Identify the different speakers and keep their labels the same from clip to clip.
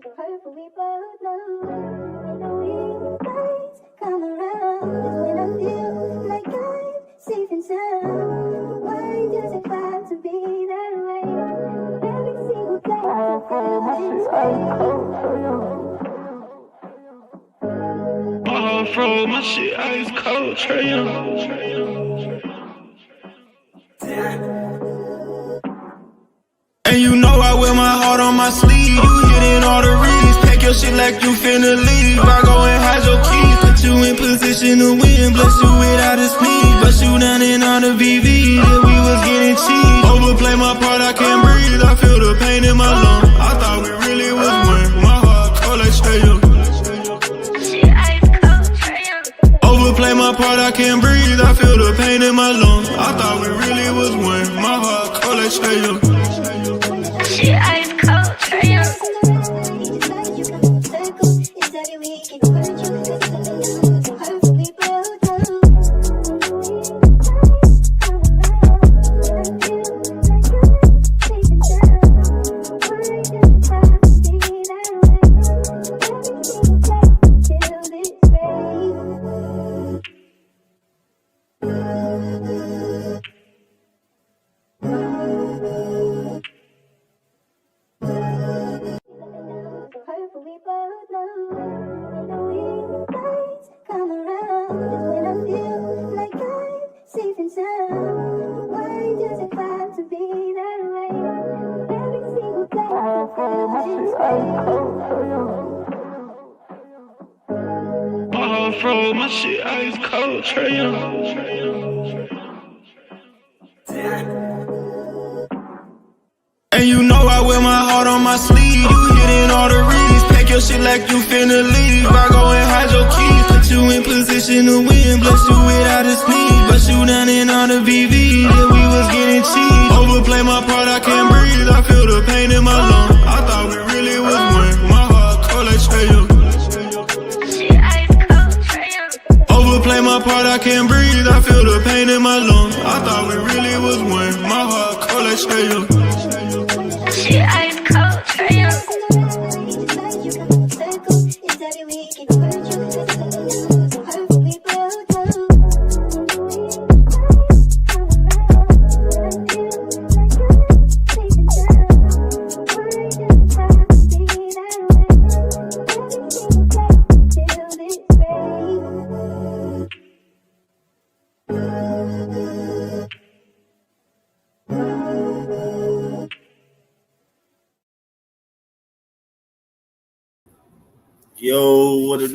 Speaker 1: We both know days come around is when I feel like I'm safe and sound. Why does it have to be that way? Every single day I feel
Speaker 2: my shit ice cold, Trae Young. And you know I wear my heart on my sleeve. You hitting all the reads. Pack your shit like you finna leave. I go and hide your keys. Put you in position to win. Bless you without a speed. Bust you down in on the VV. Yeah, we was getting cheap. Overplay my part, I can't breathe. I feel the pain in my lungs. I thought we really was one. My heart cold like Trae Young. Overplay my part, I can't breathe. I feel the pain in my lungs. I thought we really was one. My heart cold like Trae Young.
Speaker 3: Shit ice cold, Trae Young.
Speaker 2: My shit ice cold, Trae Young. And you know I wear my heart on my sleeve. You hitting all the reads. Pack your shit like you finna leave. I go and hide your keys. Put you in position to win. Bless you without a speed. Bust you down in on the VV. Yeah, we was getting cheap. Overplay my part, I can't breathe. I feel the pain in my lungs. I thought we really was one. My heart cold like Trae Young. Overplay my part, I can't breathe. I feel the pain in my lungs. I thought we really was one. My heart cold like Trae Young.
Speaker 3: Shit ice cold, Trae Young.
Speaker 4: Yo, what it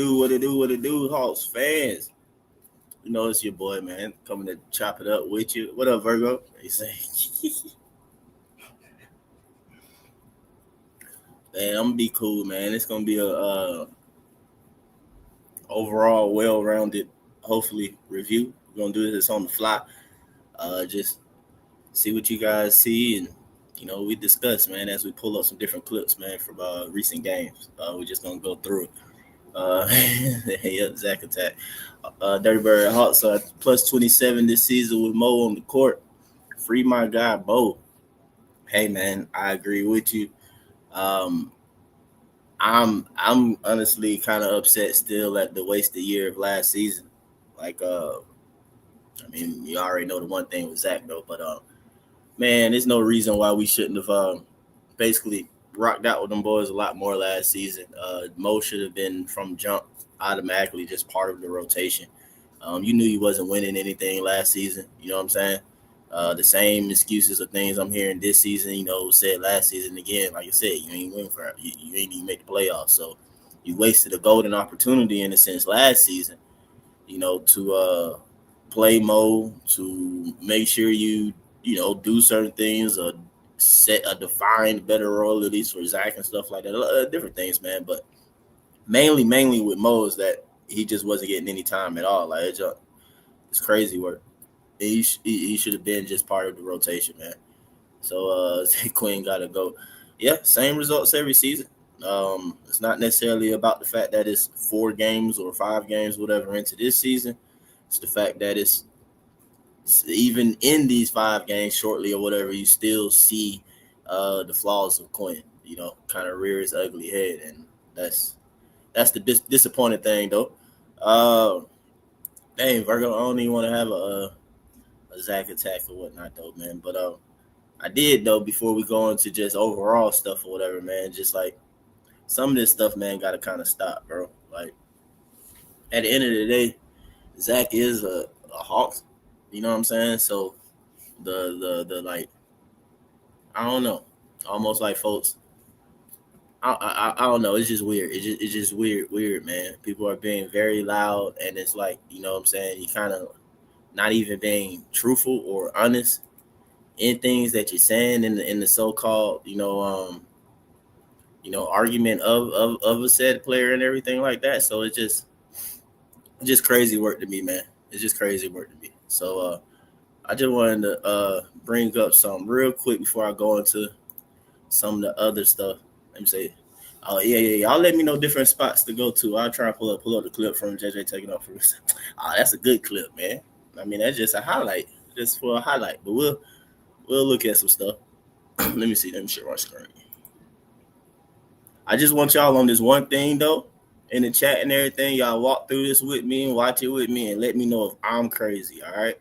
Speaker 4: do, Hawks fans? You know it's your boy, man, coming to chop it up with you. What up, Virgo? They say. Man, I'm gonna be cool, man. It's gonna be a overall well-rounded, hopefully, review. We're gonna do this on the fly. Just see what you guys see, and we discuss, man, as we pull up some different clips, man, from recent games. We're just gonna go through it. Yep, Zach Attack. Dirty Bird Hawks are plus 27 this season with Mo on the court. Free my guy, Bo. Hey, man, I agree with you. I'm honestly kind of upset still at the wasted year of last season. Like, you already know the one thing with Zach, though, but man, there's no reason why we shouldn't have basically rocked out with them boys a lot more last season. Mo should have been from jump automatically just part of the rotation. You knew he wasn't winning anything last season. You know what I'm saying? The same excuses of things I'm hearing this season, said last season again. Like I said, you ain't win for it. You ain't even make the playoffs. So you wasted a golden opportunity in a sense last season, to play Mo, to make sure you do certain things or set a defined better role, at least for Zach and stuff like that. Different things, man. But mainly with Mo is that he just wasn't getting any time at all. Like, it's crazy work. He should have been just part of the rotation, man. So Quinn got to go. Yeah, same results every season. It's not necessarily about the fact that it's 4 games or 5 games, whatever, into this season. It's the fact that it's even in these 5 games shortly or whatever, you still see the flaws of Quinn. kind of rear its ugly head, and that's the disappointing thing, though. Dang, Virgo, I don't even want to have a Zach attack or whatnot, though, man. But I did, though, before we go into just overall stuff or whatever, man. Just like some of this stuff, man, got to kind of stop, bro. Like at the end of the day, Zach is a Hawks. You know what I'm saying? So the like, I don't know, almost like folks. I don't know. It's just weird. It's just weird, man. People are being very loud, and it's like, you know what I'm saying? You kind of not even being truthful or honest in things that you're saying in the so-called, argument of a said player and everything like that. So it's just crazy work to me, man. It's just crazy work to me. So I just wanted to bring up something real quick before I go into some of the other stuff. Let me say, oh yeah. Y'all let me know different spots to go to. I'll try and pull up the clip from JJ taking off for us. Oh, that's a good clip, man. I mean, that's just a highlight, just for a highlight. But we'll look at some stuff. Let me see. Let me share my screen. I just want y'all on this one thing, though, in the chat and everything. Y'all walk through this with me and watch it with me and let me know if I'm crazy, all right?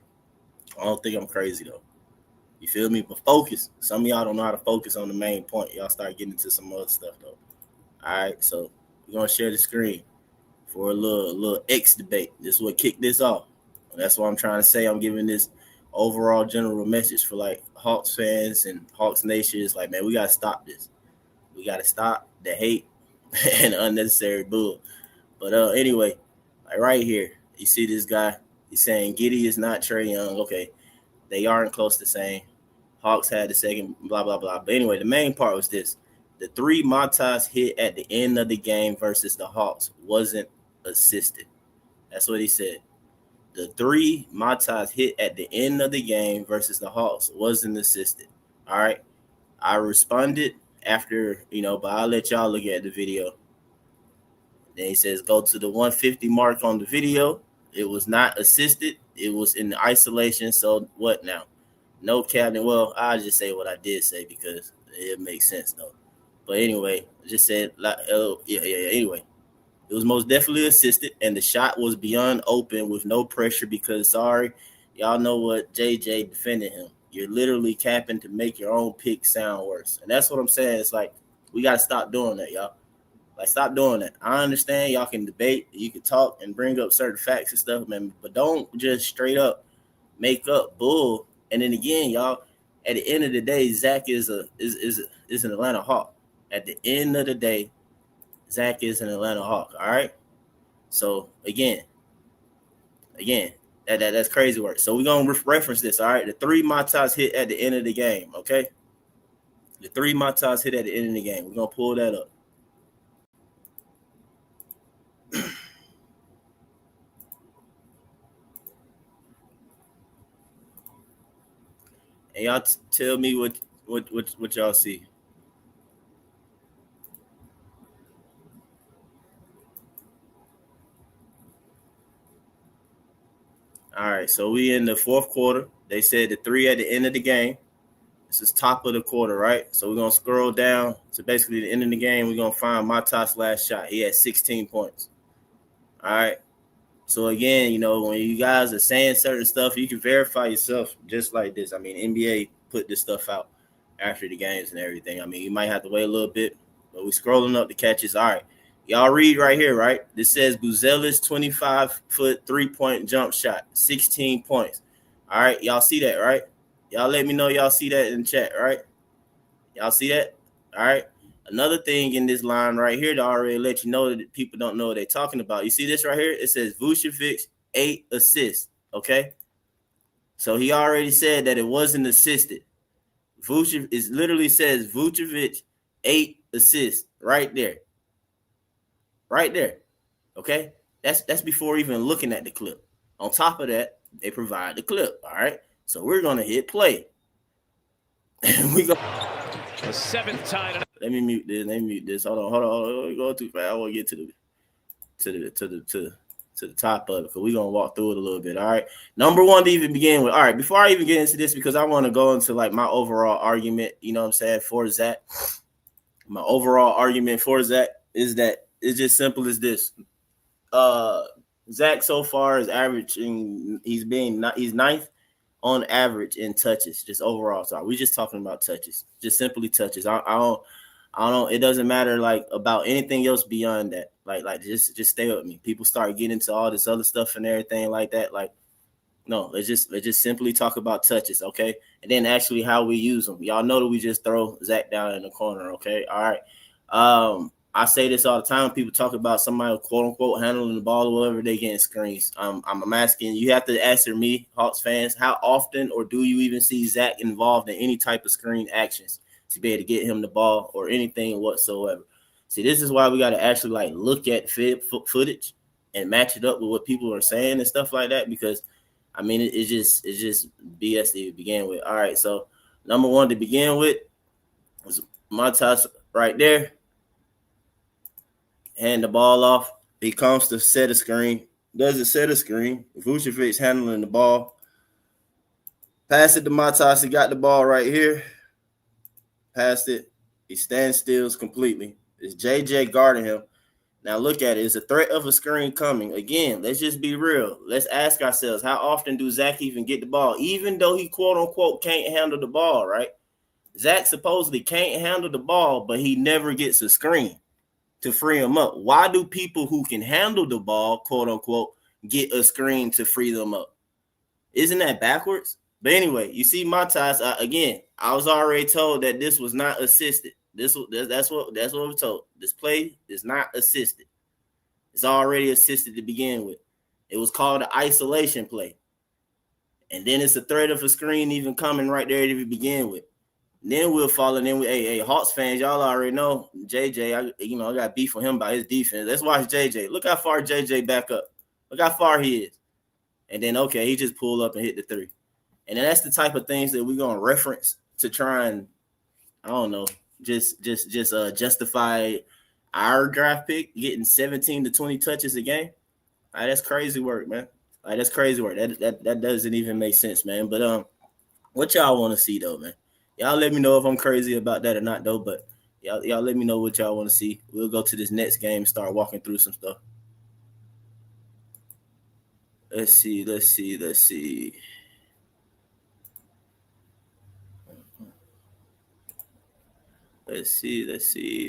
Speaker 4: I don't think I'm crazy, though. You feel me? But focus. Some of y'all don't know how to focus on the main point. Y'all start getting into some other stuff, though. All right, so we're going to share the screen for a little X debate. This is what kicked this off. That's what I'm trying to say. I'm giving this overall general message for, like, Hawks fans and Hawks Nation. It's like, man, we got to stop this. We got to stop the hate and unnecessary bull. But anyway, like right here, you see this guy. He's saying Giddey is not Trae Young. Okay, they aren't close to saying. Hawks had the second, blah, blah, blah. But anyway, the main part was this. The three Matas hit at the end of the game versus the Hawks wasn't assisted. That's what he said. The three Matas hit at the end of the game versus the Hawks wasn't assisted. All right. I responded after, but I'll let y'all look at the video. Then he says, go to the 150 mark on the video. It was not assisted. It was in isolation. So what now? No cabinet. Well, I'll just say what I did say because it makes sense, though. But anyway, I just said, anyway, it was most definitely assisted, and the shot was beyond open with no pressure because, sorry, y'all know what JJ defended him. You're literally capping to make your own pick sound worse. And that's what I'm saying. It's like, we got to stop doing that, y'all. Like, stop doing that. I understand y'all can debate, you can talk and bring up certain facts and stuff, man, but don't just straight up make up bull. And then again, y'all, at the end of the day, Zach is an Atlanta Hawk. At the end of the day, Zach is an Atlanta Hawk, all right? So, again, that's crazy work. So, we're going to reference this, all right? The three Matas hit at the end of the game, okay? The three Matas hit at the end of the game. We're going to pull that up. And y'all tell me what y'all see. All right, so we in the fourth quarter. They said the three at the end of the game. This is top of the quarter, right? So we're going to scroll down to basically the end of the game. We're going to find Matas' last shot. He had 16 points. All right. So, again, when you guys are saying certain stuff, you can verify yourself just like this. I mean, NBA put this stuff out after the games and everything. I mean, you might have to wait a little bit, but we're scrolling up the catches. All right. Y'all read right here, right? This says Buzelis 25-foot three-point jump shot, 16 points. All right, y'all see that, right? Y'all let me know y'all see that in the chat, right? Y'all see that? All right. Another thing in this line right here to already let you know that people don't know what they're talking about. You see this right here? It says Vucevic 8 assists, okay? So he already said that it wasn't assisted. It literally says Vucevic 8 assists right there. Right there, okay? That's before even looking at the clip. On top of that, they provide the clip, all right? So we're going to hit play. And we go.
Speaker 5: The seventh time.
Speaker 4: Let me mute this. Hold on. We're going too fast. I want to get to the top of it because we're going to walk through it a little bit, all right? Number one to even begin with. All right, before I even get into this, because I want to go into, like, my overall argument, you know what I'm saying, for Zach. My overall argument for Zach is that it's just simple as this. Zach so far is averaging. He's ninth on average in touches, just overall. So we just talking about touches, just simply touches. I don't. It doesn't matter like about anything else beyond that. Like just stay with me. People start getting into all this other stuff and everything like that. Like, no, let's just simply talk about touches, okay? And then actually how we use them. Y'all know that we just throw Zach down in the corner, okay? All right. I say this all the time. People talk about somebody quote unquote handling the ball or whatever, they getting screens. I'm asking you have to answer me, Hawks fans, how often or do you even see Zach involved in any type of screen actions to be able to get him the ball or anything whatsoever? See, this is why we got to actually like look at footage and match it up with what people are saying and stuff like that, because I mean it's just BS to begin with. All right, so number one to begin with was Montas right there. Hand the ball off. He comes to set a screen. Doesn't set a screen. Vucevic handling the ball. Pass it to Montas. He got the ball right here. Passed it. He stands still completely. It's JJ guarding him. Now look at it. It's a threat of a screen coming. Again, let's just be real. Let's ask ourselves, how often do Zach even get the ball? Even though he quote-unquote can't handle the ball, right? Zach supposedly can't handle the ball, but he never gets a screen to free him up. Why do people who can handle the ball, quote unquote, get a screen to free them up? Isn't that backwards? But anyway, you see Montas again. I was already told that this was not assisted. That's what we're told. This play is not assisted. It's already assisted to begin with. It was called an isolation play, and then it's a threat of a screen even coming right there to begin with. Then we'll fall in. Then hey, Hawks fans, y'all already know JJ. I got beef with him by his defense. Let's watch JJ. Look how far JJ back up. Look how far he is. And then okay, he just pulled up and hit the three. And then that's the type of things that we're gonna reference to try and I don't know, just justify our draft pick getting 17 to 20 touches a game. All right, that's crazy work, man. All right, that's crazy work. That doesn't even make sense, man. But what y'all want to see though, man? Y'all let me know if I'm crazy about that or not, though. But y'all let me know what y'all want to see. We'll go to this next game and start walking through some stuff. Let's see. Let's see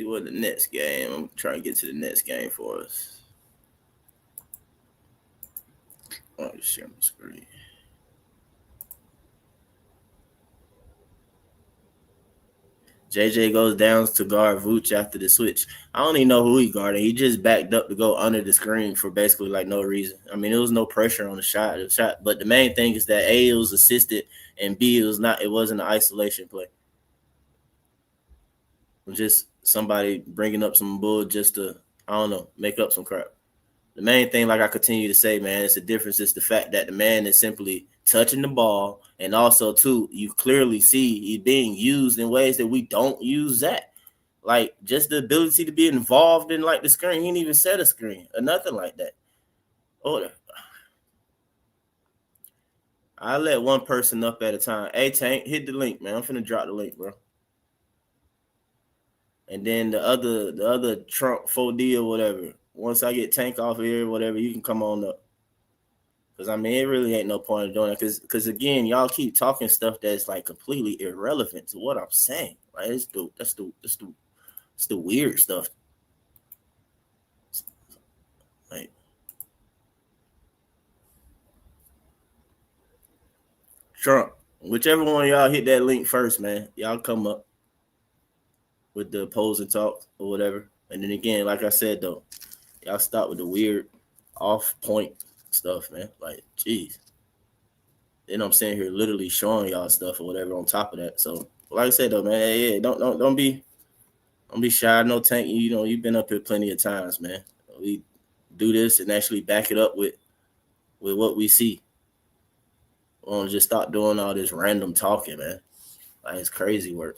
Speaker 4: what the next game. I'm trying to get to the next game for us. Oh, share my screen. JJ goes down to guard Vooch after the switch. I don't even know who he guarded. He just backed up to go under the screen for basically like no reason. I mean, there was no pressure on the shot. But the main thing is that A, it was assisted, and B, it wasn't an isolation play. It was just somebody bringing up some bull just to, I don't know, make up some crap. The main thing, like I continue to say, man, it's the difference. It's the fact that the man is simply touching the ball. And also, too, you clearly see he's being used in ways that we don't use that. Like, just the ability to be involved in, like, the screen. He didn't even set a screen or nothing like that. Oh, I let one person up at a time. Hey, Tank, hit the link, man. I'm finna drop the link, bro. And then the other Trump 4D or whatever. Once I get Tank off of here, whatever, you can come on up. Because, I mean, it really ain't no point in doing it. Because again, y'all keep talking stuff that's, like, completely irrelevant to what I'm saying. Like, that's the weird stuff. Like, Trump, whichever one of y'all hit that link first, man, y'all come up with the opposing talk or whatever. And then again, like I said, though, y'all stop with the weird off-point stuff, man. Like, geez. Then I'm sitting here literally showing y'all stuff or whatever on top of that. So, like I said, though, man, yeah, don't be shy. No, Tank, you know, you've been up here plenty of times, man. We do this and actually back it up with what we see. We don't just stop doing all this random talking, man. Like, it's crazy work.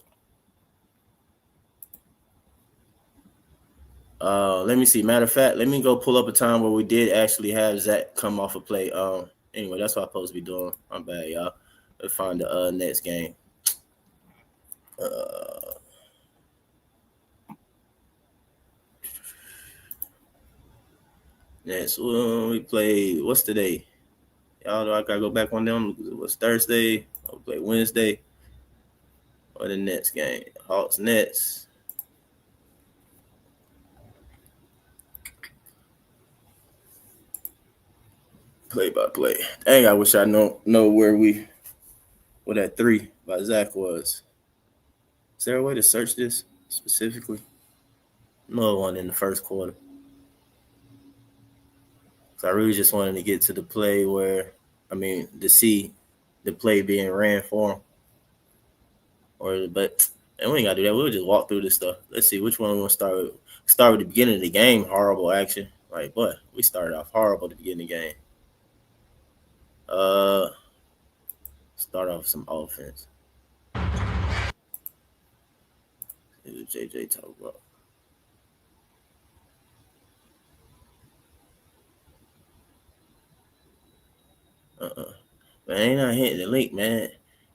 Speaker 4: Let me see. Matter of fact, let me go pull up a time where we did actually have Zach come off a play. Anyway, that's what I'm supposed to be doing. I'm bad, y'all. Let's find the next game. Next, we play. What's today? Y'all know I gotta go back on them. What's Thursday? I'll play Wednesday. Or the next game. Hawks Nets. Play by play. Dang, I wish I know where that 3 by Zach was. Is there a way to search this specifically? No one in the first quarter. So I really just wanted to get to the play to see the play being ran for him. But we ain't gotta do that. We'll just walk through this stuff. Let's see which one we want to start with. Start with the beginning of the game. Horrible action. Like, what? We started off horrible at the beginning of the game. Start off with some offense. See what JJ talk about. Man, ain't not hitting the link, man.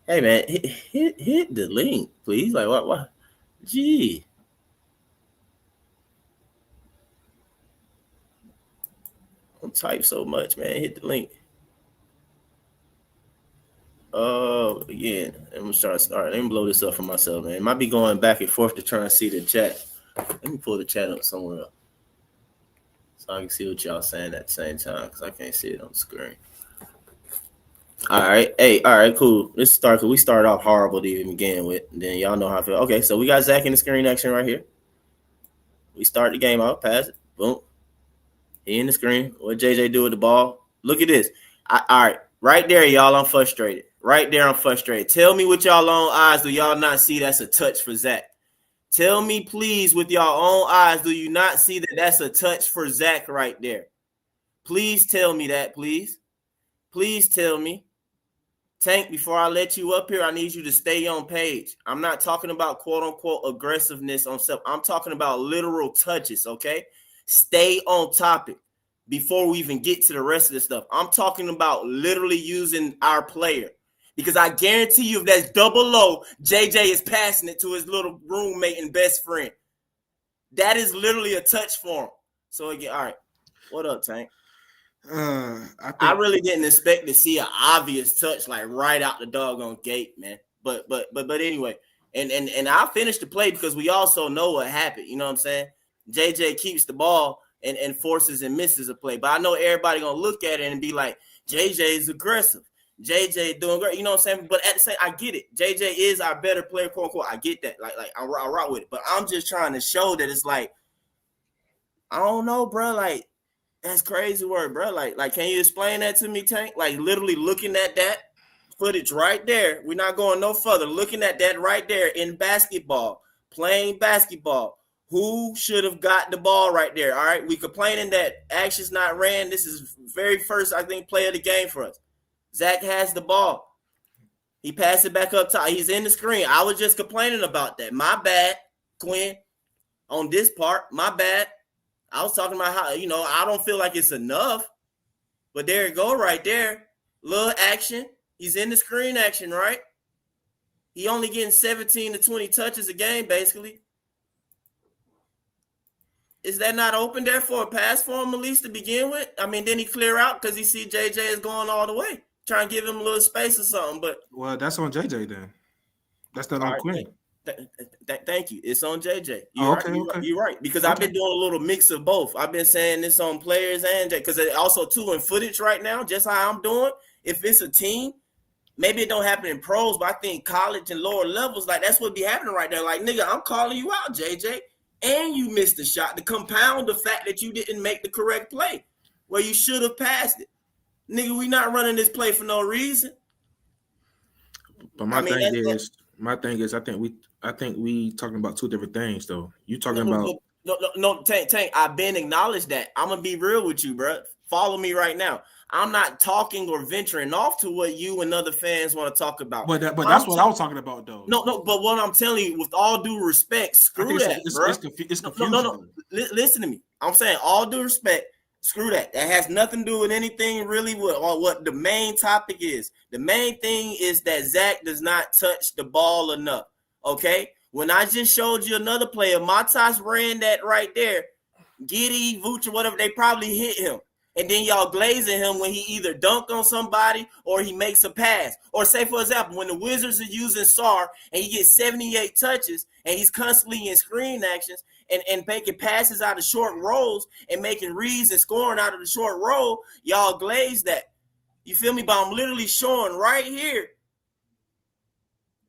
Speaker 4: Hey, man, hit the link, please. Like, what? Gee. Don't type so much, man. Hit the link. Again, I'm gonna start. Let me blow this up for myself, man. Might be going back and forth to try and see the chat. Let me pull the chat up somewhere else so I can see what y'all saying at the same time because I can't see it on the screen. All right. Hey, all right, cool. Let's start because we started off horrible to even begin with. Then y'all know how I feel. Okay, so we got Zach in the screen action right here. We start the game out, pass it. Boom. He in the screen. What JJ do with the ball? Look at this. All right. Right there, y'all, I'm frustrated. Right there, I'm frustrated. Tell me with y'all own eyes, do y'all not see that's a touch for Zach? Tell me, please, with y'all own eyes, do you not see that that's a touch for Zach right there? Please tell me that, please. Please tell me. Tank, before I let you up here, I need you to stay on page. I'm not talking about quote-unquote aggressiveness on stuff. I'm talking about literal touches, okay? Stay on topic before we even get to the rest of the stuff. I'm talking about literally using our player. Because I guarantee you if that's double low, JJ is passing it to his little roommate and best friend. That is literally a touch for him. So, again, all right. What up, Tank? I really didn't expect to see an obvious touch like right out the doggone gate, man. But anyway, and I'll finish the play because we also know what happened. You know what I'm saying? JJ keeps the ball and forces and misses a play. But I know everybody gonna look at it and be like, JJ is aggressive. JJ doing great. You know what I'm saying? But at the same, I get it. JJ is our better player, quote unquote. I get that. Like I rock with it. But I'm just trying to show that it's like, I don't know, bro. Like, that's crazy word, bro. Like, can you explain that to me, Tank? Like, literally looking at that footage right there. We're not going no further. Looking at that right there in basketball, playing basketball. Who should have got the ball right there? All right, we complaining that action's not ran. This is very first, I think, play of the game for us. Zach has the ball. He passed it back up top. He's in the screen. I was just complaining about that. My bad, Quinn. On this part, my bad. I was talking about how, I don't feel like it's enough. But there you go right there. Little action. He's in the screen action, right? He only getting 17 to 20 touches a game, basically. Is that not open there for a pass for him at least to begin with? I mean, then he clear out because he see JJ is going all the way. Try and give him a little space or something. But
Speaker 6: well, that's on JJ then. That's not on Quinn.
Speaker 4: Thank you. It's on JJ. You're right. Because
Speaker 6: okay.
Speaker 4: I've been doing a little mix of both. I've been saying this on players and because also too in footage right now, just how I'm doing. If it's a team, maybe it don't happen in pros, but I think college and lower levels, like that's what be happening right there. Like, nigga, I'm calling you out, JJ. And you missed the shot to compound the fact that you didn't make the correct play where you should have passed it. Nigga, we not running this play for no reason.
Speaker 6: But my thing is, I think we talking about two different things though. You talking about
Speaker 4: no, Tank. I've been acknowledged that. I'm gonna be real with you, bro. Follow me right now. I'm not talking or venturing off to what you and other fans want to talk about.
Speaker 6: But that's what I was talking about, though.
Speaker 4: No. But what I'm telling you, with all due respect, screw that, bro.
Speaker 6: It's confusing.
Speaker 4: No. Listen to me. I'm saying all due respect, screw that. That has nothing to do with anything really with what the main topic is. The main thing is that Zach does not touch the ball enough. Okay. When I just showed you another player, Matas ran that right there. Giddey, Vooch, whatever, they probably hit him. And then y'all glazing him when he either dunked on somebody or he makes a pass. Or say, for example, when the Wizards are using Sarr and he gets 78 touches and he's constantly in screen actions and making passes out of short rolls and making reads and scoring out of the short roll, y'all glaze that. You feel me? But I'm literally showing right here.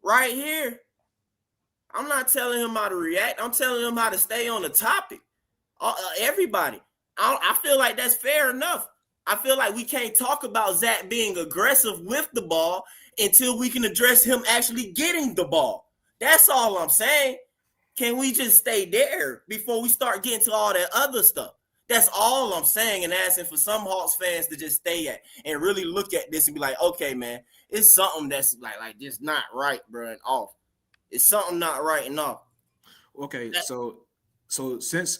Speaker 4: Right here. I'm not telling him how to react. I'm telling him how to stay on the topic. Everybody. I feel like that's fair enough. I feel like we can't talk about Zach being aggressive with the ball until we can address him actually getting the ball. That's all I'm saying. Can we just stay there before we start getting to all that other stuff? That's all I'm saying and asking for some Hawks fans to just stay at and really look at this and be like, okay, man, it's something that's like just not right, bro, and off. It's something not right and off.
Speaker 6: Okay, so since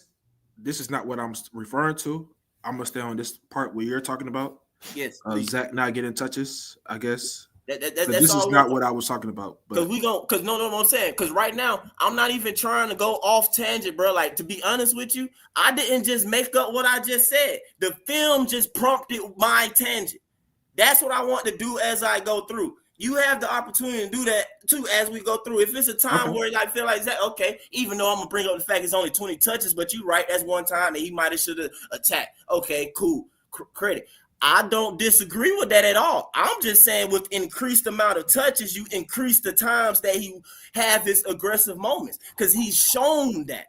Speaker 6: this is not what I'm referring to, I'm gonna stay on this part where you're talking about.
Speaker 4: Yes,
Speaker 6: Zach not getting touches, I guess.
Speaker 4: That's
Speaker 6: this is not what I was talking about.
Speaker 4: Because I'm saying, because right now I'm not even trying to go off tangent, bro. Like, to be honest with you, I didn't just make up what I just said. The film just prompted my tangent. That's what I want to do as I go through. You have the opportunity to do that too as we go through. If it's a time where I feel like that, okay, even though I'm gonna bring up the fact it's only 20 touches, but you're right, that's one time that he might have should have attacked. Okay, cool, credit. I don't disagree with that at all. I'm just saying with increased amount of touches, you increase the times that he have his aggressive moments because he's shown that.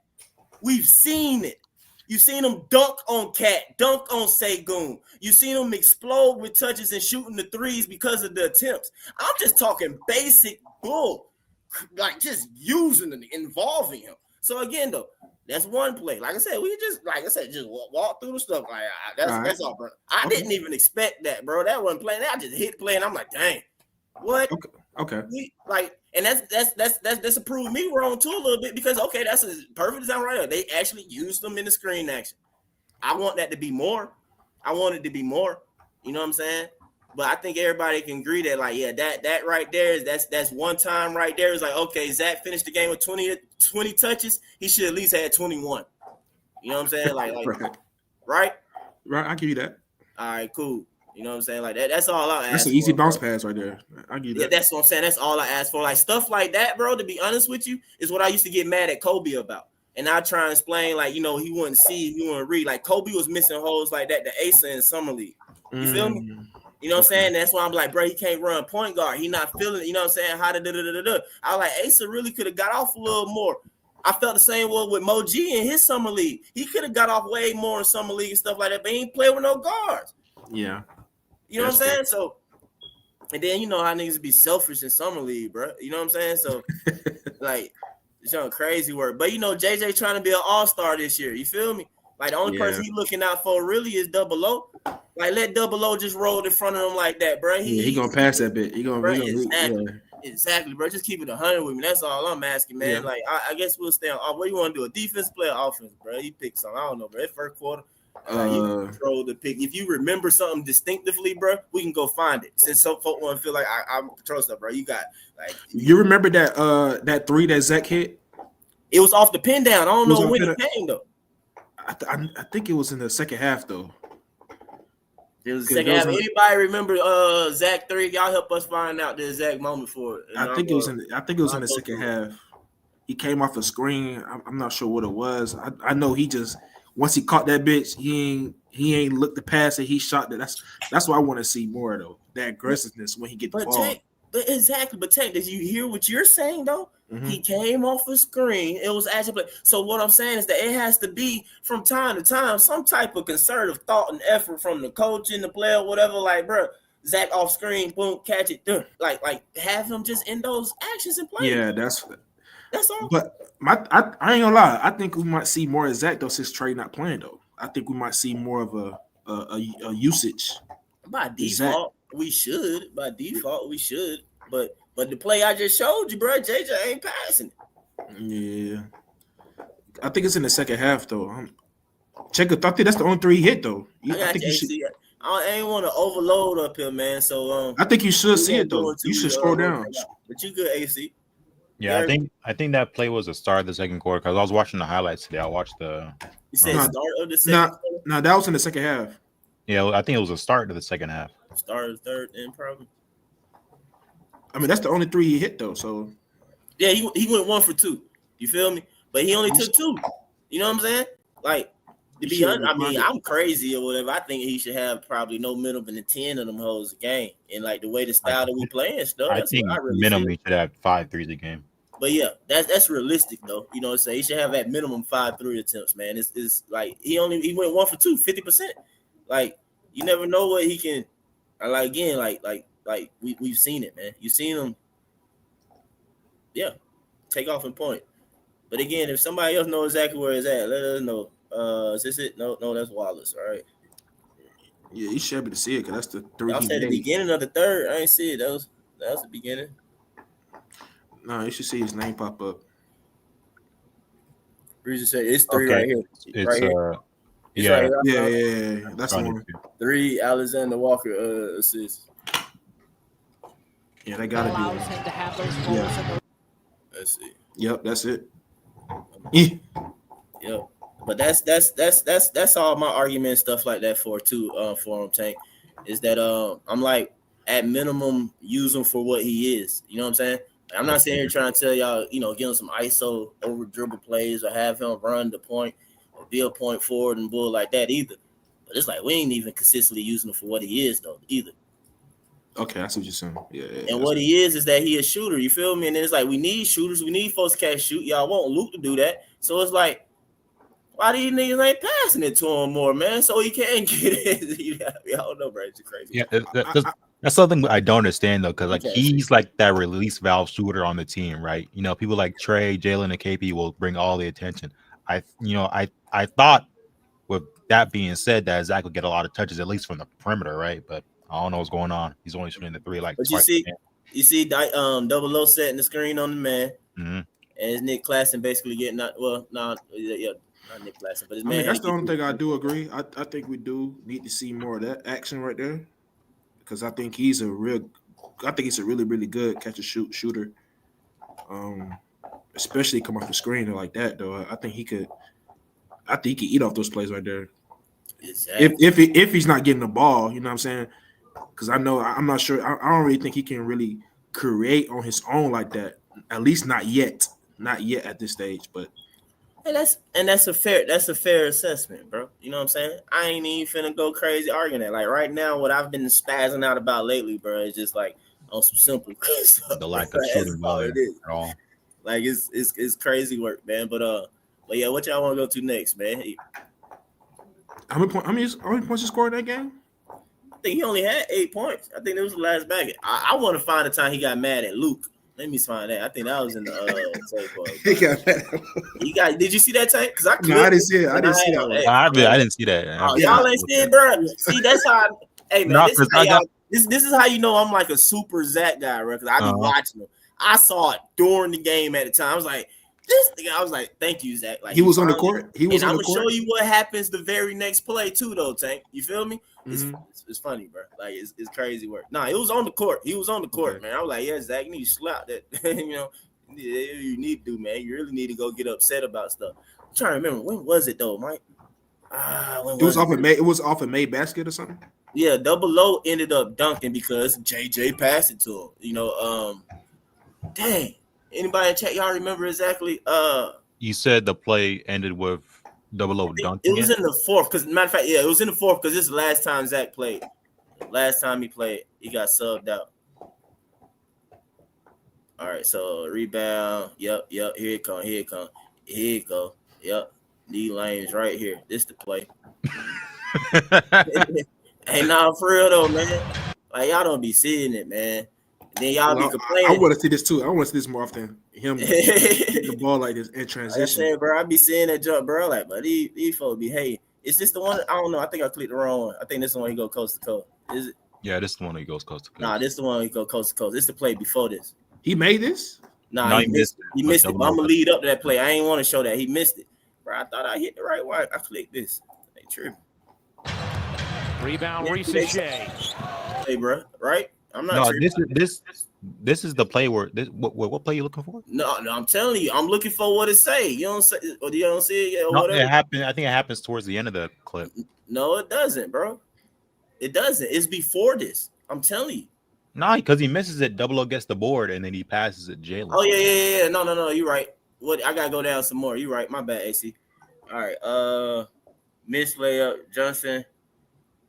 Speaker 4: We've seen it. You've seen him dunk on Cat, dunk on Segun. You've seen him explode with touches and shooting the threes because of the attempts. I'm just talking basic bull, like just using and involving him. So again, though, that's one play. Like I said, we just walk through the stuff. Like that's all, bro. I didn't even expect that, bro. That wasn't playing. I just hit play, and I'm like, dang, what?
Speaker 6: Okay.
Speaker 4: And that's proved me wrong too a little bit because that's a perfect example right there. They actually used them in the screen action. I want that to be more. I want it to be more. You know what I'm saying? But I think everybody can agree that that right there is that's one time right there. It's like, okay, Zach finished the game with 20 touches. He should at least had 21. You know what I'm saying? Right?
Speaker 6: Right. I'll give you that.
Speaker 4: All right, cool. You know what I'm saying? Like that's all I ask.
Speaker 6: That's an easy bounce pass right there. I'll give you that.
Speaker 4: Yeah, that's what I'm saying. That's all I ask for. Like stuff like that, bro, to be honest with you, is what I used to get mad at Kobe about. And I try and explain, he wouldn't see, he wouldn't read. Like Kobe was missing holes like that, the Asa in Summer League. You feel me? You know what I'm saying? That's why I'm like, bro, he can't run point guard. He not feeling it. You know what I'm saying? How to I was like, Asa really could have got off a little more. I felt the same way with Mo G in his Summer League. He could have got off way more in Summer League and stuff like that, but he ain't play with no guards.
Speaker 6: Yeah.
Speaker 4: You know what I'm saying? So, and then you know how niggas be selfish in Summer League, bro. You know what I'm saying? So, it's doing crazy work. But, JJ trying to be an all-star this year. You feel me? Like, the only person he looking out for really is Double O. Like, let Double O just roll in front of him like that, bro. He
Speaker 6: going to pass that bit.
Speaker 4: Exactly, bro. Just keep it 100 with me. That's all I'm asking, man. Yeah. Like, I guess we'll stay on. What do you want to do? A defense play or offense, bro? You pick something. I don't know, bro. That first quarter. You control the pick. If you remember something distinctively, bro, we can go find it. Since some folk want to feel like I'm control stuff, bro. You got
Speaker 6: you remember that three that Zach hit?
Speaker 4: It was off the pin down. I don't know when it came though.
Speaker 6: I think it was in the second half though.
Speaker 4: It was the second half. Anybody remember Zach 3? Y'all help us find out the exact moment for it.
Speaker 6: I think it was in the second half. He came off a screen. I'm not sure what it was. I know he just. Once he caught that bitch, he ain't looked the pass and he shot that. That's what I want to see more though. That aggressiveness when he get the ball.
Speaker 4: But Tank, did you hear what you're saying though? Mm-hmm. He came off a screen. It was actually so. What I'm saying is that it has to be from time to time some type of concerted thought and effort from the coach and the player, whatever. Like, bro, Zach off screen, boom, catch it, done. Like have him just in those actions and play.
Speaker 6: Yeah, that's all. But I ain't gonna lie. I think we might see more of Zach though since Trey not playing though. I think we might see more of a usage.
Speaker 4: By default, we should. But the play I just showed you, bro, JJ ain't passing it.
Speaker 6: Yeah. I think it's in the second half though. Check it. I think that's the only three he hit though.
Speaker 4: I ain't want to overload up here, man. So
Speaker 6: I think you should see it though. You should scroll down.
Speaker 4: But you good, AC.
Speaker 7: Yeah, I think that play was the start of the second quarter because I was watching the highlights today. I watched the.
Speaker 4: You said
Speaker 6: Nah.
Speaker 4: start of the second quarter?
Speaker 6: No, that was in the second half.
Speaker 7: Yeah, I think it was the start of the second half.
Speaker 4: Start of the third, and probably.
Speaker 6: I mean, that's the only 3 he hit though. So
Speaker 4: Yeah, he went 1 for 2. You feel me? But he only took 2. You know what I'm saying? Like, to be honest, I mean, I'm crazy or whatever. I think he should have probably no minimum than 10 of them hoes a game. And like the way the style that we play and stuff.
Speaker 7: I think minimum he should have 5 threes a game.
Speaker 4: But yeah, that's realistic though. You know what I'm saying? He should have at minimum 5 3 attempts, man. It's like he went 1 for 2, 50%. Like, you never know what he can. Like again, like we've seen it, man. You've seen him, yeah, take off and point. But again, if somebody else knows exactly where it's at, let us know. Is this it? No, that's Wallace. All right.
Speaker 6: yeah, you should be able to see it because that's the 3.
Speaker 4: I said the beginning of the third. I ain't see it. That was the beginning.
Speaker 6: No, you should see his name pop up.
Speaker 4: Reason said it's 3
Speaker 7: Okay.
Speaker 4: right here.
Speaker 7: It's
Speaker 4: right here. It's
Speaker 7: yeah.
Speaker 4: right here.
Speaker 6: Yeah. That's the one.
Speaker 4: 3 Alexander Walker assists.
Speaker 6: Yeah, they gotta
Speaker 8: allows
Speaker 6: be.
Speaker 8: him to have those moments in the
Speaker 4: Let's see.
Speaker 6: Yep, that's it.
Speaker 4: Yep. But that's all my argument and stuff like that for him, Tank, is that I'm like at minimum use him for what he is. You know what I'm saying? I'm not sitting here trying to tell y'all, give him some ISO over dribble plays or have him run the point or be a point forward and bull like that either. But it's like we ain't even consistently using him for what he is though either.
Speaker 6: Okay, I see what you're saying. Yeah.
Speaker 4: And what he is that he a shooter. You feel me? And then it's like we need shooters. We need folks to catch shoot. Y'all want Luke to do that. So it's like, why these niggas ain't passing it to him more, man? So he can get it. I don't know, bro. It's crazy.
Speaker 7: Yeah, that's something I don't understand though, because like he's like that release valve shooter on the team, right? People like Trey, Jalen, and KP will bring all the attention. I thought with that being said that Zach would get a lot of touches at least from the perimeter, right? But I don't know what's going on. He's only shooting the 3 like.
Speaker 4: But you see, Double O setting the screen on the man, and his Nick Claxton basically getting not Nick Claxton, but his man.
Speaker 6: That's the only thing I do agree. I think we do need to see more of that action right there, because I think he's a really, really good catch and shoot shooter. Especially come off the screen like that, though. I think he could eat off those plays right there.
Speaker 4: Exactly.
Speaker 6: If he's not getting the ball, you know what I'm saying? Because I'm not sure. I don't really think he can really create on his own like that. At least not yet at this stage. But
Speaker 4: that's a fair assessment, bro. You know what I'm saying? I ain't even finna go crazy arguing that. Like right now, what I've been spazzing out about lately, bro, is just like on some simple stuff.
Speaker 7: The lack of shooting volume at all.
Speaker 4: Like it's crazy work, man. But yeah, what y'all want to go to next, man?
Speaker 6: How many points he scored in that game?
Speaker 4: I think he only had 8 points. I think it was the last bag. I want to find the time he got mad at Luke. Let me find that. I think that was in the tape. Did you see that tape? Because I
Speaker 6: didn't see it. I didn't see that.
Speaker 7: I didn't see that.
Speaker 4: Y'all ain't see it, bro. See, that's how. Hey man, this is how you know I'm like a super Zach guy, right? Because I be watching him. I saw it during the game at the time. I was like, this nigga. I was like, thank you, Zach. Like
Speaker 6: he was on the court.
Speaker 4: I'm gonna show you what happens the very next play too, though, Tank. You feel me? It's funny, bro. Like it's crazy work. Nah, it was on the court. He was on the court, man. I was like, yeah, Zach, you need to slap that. You need to do, man. You really need to go get upset about stuff. I'm trying to remember when was it though, Mike?
Speaker 6: It was off a made basket or something.
Speaker 4: Yeah, Double O ended up dunking because JJ passed it to him. Dang. Anybody in chat, y'all remember exactly?
Speaker 7: You said the play ended with Double O dunking.
Speaker 4: It was in the fourth, because matter of fact, yeah, it was in the fourth because this is the last time Zach played. Last time he played, he got subbed out. All right, so rebound. Yep. Here it come. Yep. D lanes right here. This the play. Hey, nah, for real though, man. Like y'all don't be seeing it, man. Then y'all be complaining.
Speaker 6: I want to see this too. I want to see this more often. Him get the ball like this in transition.
Speaker 4: Like bro, I be seeing that jump, bro. Like, but these folks be hating. Is this the one? I don't know. I think I clicked the wrong one. I think this is the one he go coast to coast. Is it?
Speaker 7: Yeah, this is the one he goes coast to coast.
Speaker 4: Nah, this is the one he go coast to coast. This is the play before this.
Speaker 6: He made this?
Speaker 4: Nah, he missed it. He missed it. But I'm gonna lead up to that play. I ain't want to show that he missed it, bro. I thought I hit the right one. I clicked this. They tripping.
Speaker 5: Rebound, Ricochet.
Speaker 4: Hey, bro. Right? I'm not.
Speaker 7: No, This is the play where this what play you looking for?
Speaker 4: No, I'm telling you, I'm looking for what it say. You don't say, or you don't see it, or
Speaker 7: No,
Speaker 4: whatever.
Speaker 7: it happened. I think it happens towards the end of the clip.
Speaker 4: No, it doesn't, bro. It doesn't. It's before this. I'm telling you.
Speaker 7: No, because he misses it, double against the board, and then he passes it Jalen.
Speaker 4: Oh yeah. No. You're right. What? I gotta go down some more. You're right. My bad, AC. All right. Miss layup, Johnson.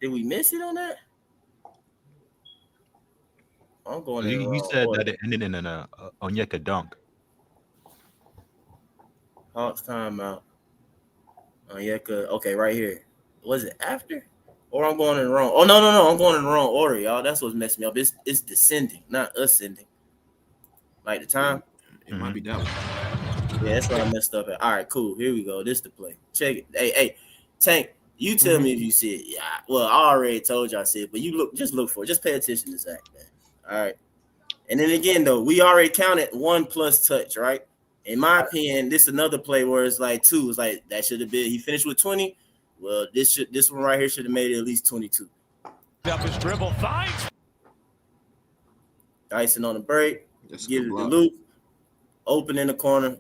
Speaker 4: Did we miss it on that? I'm going.
Speaker 7: You said that it ended in an Onyeka dunk.
Speaker 4: Hawks timeout. Onyeka. Okay, right here. Was it after? Or I'm going in the wrong. Oh no. I'm going in the wrong order, y'all. That's what's messing me up. It's descending, not ascending. Like the time.
Speaker 6: It might be that one.
Speaker 4: Yeah, that's what I messed up at. All right, cool. Here we go. This the play. Check it. Hey, Tank. You tell me if you see it. Yeah. Well, I already told you I see it, but you look for it. Just pay attention to Zach, man. All right. And then again, though, we already counted 1+ touch, right? In my opinion, this is another play where it's like 2. It's like that should have been. He finished with 20. Well, this one right here should have made it at least 22.
Speaker 5: Up his dribble, finds.
Speaker 4: Dyson on the break.
Speaker 6: That's a
Speaker 4: Give
Speaker 6: good
Speaker 4: it the
Speaker 6: block.
Speaker 4: loop. Open in the corner.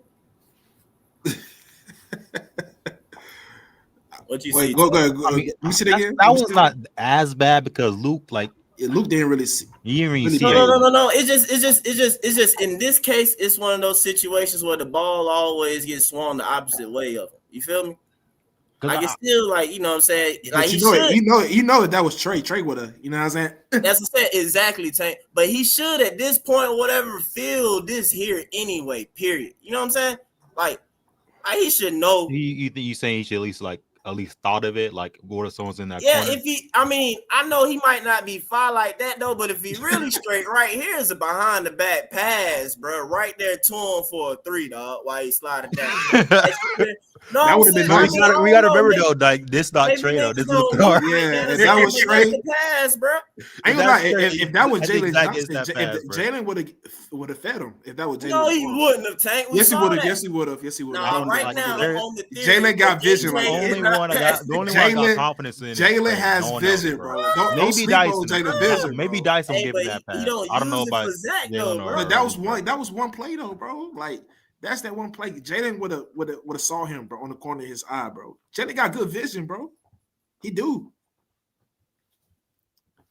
Speaker 4: What you see?
Speaker 6: Wait, go.
Speaker 7: I mean,
Speaker 6: Let me see it again.
Speaker 7: That was not as bad because Luke, like,
Speaker 6: Yeah, Luke didn't really see.
Speaker 7: you didn't really
Speaker 6: Really
Speaker 7: see
Speaker 6: bad.
Speaker 7: it.
Speaker 4: No. It's just in this case, it's one of those situations where the ball always gets swung the opposite way of him. You feel me?
Speaker 7: 'Cause
Speaker 4: Like it's still like, you know what I'm saying? Like
Speaker 6: But
Speaker 4: he
Speaker 6: you know that was Trey. Trey would have. You know what I'm saying?
Speaker 4: that's what I'm saying. Exactly, Tank. But he should at this point or whatever feel this here anyway, period. You know what I'm saying? Like he should know.
Speaker 7: You think you saying he should at least thought of it, like what if someone's in that
Speaker 4: Yeah,
Speaker 7: corner?
Speaker 4: I know he might not be far like that though, but if he really straight, right here is a behind the back pass, bro, right there to him for a 3, dog, while he sliding down. No,
Speaker 6: That would've been
Speaker 7: No,
Speaker 6: nice.
Speaker 7: we gotta remember though, like this not
Speaker 4: maybe
Speaker 7: Trey though.
Speaker 4: they
Speaker 7: This is
Speaker 4: don't
Speaker 7: a car.
Speaker 4: know.
Speaker 6: Yeah, if
Speaker 4: That's
Speaker 6: that was
Speaker 4: the
Speaker 6: Trey,
Speaker 4: pass, bro.
Speaker 6: I ain't gonna
Speaker 7: That's
Speaker 6: lie.
Speaker 7: Trey.
Speaker 6: If that was
Speaker 7: That's
Speaker 6: Jalen
Speaker 7: exactly
Speaker 6: Johnson,
Speaker 7: that pass, bro.
Speaker 6: Jalen would have fed him. If that was Jalen.
Speaker 4: No, he wouldn't have, Tank. We
Speaker 6: Yes, he
Speaker 4: saw
Speaker 6: would have.
Speaker 4: that.
Speaker 6: Yes, he would have. Yes, he would
Speaker 4: Nah,
Speaker 6: have.
Speaker 4: right
Speaker 7: like,
Speaker 4: now,
Speaker 7: there-
Speaker 4: on the theory,
Speaker 6: Jalen got vision
Speaker 4: AJ
Speaker 6: like
Speaker 7: The
Speaker 6: that.
Speaker 4: is
Speaker 7: only
Speaker 4: not
Speaker 7: one I
Speaker 4: passing.
Speaker 7: got
Speaker 6: Jalen-
Speaker 7: confidence in. is
Speaker 6: Jalen
Speaker 7: Trey.
Speaker 6: has
Speaker 7: No one
Speaker 6: vision,
Speaker 7: else,
Speaker 6: bro. Don't
Speaker 7: Maybe
Speaker 6: sleep
Speaker 7: Dyson.
Speaker 6: on Jalen vision.
Speaker 7: Maybe
Speaker 6: bro.
Speaker 7: Dyson
Speaker 4: Hey,
Speaker 7: give
Speaker 4: but
Speaker 7: him that
Speaker 4: he
Speaker 7: pass.
Speaker 4: don't
Speaker 7: I don't know
Speaker 4: use it
Speaker 7: about
Speaker 4: for Zach,
Speaker 7: Jalen
Speaker 4: though,
Speaker 7: or.
Speaker 4: bro.
Speaker 6: But that was one play though, bro. Like that's that one play. Jalen would have saw him, bro, on the corner of his eye, bro. Jalen got good vision, bro. He do.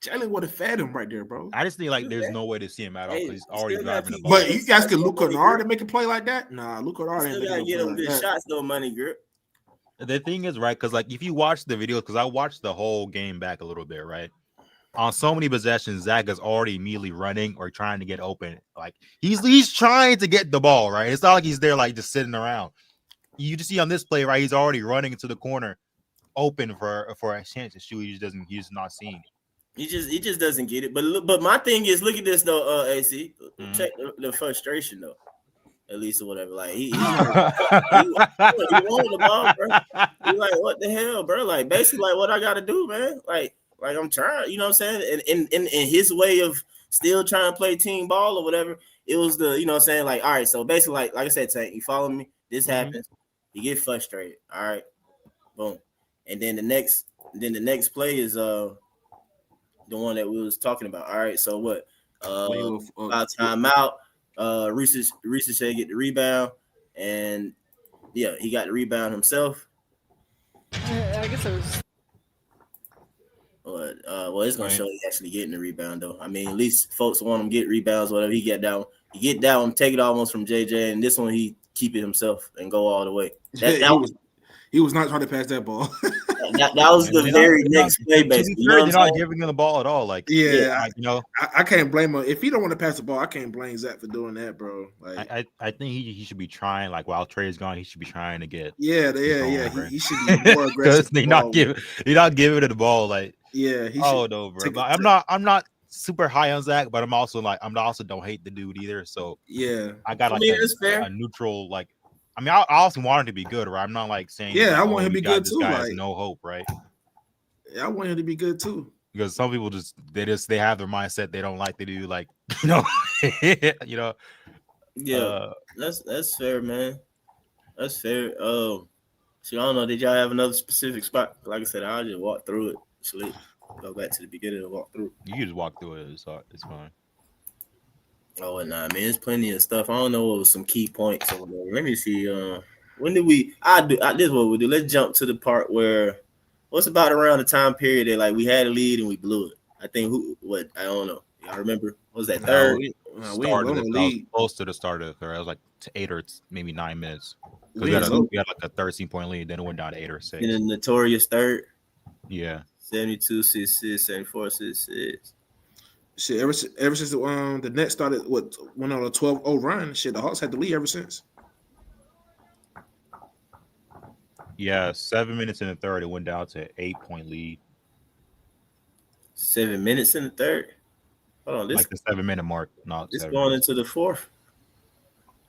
Speaker 6: Jalen would have fed him right there, bro.
Speaker 7: I just think like there's no way to see him at all
Speaker 4: Hey,
Speaker 7: because he's already
Speaker 4: still gotta
Speaker 7: driving the
Speaker 4: keep-
Speaker 7: ball.
Speaker 6: But you guys can Luke Kennard to make a play like that. Nah, Luke Kennard ain't
Speaker 4: Still
Speaker 6: making
Speaker 4: gotta
Speaker 6: no
Speaker 4: get
Speaker 6: play
Speaker 4: him
Speaker 6: like
Speaker 4: good
Speaker 6: that.
Speaker 4: shots, though, money grip.
Speaker 7: The thing is, right, because like if you watch the video, because I watched the whole game back a little bit, right? On so many possessions, Zach is already immediately running or trying to get open. Like he's trying to get the ball, right? It's not like he's there like just sitting around. You just see on this play, right? He's already running into the corner, open for a chance to shoot. He's just not seeing.
Speaker 4: He just doesn't get it. But my thing is, look at this though, AC.
Speaker 7: Mhm.
Speaker 4: Check the frustration though, at least or whatever. Like he
Speaker 7: Mm-hmm.
Speaker 4: wanted the ball, bro. He like, what the hell, bro? Like basically, like what I gotta do, man. Like I'm trying, you know what I'm saying? And in his way of still trying to play team ball or whatever, it was the, you know what I'm saying? Like, all right, so basically, like I said, Tank, you follow me? This happens, you get frustrated, all right, boom. And then the next play is the one that we was talking about. All right, so what? About timeout. Reese said get the rebound, and yeah, he got the rebound himself.
Speaker 8: I guess it was.
Speaker 4: But well, it's gonna show he actually getting the rebound though. I mean, at least folks want him to get rebounds, whatever. He get that one, take it almost from JJ, and this one he keep it himself and go all the way.
Speaker 6: He was not trying to pass that ball.
Speaker 4: that was the very next play, basically.
Speaker 7: You're not giving him the ball at all. Like,
Speaker 6: Yeah,
Speaker 7: like, you know,
Speaker 6: I can't blame him if he don't want to pass the ball. I can't blame Zach for doing that, bro. Like,
Speaker 7: I think he should be trying. Like while Trey is gone, he should be trying to get.
Speaker 6: yeah.
Speaker 7: Right.
Speaker 6: He should be more aggressive.
Speaker 7: Because you're not giving it the ball. Like,
Speaker 6: Yeah, he
Speaker 7: oh
Speaker 6: should
Speaker 7: no, bro.
Speaker 6: take
Speaker 7: But
Speaker 6: it-
Speaker 7: I'm not super high on Zach, but I'm also don't hate the dude either. So
Speaker 6: Yeah,
Speaker 7: I got
Speaker 4: I
Speaker 7: like
Speaker 4: mean, that's fair.
Speaker 7: a neutral. Like, I mean, I also want him to be good, right? I'm not like saying,
Speaker 6: Yeah,
Speaker 7: like,
Speaker 6: I want him to
Speaker 7: we
Speaker 6: be
Speaker 7: got
Speaker 6: good
Speaker 7: this
Speaker 6: too,
Speaker 7: guy has
Speaker 6: like-
Speaker 7: no hope, right?
Speaker 6: I want him to be good too.
Speaker 7: Because some people they have their mindset they don't like to do, like you know,
Speaker 4: Yeah, that's fair, man. That's fair. So I don't know. Did y'all have another specific spot? Like I said, I'll just walk through it. Sleep. Go back to the beginning and walk through.
Speaker 7: You can just walk through it. It's fine.
Speaker 4: Oh, and I mean, there's plenty of stuff. I don't know what was some key points over there. Let me see. When did we? This is what we do. Let's jump to the part where what's about around the time period that like we had a lead and we blew it. I think I don't know. Y'all remember? What was that third?
Speaker 6: We ain't
Speaker 7: Started
Speaker 6: blown
Speaker 7: it.
Speaker 6: the
Speaker 7: I was
Speaker 6: lead.
Speaker 7: close to the start of the third. I was like to 8 or maybe 9 minutes. Because
Speaker 4: Yeah,
Speaker 7: we had like a 13-point lead, then it went down to 8 or 6.
Speaker 4: in the notorious third.
Speaker 7: Yeah.
Speaker 4: 72-66, 74-66.
Speaker 6: Shit, ever since the Nets started, went on a 12-0 run. Shit, the Hawks had the lead ever since.
Speaker 7: Yeah, 7 minutes in the third, it went down to 8-point lead.
Speaker 4: 7 minutes in the third. Hold on, this
Speaker 7: Like the 7-minute mark. Not
Speaker 4: this
Speaker 7: 7
Speaker 4: going
Speaker 7: minutes.
Speaker 4: into the fourth.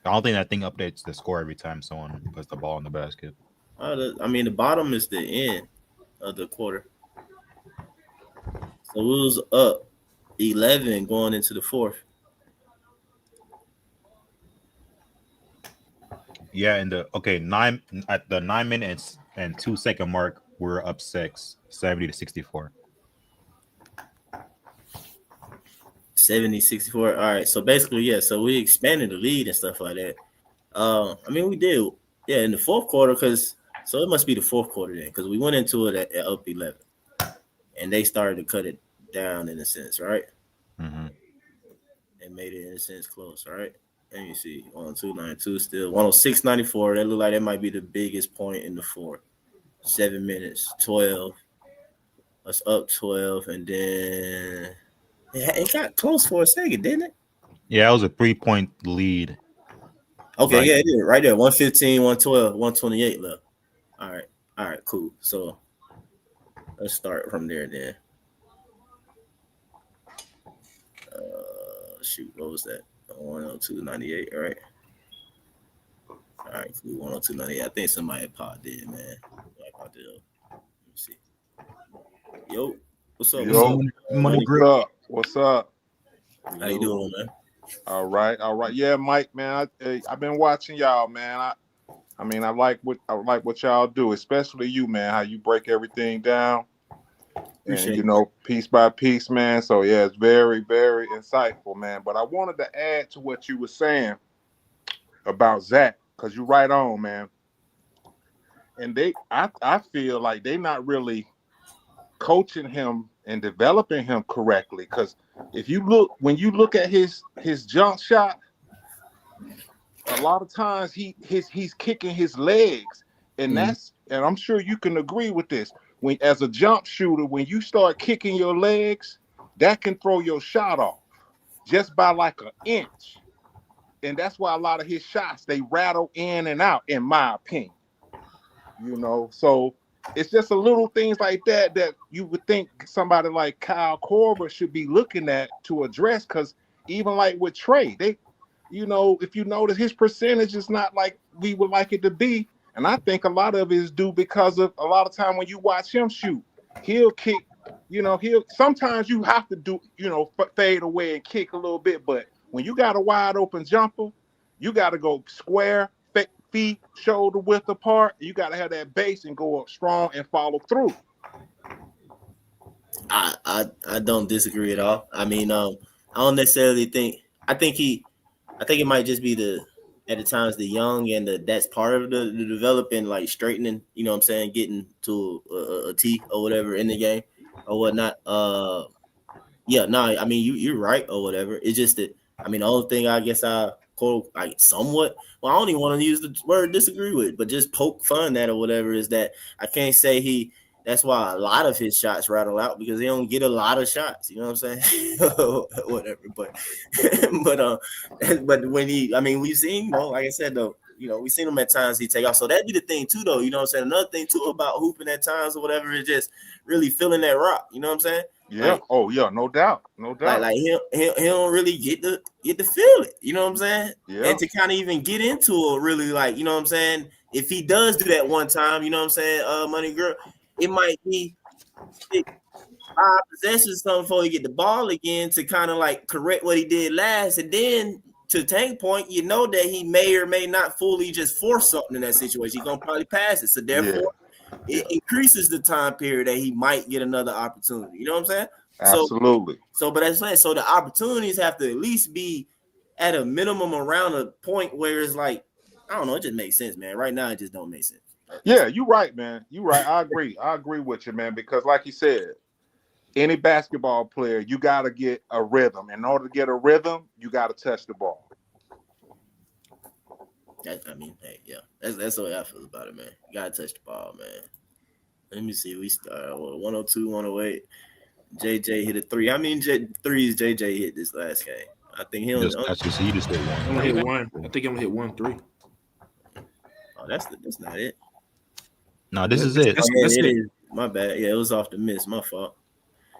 Speaker 7: I don't think that thing updates the score every time someone puts the ball in the basket.
Speaker 4: I mean, the bottom is the end of the quarter. So it was up 11 going into the fourth.
Speaker 7: Yeah, and at the 9 minutes and 2 second mark, we're up 6, 70-64.
Speaker 4: 70-64. All right. So basically, yeah. So we expanded the lead and stuff like that. I mean, we did. Yeah, in the fourth quarter, so it must be the fourth quarter then, because we went into it at up 11, and they started to cut it down in a sense, right?
Speaker 7: Mm-hmm.
Speaker 4: They made it in a sense close, right? Let me see. 102.92 still 106.94. That look like that might be the biggest point in the fourth. 7 minutes, 12. Us up 12, and then it got close for a second, didn't it?
Speaker 7: Yeah, it was a 3-point lead.
Speaker 4: Okay,
Speaker 7: Right.
Speaker 4: yeah, it did. Right there. 115, 112, 128 left. All right, cool. So let's start from there then. Shoot, what was that? 102.98, right? All right, cool. 102.98. I think somebody popped in, man. Somebody popped it up. Let me see. Yo, what's up?
Speaker 9: Yo, what's up?
Speaker 4: How you doing, man?
Speaker 9: All right. Yeah, Mike, man, I've been watching y'all, man. I mean, I like what y'all do, especially you, man. How you break everything down,
Speaker 4: Appreciate
Speaker 9: and piece by piece, man. So yeah, it's very, very insightful, man. But I wanted to add to what you were saying about Zach, because you're right on, man. And I feel like they're not really coaching him and developing him correctly, because when you look at his jump shot, a lot of times he's kicking his legs, and and I'm sure you can agree with this. When as a jump shooter, when you start kicking your legs, that can throw your shot off just by like an inch, and that's why a lot of his shots they rattle in and out, in my opinion. So it's just a little things like that you would think somebody like Kyle Korver should be looking at to address, because even like with Trey, if you notice, his percentage is not like we would like it to be. And I think a lot of it is due because of a lot of time when you watch him shoot, he'll kick, sometimes you have to do, fade away and kick a little bit. But when you got a wide open jumper, you got to go square, feet shoulder width apart. You got to have that base and go up strong and follow through.
Speaker 4: I don't disagree at all. I mean, I don't necessarily think. I think it might just be at the times the young and that's part of the developing, like straightening. You know what I'm saying? Getting to a T or whatever in the game or whatnot. Yeah, no, I mean you're right or whatever. It's just that the only thing I guess I quote like somewhat. Well, I don't even want to use the word disagree with, but just poke fun at or whatever is that I can't say that's why a lot of his shots rattle out, because he don't get a lot of shots. You know what I'm saying? Whatever. But when we've seen, like I said though, we've seen him at times he take off. So that'd be the thing too, though. You know what I'm saying? Another thing too about hooping at times or whatever is just really feeling that rock. You know what I'm saying?
Speaker 9: Yeah. No doubt.
Speaker 4: Like he don't really get to feel it. You know what I'm saying?
Speaker 9: Yeah.
Speaker 4: And to kind of even get into it, really, like, you know what I'm saying? If he does do that one time, you know what I'm saying, Money Girl, it might be 5 possessions something before he get the ball again to kind of like correct what he did last, and then to Tank point, that he may or may not fully just force something in that situation. He's gonna probably pass it, so therefore it increases the time period that he might get another opportunity. You know what I'm saying?
Speaker 9: Absolutely.
Speaker 4: But as I said, so the opportunities have to at least be at a minimum around a point where it's like, I don't know, it just makes sense, man. Right now, it just don't make sense.
Speaker 9: Yeah, you're right, man. You're right. I agree. I agree with you, man, because like you said, any basketball player, you got to get a rhythm. In order to get a rhythm, you got to touch the ball.
Speaker 4: I mean, hey, yeah, that's the way I feel about it, man. You got to touch the ball, man. Let me see. We started 102, 108. JJ hit a 3. How many threes JJ hit this last game? I think he
Speaker 7: He just hit one.
Speaker 6: He only hit one. I think he only hit 1 3.
Speaker 4: Oh, that's not it.
Speaker 7: No, this is it.
Speaker 6: That's
Speaker 4: it
Speaker 6: it.
Speaker 4: is. My bad. Yeah, it was off the miss. My fault.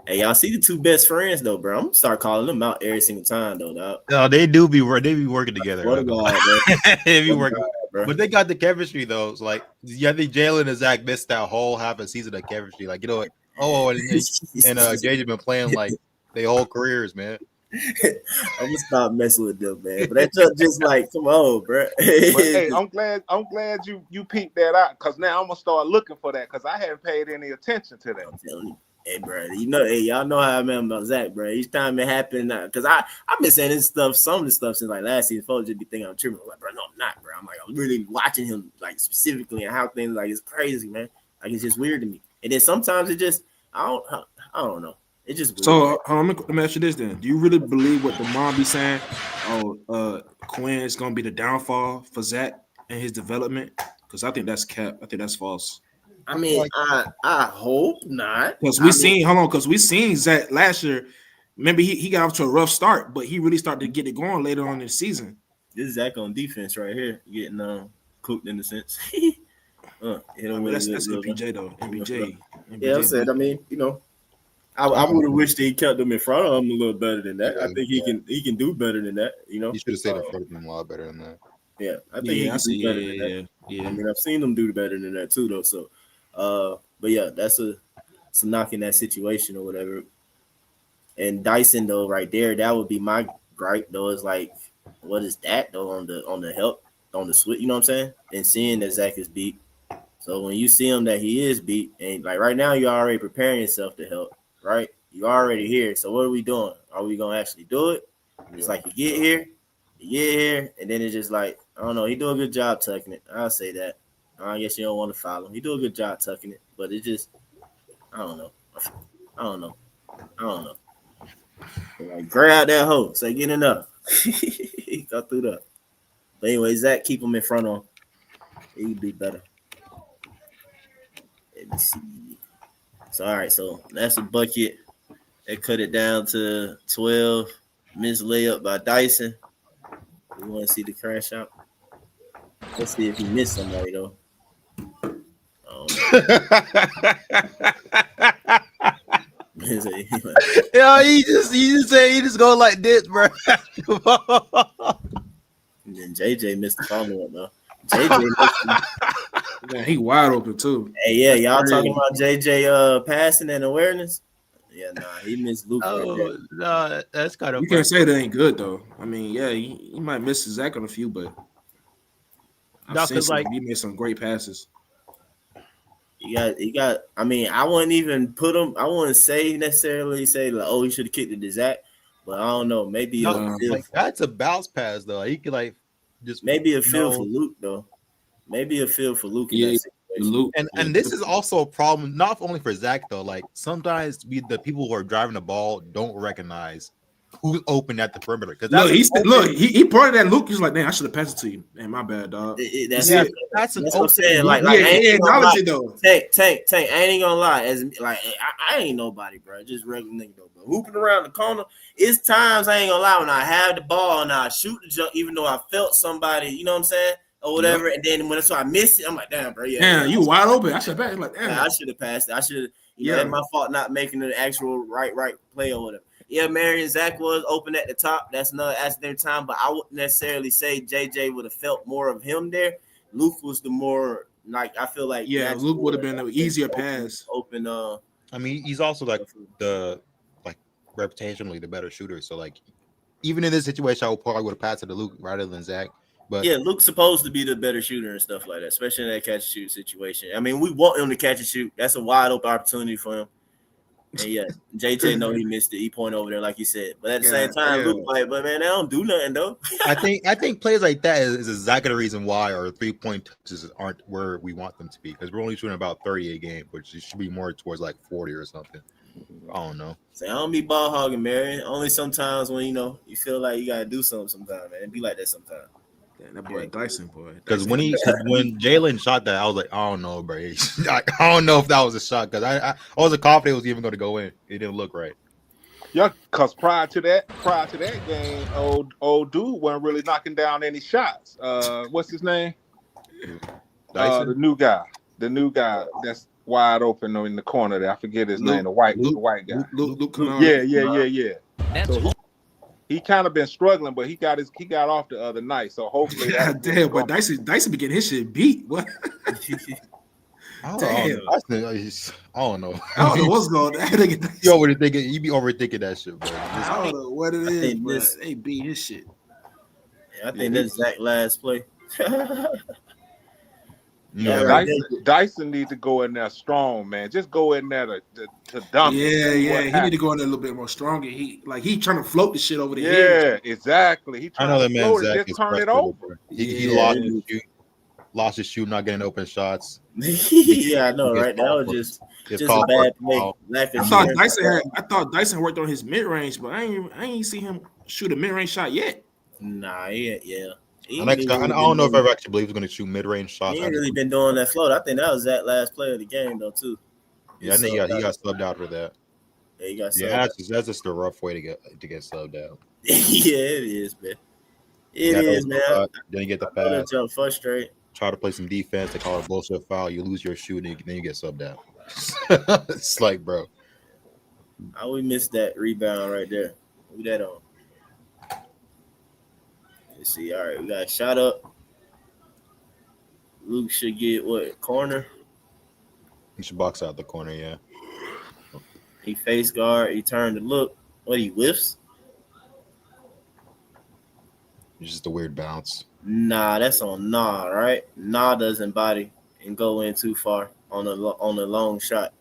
Speaker 4: Hey, y'all see the two best friends though, bro? I'm gonna start calling them out every single time though, dog.
Speaker 7: No, they be working together.
Speaker 4: What a god, bro.
Speaker 7: They be working,
Speaker 4: bro.
Speaker 7: but they got the chemistry though. It's like, yeah, I think Jalen and Zach missed that whole half a season of chemistry. Like, you know what? Oh, and JJ been playing like their whole careers, man.
Speaker 4: I'm gonna stop messing with them, man. But that's just like, come on, bro.
Speaker 9: But hey, I'm glad you peeped that out, because now I'm gonna start looking for that, because I haven't paid any attention to that.
Speaker 4: I'm telling you. Hey, bro, y'all know how I am about Zach, bro. Each time it happened, because I've been saying this stuff, some of the stuff since like last season. Folks just be thinking I'm tripping. I'm like, bro, no, I'm not, bro. I'm like, I'm really watching him like specifically and how things like it's crazy, man. Like it's just weird to me. And then sometimes it just, I don't know. It's just weird.
Speaker 6: So let me ask you this then: do you really believe what the mom be saying? Oh, Quinn is gonna be the downfall for Zach and his development? Because I think that's cap. I think that's false.
Speaker 4: I mean, I hope not.
Speaker 6: Because we seen Zach last year. Remember, he got off to a rough start, but he really started to get it going later on in the season.
Speaker 4: This is Zach on defense right here, getting cooked in a sense.
Speaker 6: That's MPJ though. MPJ.
Speaker 4: Yeah, I said. I mean, I would have wished he kept him in front of him a little better than that. I think he can do better than that.
Speaker 10: He should have stayed in front of him a lot better than that.
Speaker 4: Yeah, I think he can do better than that. Yeah. I mean, I've seen him do better than that too, though. So, but yeah, that's a knock in that situation or whatever. And Dyson though, right there, that would be my gripe though. Is like, what is that though on the help on the switch? You know what I'm saying? And seeing that Zach is beat. So when you see him that he is beat, and like right now you're already preparing yourself to help, right? You're already here. So what are we doing? Are we gonna actually do it? It's like you get here, and then it's just like, I don't know. He do a good job tucking it. I'll say that. I guess you don't want to follow him. He do a good job tucking it, but it just, I don't know. Like, grab that hoe. Say, get enough. Go through that. But anyway, Zach, keep him in front of him. He can be better. Let me see. So, all right. So, that's a bucket. They cut it down to 12. Missed layup by Dyson. We want to see the crash out. Let's see if he missed somebody, though.
Speaker 7: Yeah, he just go like this, bro.
Speaker 4: And then JJ missed the follow up, though. JJ
Speaker 6: Man, he wide open too.
Speaker 4: Hey, yeah, y'all talking about JJ passing and awareness? Yeah, he missed Luke.
Speaker 7: Oh, no, that's kind of.
Speaker 6: You can't say that ain't good though. I mean, yeah, he might miss Zach on a few, but I've seen he made some great passes.
Speaker 4: He got. I mean, I wouldn't even put him. I wouldn't necessarily say like, oh, he should have kicked it to Zach, but I don't know. Maybe
Speaker 7: that's a bounce pass though. He could just
Speaker 4: maybe a feel for Luke though. Maybe a feel for Luke.
Speaker 6: Yeah, Luke.
Speaker 7: And this is also a problem not only for Zach though. Like sometimes the people who are driving the ball don't recognize who's open at the perimeter. Because
Speaker 6: he pointed at Luke. He's like, "Man, I should have passed it to you." Man, my bad, dog.
Speaker 4: That's what I'm saying. Like, I ain't acknowledge it though. Tank. I ain't gonna lie. I ain't nobody, bro. Just regular nigga though. But hooping around the corner, it's times I ain't gonna lie when I have the ball and I shoot the jump, even though I felt somebody. You know what I'm saying? Or whatever, and then when I miss it, I'm like, damn, bro,
Speaker 6: you wide open. I should have passed. Like, damn,
Speaker 4: I should have passed it. I should have. It's my fault not making the actual right play or whatever. Yeah, Marion Zach was open at the top. That's another accident time, but I wouldn't necessarily say JJ would have felt more of him there. Luke was the more I feel like
Speaker 6: Luke would have been an easier pass.
Speaker 4: Open.
Speaker 7: I mean, he's also the reputationally the better shooter. So even in this situation, I probably would have passed it to Luke rather than Zach. But
Speaker 4: yeah, Luke's supposed to be the better shooter and stuff like that, especially in that catch and shoot situation. I mean, we want him to catch and shoot. That's a wide open opportunity for him. And yeah, JJ know he missed it. He pointed over there like he said. But at the same time, Luke like, but man, they don't do nothing though.
Speaker 7: I think plays like that is exactly the reason why our 3-point touches aren't where we want them to be, because we're only shooting about 30 a game, which should be more towards like 40 or something. I don't know.
Speaker 4: Say, I don't be ball hogging, Marion. Only sometimes when you feel like you gotta do something sometimes, man. It be like that sometimes.
Speaker 6: That boy Dyson, boy.
Speaker 7: Because when Jalen shot that, I was like, I don't know, bro. I don't know if that was a shot, because I wasn't confident it was even going to go in. It didn't look right.
Speaker 9: Yeah, because prior to that game, old dude wasn't really knocking down any shots. What's his name?
Speaker 7: Dyson?
Speaker 9: The new guy that's wide open in the corner there. I forget his name. The white guy.
Speaker 6: Luke
Speaker 9: Yeah. So he kind of been struggling, but he got off the other night. So hopefully,
Speaker 6: damn. But Dyson be getting his shit beat. What?
Speaker 7: I
Speaker 6: Damn.
Speaker 7: don't know.
Speaker 6: I don't know what's going on.
Speaker 7: You be overthinking that shit, bro.
Speaker 6: I don't know what it is, but they beat his shit.
Speaker 4: Yeah, I think that's Zach's last play.
Speaker 9: Dyson needs to go in there strong, man. Just go in there to dump.
Speaker 6: Yeah. He need to go in there a little bit more stronger. He trying to float the shit over the
Speaker 9: Yeah,
Speaker 6: head.
Speaker 9: exactly. He trying to float it, just turn it over.
Speaker 7: He lost his shoe, not getting open shots.
Speaker 4: Yeah, I know, right? That was just a bad play.
Speaker 6: I thought Dyson worked on his mid range, but I ain't see him shoot a mid range shot yet.
Speaker 4: Nah, yeah.
Speaker 7: I don't know if I ever actually believe he's going to shoot mid range shots.
Speaker 4: He ain't really been doing that float. I think that was Zach's last play of the game, though, too.
Speaker 7: Yeah, I think he got subbed out for that.
Speaker 4: Yeah, he got subbed
Speaker 7: out.
Speaker 4: out.
Speaker 7: That's just a rough way to get subbed out.
Speaker 4: Yeah, it is, man. It is, man.
Speaker 7: Then you get the
Speaker 4: pass.
Speaker 7: pass.
Speaker 4: Jump frustrate.
Speaker 7: Try to play some defense. They call it a bullshit foul. You lose your shoe, and then you get subbed out. It's like, bro.
Speaker 4: How we missed that rebound right there? Who that on? Let's see. All right, we got a shot up. Luke should get what? Corner?
Speaker 7: He should box out the corner, yeah.
Speaker 4: He face guard. He turned to look. What, he whiffs?
Speaker 7: It's just a weird bounce.
Speaker 4: Nah, that's on Nah, right? Nah doesn't body and go in too far on a long shot.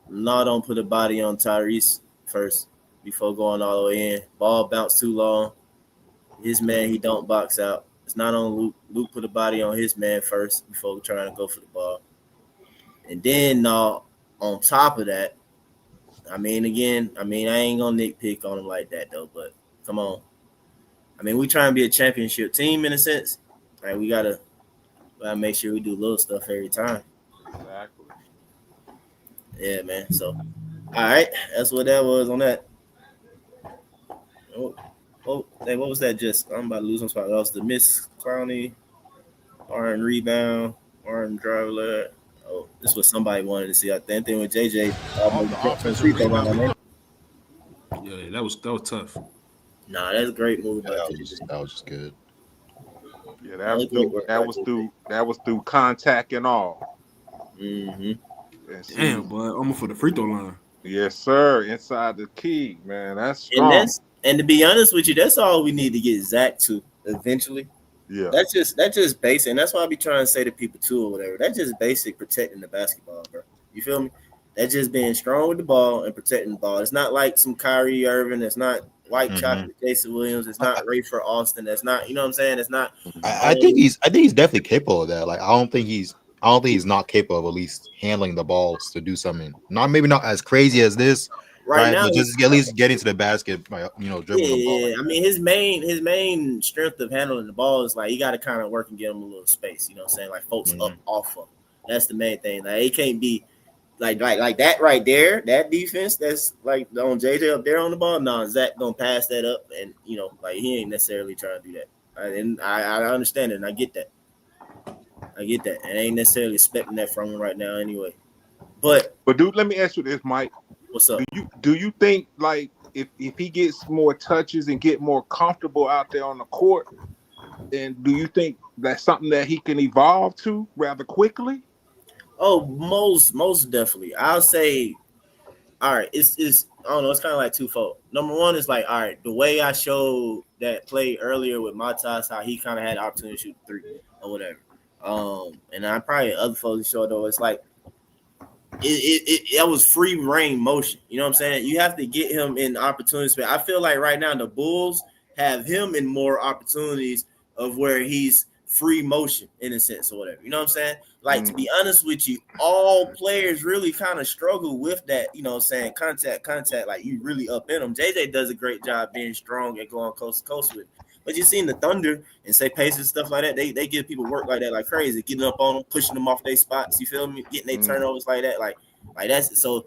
Speaker 4: Nah don't put a body on Tyrese first before going all the way in. Ball bounced too long. His man, he don't box out. It's not on Luke. Luke put a body on his man first before trying to go for the ball. And then Nah, on top of that, I ain't gonna nitpick on him like that though, but come on. We try and be a championship team in a sense. Like we gotta make sure we do little stuff every time.
Speaker 9: Exactly.
Speaker 4: Yeah, man. So, all right, that's what that was on that. Hey, what was that? Just I'm about to lose some spot. That was the Miss Clowney, Arden rebound, Arden driver. Oh, this was somebody wanted to see. I think with JJ.
Speaker 6: Yeah, that was tough.
Speaker 4: Nah, that's a great move.
Speaker 7: That was just good.
Speaker 9: Yeah, that was through contact and all.
Speaker 4: Mm-hmm.
Speaker 6: Damn, boy, almost for the free throw line.
Speaker 9: Yes, sir. Inside the key, man. That's strong.
Speaker 4: And to be honest with you, that's all we need to get Zach to eventually.
Speaker 9: Yeah.
Speaker 4: That's just basic. And that's why I be trying to say to people too or whatever. That's just basic protecting the basketball, bro. You feel me? That's just being strong with the ball and protecting the ball. It's not like some Kyrie Irving. It's not White Chocolate Jason Williams. It's not Rayford Austin. That's not, you know what I'm saying? It's not.
Speaker 7: I think he's definitely capable of that. Like I don't think he's not capable of at least handling the balls to do something. Maybe not as crazy as this. Right now, but just at least getting to the basket, dribbling the ball.
Speaker 4: Yeah. His main strength of handling the ball is like you got to kind of work and get him a little space. You know what I'm saying? Like folks up off of. That's the main thing. Like it can't be like that right there. That defense that's like on JJ up there on the ball. No, Zach gonna pass that up, and like he ain't necessarily trying to do that. And I understand it, and I get that. And I ain't necessarily expecting that from him right now, anyway. But
Speaker 9: dude, let me ask you this, Mike.
Speaker 4: What's up?
Speaker 9: Do you think like if he gets more touches and get more comfortable out there on the court, and do you think that's something that he can evolve to rather quickly?
Speaker 4: Oh, most definitely. I'll say, all right, it's I don't know, it's kind of like twofold. Number one is like, all right, the way I showed that play earlier with Matas, how he kind of had the opportunity to shoot three or whatever. And I probably other folks showed though, it's like that was free reign motion. You know what I'm saying? You have to get him in opportunities. I feel like right now the Bulls have him in more opportunities of where he's free motion in a sense or whatever. You know what I'm saying? Like, to be honest with you, all players really kind of struggle with that, you know what I'm saying, contact, like you really up in them. JJ does a great job being strong and going coast to coast with it. But you've seen the Thunder and say Pacers, stuff like that, they give people work like that like crazy, getting up on them, pushing them off their spots, you feel me? Getting their turnovers like that. Like that's so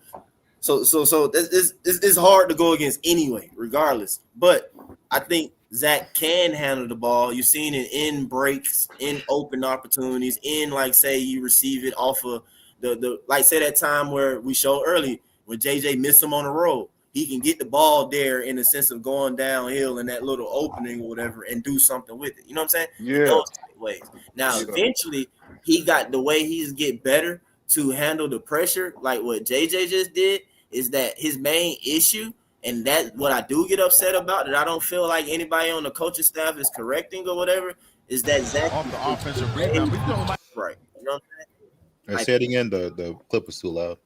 Speaker 4: it's hard to go against anyway, regardless. But I think Zach can handle the ball. You've seen it in breaks, in open opportunities, in like say you receive it off of the like say that time where we showed early when JJ missed him on the road. He can get the ball there in the sense of going downhill in that little opening or whatever and do something with it. You know what I'm saying?
Speaker 9: Yeah.
Speaker 4: Those ways. Now, eventually, he got the way he's get better to handle the pressure, like what JJ just did, is that his main issue, and that's what I do get upset about, that I don't feel like anybody on the coaching staff is correcting or whatever, is that Zach
Speaker 5: Off the offensive rebound.
Speaker 4: right. You know what I'm saying?
Speaker 10: Say it again. The clip was too loud.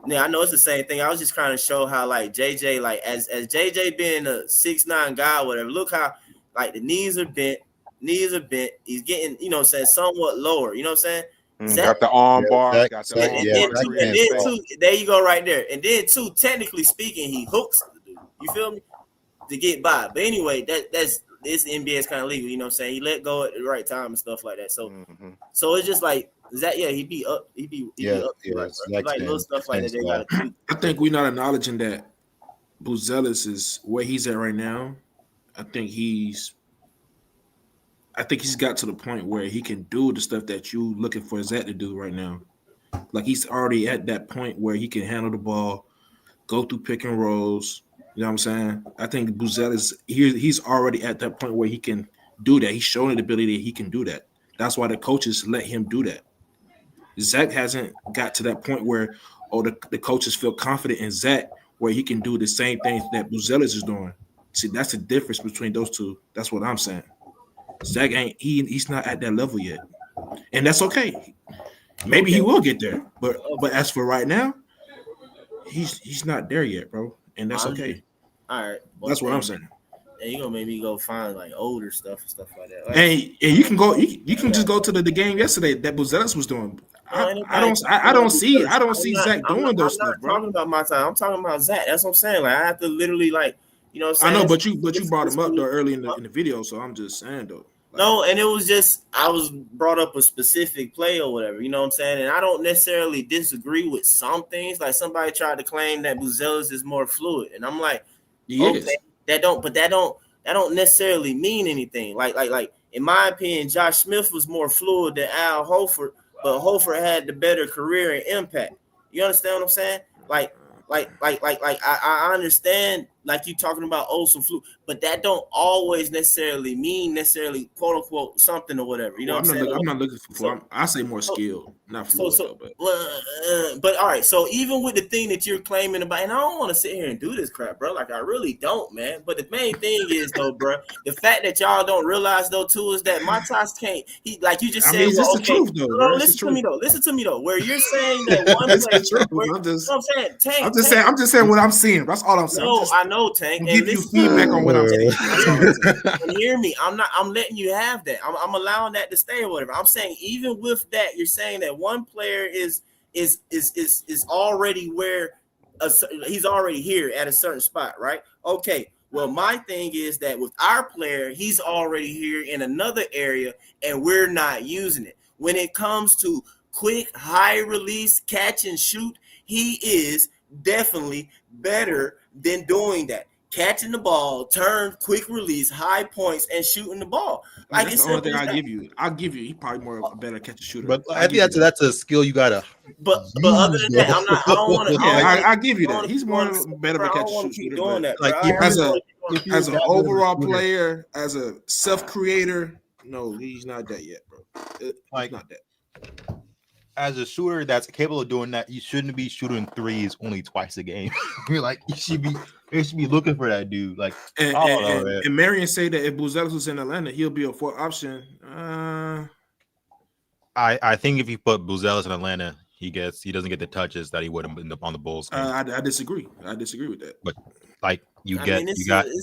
Speaker 4: Yeah, I know it's the same thing. I was just trying to show how like JJ, like as JJ being a 6'9" guy, or whatever. Look how like the knees are bent. He's getting, you know what I'm saying, somewhat lower. You know what I'm saying?
Speaker 9: Got the arm bar.
Speaker 10: Zach,
Speaker 9: Got the
Speaker 10: Zach,
Speaker 9: arm
Speaker 10: yeah,
Speaker 9: bar.
Speaker 10: Zach
Speaker 4: and then too, there you go right there. And then too, technically speaking, he hooks the dude. You feel me? To get by. But anyway, that's this NBA is kind of legal. You know what I'm saying? He let go at the right time and stuff like that. So so it's just like Zach, yeah, he'd be up. He'd be up. Like little stuff like that. They gotta do.
Speaker 6: I think we're not acknowledging that Buzelis is where he's at right now. I think he's got to the point where he can do the stuff that you looking for Zach to do right now. Like he's already at that point where he can handle the ball, go through pick and rolls. You know what I'm saying? I think Buzelis he's already at that point where he can do that. He's showing the ability that he can do that. That's why the coaches let him do that. Zach hasn't got to that point where the coaches feel confident in Zach where he can do the same things that Buzelis is doing. See, that's the difference between those two. That's what I'm saying. Zach he's not at that level yet. And that's okay. Maybe he will get there. But as for right now, he's not there yet, bro. And that's okay.
Speaker 4: All right.
Speaker 6: That's what I'm saying.
Speaker 4: And you're gonna make me go find like older stuff and stuff like that. Like,
Speaker 6: and you can go. You can just go to the game yesterday that Buzelis was doing. I don't see Zach doing those stuff, bro.
Speaker 4: I'm talking about my time. I'm talking about Zach. That's what I'm saying. Like I have to literally like, you know what I'm saying?
Speaker 6: I know, but you brought him up though early in the video, so I'm just saying though. Like,
Speaker 4: no, and it was just I was brought up a specific play or whatever, you know what I'm saying? And I don't necessarily disagree with some things. Like somebody tried to claim that Buzelis is more fluid, and I'm like, okay, that don't necessarily mean anything. Like in my opinion, Josh Smith was more fluid than Al Horford, but Horford had the better career and impact. You understand what I'm saying? Like I understand like you talking about some fluid, but that don't always necessarily mean quote unquote something or whatever. You know what I'm saying?
Speaker 6: I'm not looking for. I say more skill, not fluid.
Speaker 4: But all right. So even with the thing that you're claiming about, and I don't want to sit here and do this crap, bro. Like I really don't, man. But the main thing is though, bro, the fact that y'all don't realize though too is that Matas can't. He like you just said.
Speaker 6: It's the truth though.
Speaker 4: No, listen to me though. Where you're saying that one player.
Speaker 6: I'm just saying what I'm seeing. That's all I'm saying.
Speaker 4: No, I know, Tank.
Speaker 6: And give you feedback on what I'm saying.
Speaker 4: And hear me. I'm letting you have that. I'm allowing that to stay or whatever. I'm saying even with that, you're saying that one player is already where he's already here at a certain spot, right? Okay. Well, my thing is that with our player, he's already here in another area, and we're not using it. When it comes to quick, high release, catch and shoot, he is definitely better than doing that. Catching the ball, turn, quick release, high points, and shooting the ball.
Speaker 6: Like that's the only thing I'll give you. He's probably more of a better catch and shooter.
Speaker 7: But I think that's a skill you gotta.
Speaker 4: But other than that, I don't want to.
Speaker 6: I give you that. He's more better of a catch and shooter.
Speaker 4: Doing that,
Speaker 6: like as an overall player, as a self creator, no, he's not that yet, bro. He's not that.
Speaker 7: As a shooter that's capable of doing that, you shouldn't be shooting threes only twice a game. Like you should be looking for that dude. Like
Speaker 6: and Marion say that if Buzelis was in Atlanta, he'll be a fourth option.
Speaker 7: I think if you put Buzelis in Atlanta, He doesn't get the touches that he would have been on the Bulls.
Speaker 6: I disagree. I disagree with that.
Speaker 7: But like you
Speaker 4: I
Speaker 7: got
Speaker 4: mean,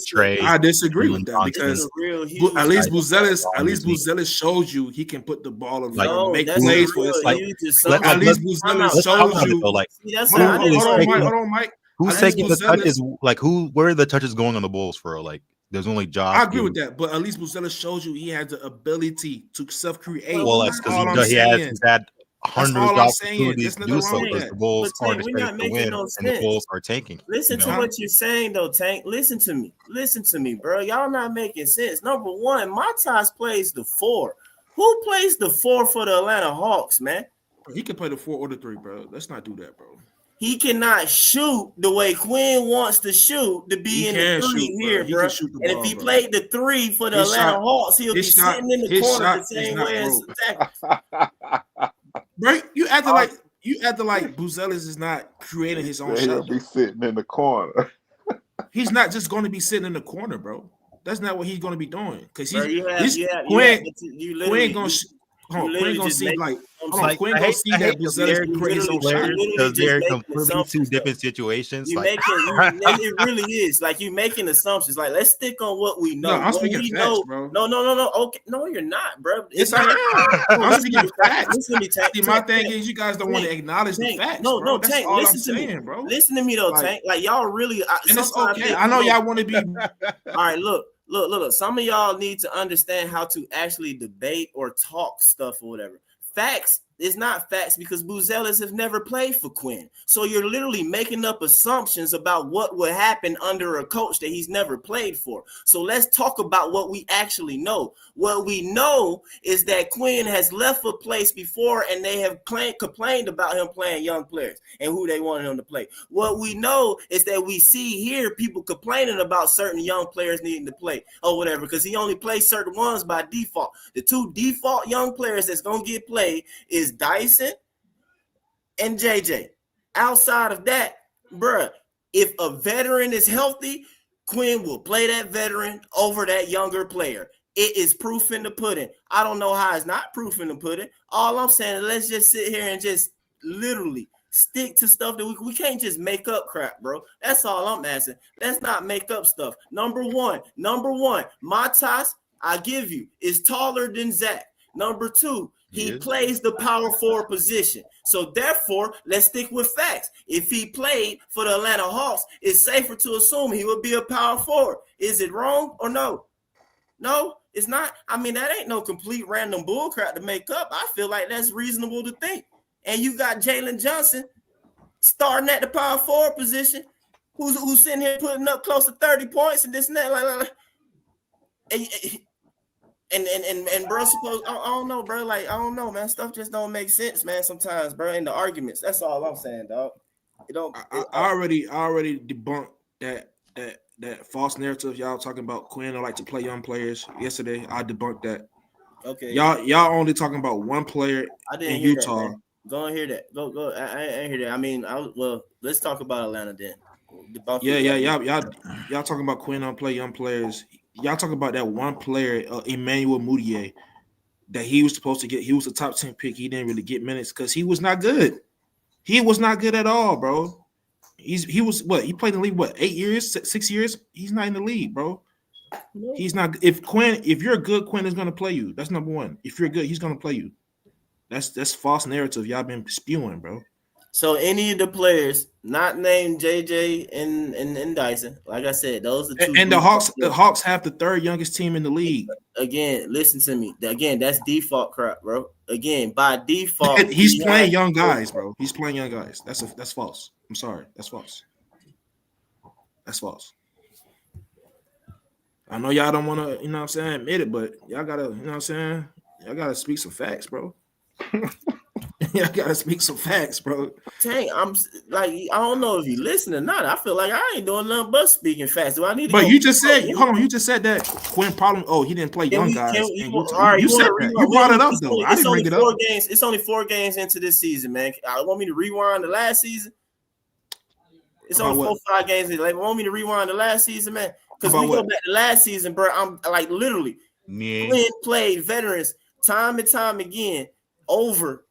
Speaker 7: Trey.
Speaker 6: I disagree with
Speaker 7: Jalen
Speaker 6: that
Speaker 7: Johnson.
Speaker 6: because
Speaker 4: It's a real huge
Speaker 6: at least
Speaker 7: guy.
Speaker 6: Boozelis shows you he can put the ball in
Speaker 7: Like,
Speaker 6: front and make
Speaker 4: that's
Speaker 6: plays
Speaker 4: a
Speaker 6: for
Speaker 4: real
Speaker 6: himself.
Speaker 4: huge
Speaker 7: Let-
Speaker 6: At
Speaker 4: assumption.
Speaker 6: least
Speaker 7: let's
Speaker 6: Boozelis
Speaker 7: let's talk
Speaker 6: shows
Speaker 7: about it
Speaker 6: you.
Speaker 7: though. Like
Speaker 4: See, that's
Speaker 6: Hold
Speaker 4: what I
Speaker 6: on,
Speaker 4: didn't
Speaker 6: hold on,
Speaker 4: say.
Speaker 6: Mike. Hold on, Mike.
Speaker 7: who's
Speaker 6: At least
Speaker 7: taking the
Speaker 6: Boozelis-
Speaker 7: touches? Like where are the touches going on the Bulls for? Like there's only Josh.
Speaker 6: I agree with that, but at least Boozelis shows you he has the ability to self-create.
Speaker 7: Well, that's
Speaker 6: That's all I'm
Speaker 7: because
Speaker 6: saying.
Speaker 7: he's had hundreds
Speaker 6: all
Speaker 7: of
Speaker 6: I'm saying.
Speaker 7: opportunities
Speaker 6: There's
Speaker 7: to do
Speaker 6: nothing
Speaker 7: so
Speaker 6: wrong with
Speaker 7: because
Speaker 6: that.
Speaker 7: the Bulls
Speaker 4: But,
Speaker 7: are
Speaker 4: Tank, we're
Speaker 7: desperate
Speaker 4: not
Speaker 7: to
Speaker 4: making
Speaker 7: win,
Speaker 4: no
Speaker 7: and the
Speaker 4: sense.
Speaker 7: Bulls are tanking.
Speaker 4: Listen
Speaker 7: you
Speaker 4: to
Speaker 7: know?
Speaker 4: what you're saying, though, Tank. Listen to me, bro. Y'all not making sense. Number one, Montas plays the 4. Who plays the 4 for the Atlanta Hawks, man?
Speaker 6: He can play the 4 or the 3, bro. Let's not do that, bro.
Speaker 4: He cannot shoot the way Quinn wants to shoot to be
Speaker 6: He
Speaker 4: in
Speaker 6: can
Speaker 4: the 3
Speaker 6: shoot, bro.
Speaker 4: here,
Speaker 6: He
Speaker 4: bro.
Speaker 6: can shoot the
Speaker 4: And
Speaker 6: ball,
Speaker 4: if he
Speaker 6: bro.
Speaker 4: played the 3 for the
Speaker 6: His
Speaker 4: Atlanta
Speaker 6: shot-
Speaker 4: Hawks, he'll be
Speaker 6: his shot-
Speaker 4: sitting in the
Speaker 6: his
Speaker 4: corner
Speaker 6: shot
Speaker 4: the
Speaker 6: is
Speaker 4: same
Speaker 6: not
Speaker 4: way as
Speaker 6: broke.
Speaker 4: attack.
Speaker 6: Right? You acting like Boozelis is not creating his own
Speaker 9: He'll
Speaker 6: shot.
Speaker 9: be sitting in the corner.
Speaker 6: He's not just going to be sitting in the corner, bro. That's not what he's going to be doing. Because
Speaker 4: Bro, you
Speaker 6: Quinn
Speaker 4: literally
Speaker 6: gonna
Speaker 4: just
Speaker 6: see
Speaker 4: make
Speaker 6: like
Speaker 4: assumptions.
Speaker 6: like Quinn
Speaker 7: I
Speaker 6: gonna
Speaker 7: hate-
Speaker 6: see
Speaker 7: I
Speaker 6: that
Speaker 7: hate
Speaker 6: Boozelis
Speaker 7: comparing
Speaker 6: create his own
Speaker 4: literally
Speaker 6: shot.
Speaker 4: just-
Speaker 7: because they're
Speaker 4: making
Speaker 7: completely two
Speaker 4: assumptions,
Speaker 7: different situations.
Speaker 4: You
Speaker 7: Like,
Speaker 4: it really is like you making assumptions. Like, let's stick on what we know.
Speaker 6: No, I'm
Speaker 4: What
Speaker 6: speaking
Speaker 4: we
Speaker 6: facts,
Speaker 4: know.
Speaker 6: bro.
Speaker 4: No. Okay, no, you're not, bro.
Speaker 6: Yes, I am. I'm speaking facts.
Speaker 4: Listen to me, Tank.
Speaker 6: See, my thing is you guys don't want to acknowledge the
Speaker 4: Tank,
Speaker 6: facts.
Speaker 4: no,
Speaker 6: bro.
Speaker 4: no,
Speaker 6: That's
Speaker 4: Tank.
Speaker 6: all I'm
Speaker 4: Listen to me,
Speaker 6: saying, bro.
Speaker 4: Listen to me though,
Speaker 6: Like-
Speaker 4: Tank. Like y'all really,
Speaker 6: And it's
Speaker 4: sometimes
Speaker 6: okay.
Speaker 4: they-
Speaker 6: I know y'all want to be.
Speaker 4: All right, look. Some of y'all need to understand how to actually debate or talk stuff or whatever. Facts is not facts because Boozelis have never played for Quinn. So you're literally making up assumptions about what would happen under a coach that he's never played for. So let's talk about what we actually know. What we know is that Quinn has left a place before and they have complained about him playing young players and who they wanted him to play. What we know is that we see here people complaining about certain young players needing to play or whatever because he only plays certain ones by default. The 2 default young players that's going to get played is Dyson and JJ. Outside of that, bruh, if a veteran is healthy, Quinn will play that veteran over that younger player. It is proof in the pudding. I don't know how it's not proof in the pudding. All I'm saying is let's just sit here and just literally stick to stuff that we can't just make up crap, bro. That's all I'm asking. Let's not make up stuff. Number one, Montas, I give you, is taller than Zach. Number 2, he plays the power forward position. So therefore, let's stick with facts. If he played for the Atlanta Hawks, it's safer to assume he would be a power forward. Is it wrong or no? No, it's not. I mean, that ain't no complete random bullcrap to make up. I feel like that's reasonable to think. And you got Jalen Johnson starting at the power forward position, who's sitting here putting up close to 30 points and this and that. And bro, suppose I don't know, bro. Like, I don't know, man. Stuff just don't make sense, man, sometimes, bro, in the arguments. That's all I'm saying, dog. It don't
Speaker 6: I already debunked that false narrative y'all talking about Quinn don't like to play young players. Yesterday, I debunked that.
Speaker 4: Okay.
Speaker 6: Y'all only talking about one player
Speaker 4: I didn't
Speaker 6: in
Speaker 4: hear
Speaker 6: Utah.
Speaker 4: that, go and hear that. Go. I ain't hear that. I mean, well, let's talk about Atlanta then.
Speaker 6: Y'all talking about Quinn don't play young players. Y'all talking about that one player, Emmanuel Mudiay, that he was supposed to get. He was a top 10 pick. He didn't really get minutes because he was not good. He was not good at all, bro. He was what? He played in the league 8 years, 6 years. He's not in the league, bro. He's not. If you're good, Quinn is gonna play you. That's number one. If you're good, he's gonna play you. That's false narrative y'all been spewing, bro.
Speaker 4: So any of the players not named JJ and Dyson, like I said, those are 2.
Speaker 6: And the Hawks have the 3rd youngest team in the league.
Speaker 4: Again, listen to me. Again, that's default crap, bro. Again, by default,
Speaker 6: He's playing young guys, bro. He's playing young guys. That's false. I'm sorry. That's false. That's false. I know y'all don't want to, you know what I'm saying, admit it, but y'all gotta, you know what I'm saying? Y'all gotta speak some facts, bro. Y'all gotta speak some facts, bro.
Speaker 4: Tank, I'm like, I don't know if you listen or not. I feel like I ain't doing nothing but speaking facts. Do I need to?
Speaker 6: But you just said, hold on, you just said that Quinn problem. Oh, he didn't play young guys. You said that. You brought it up though. I didn't bring it up.
Speaker 4: It's only 4 games into this season, man. I want me to rewind the last season. It's only 4 or 5 games. Like, want me to rewind the last season, man? Because we go back to last season, bro. I'm like literally, Quinn played veterans time and time again over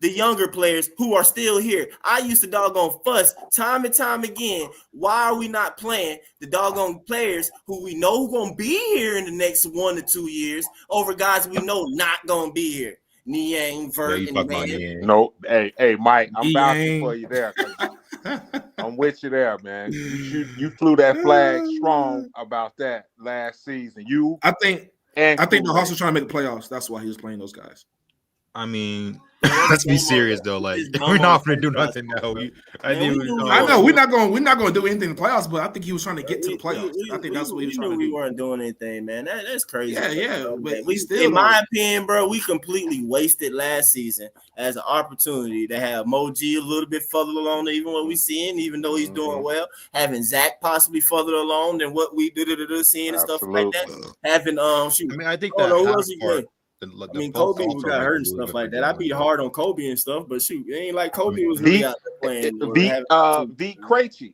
Speaker 4: the younger players who are still here. I used to doggone fuss time and time again. Why are we not playing the doggone players who we know who gonna be here in the next 1 to 2 years over guys we know not gonna be here? Niang, Vert, and man.
Speaker 9: No, hey, Mike, I'm vouching
Speaker 6: Niang.
Speaker 9: for you there. 'Cause I'm with you there, man. You flew that flag strong about that last season.
Speaker 6: I think
Speaker 9: And
Speaker 6: the Hawks was trying to make the playoffs. That's why he was playing those guys.
Speaker 7: I mean, let's be serious though. Like, we're not gonna do nothing now. I
Speaker 6: know we're not going to do anything in the playoffs, but I think he was trying to get to the playoffs. I think that's what he was trying to do.
Speaker 4: We weren't doing anything, man. That's crazy.
Speaker 6: Yeah, but
Speaker 4: we
Speaker 6: still,
Speaker 4: in my opinion, bro, we completely wasted last season as an opportunity to have Moji a little bit further along, even what we seeing, even though he's doing well. Having Zach possibly further along than what we did seeing and stuff like that. Having shoot,
Speaker 7: I mean, I think
Speaker 4: who else
Speaker 7: that
Speaker 4: he played? I mean, Kobe got hurt and stuff like that. I'd be hard on Kobe and stuff, but shoot, it ain't like Kobe was really out there playing.
Speaker 9: V. Krejci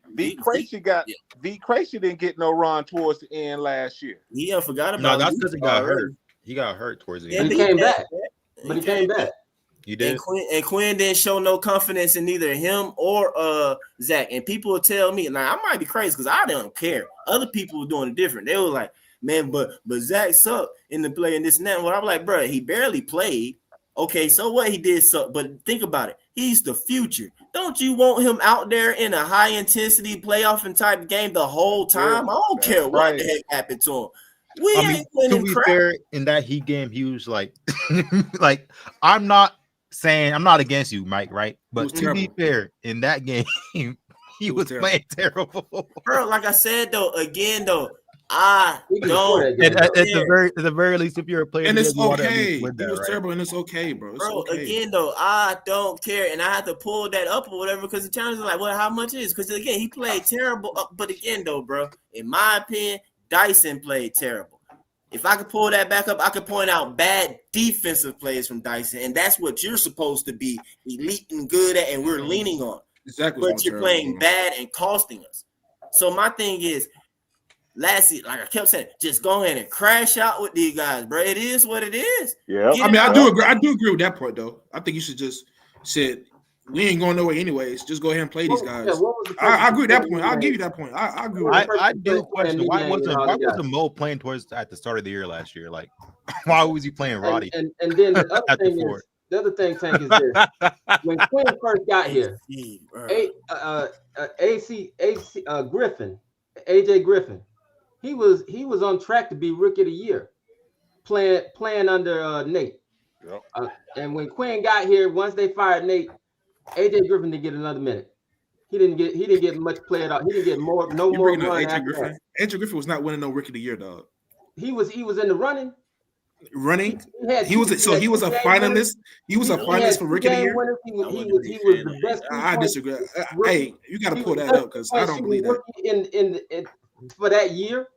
Speaker 9: didn't get no run towards the end last year.
Speaker 4: Yeah, I forgot about.
Speaker 7: No, that's because he got hurt. He got hurt towards the end.
Speaker 11: He came back. But he came back.
Speaker 7: You did.
Speaker 4: And Quinn didn't show no confidence in either him or Zach. And people will tell me, like, I might be crazy because I don't care. Other people were doing it different. They were like, man, but Zach sucked in the play and this and that. Well, I'm like, bro, he barely played. Okay, so what? He did suck, but think about it. He's the future. Don't you want him out there in a high intensity playoff and type game the whole time? I don't care what the heck happened to him. We ain't winning crap.
Speaker 7: Fair, in that Heat game, he was like, like, I'm not against you, Mike, right? But to be fair, in that game, he was playing terrible.
Speaker 4: Bro, like I said I don't.
Speaker 7: At the very least, if you're a player,
Speaker 6: and it's okay. It was terrible, and it's okay, bro. It's okay.
Speaker 4: Again, though, I don't care, and I have to pull that up or whatever because the challenge is like, well, how much is? Because again, he played terrible. But again, though, bro, in my opinion, Dyson played terrible. If I could pull that back up, I could point out bad defensive plays from Dyson, and that's what you're supposed to be elite and good at, and we're leaning on.
Speaker 6: Exactly.
Speaker 4: But you're playing bad and costing us. So my thing is, last season, like I kept saying, just go ahead and crash out with these guys, bro. It is what it is.
Speaker 9: Yeah.
Speaker 6: I mean, I do agree with that point, though. I think you should just say we ain't going nowhere anyways. Just go ahead and play these guys. I agree with that point. I'll give you that point. I agree with that.
Speaker 7: I do question why wasn't Mo playing at the start of the year last year? Like, why was he playing Roddy?
Speaker 11: And then the other thing Tank, is this. When Quinn first got here, AJ Griffin, he was on track to be Rookie of the Year, playing under Nate. Yep. And when Quinn got here, once they fired Nate, AJ Griffin didn't get another minute. He didn't get much play at all. He didn't get more run.
Speaker 6: AJ Griffin. AJ Griffin was not winning no Rookie of the Year, dog.
Speaker 11: He was in the running.
Speaker 6: He was a finalist. He was a finalist for Rookie of the Year.
Speaker 11: He was the best.
Speaker 6: I disagree. Hey, you got to pull that up because I don't believe that.
Speaker 11: In for that year,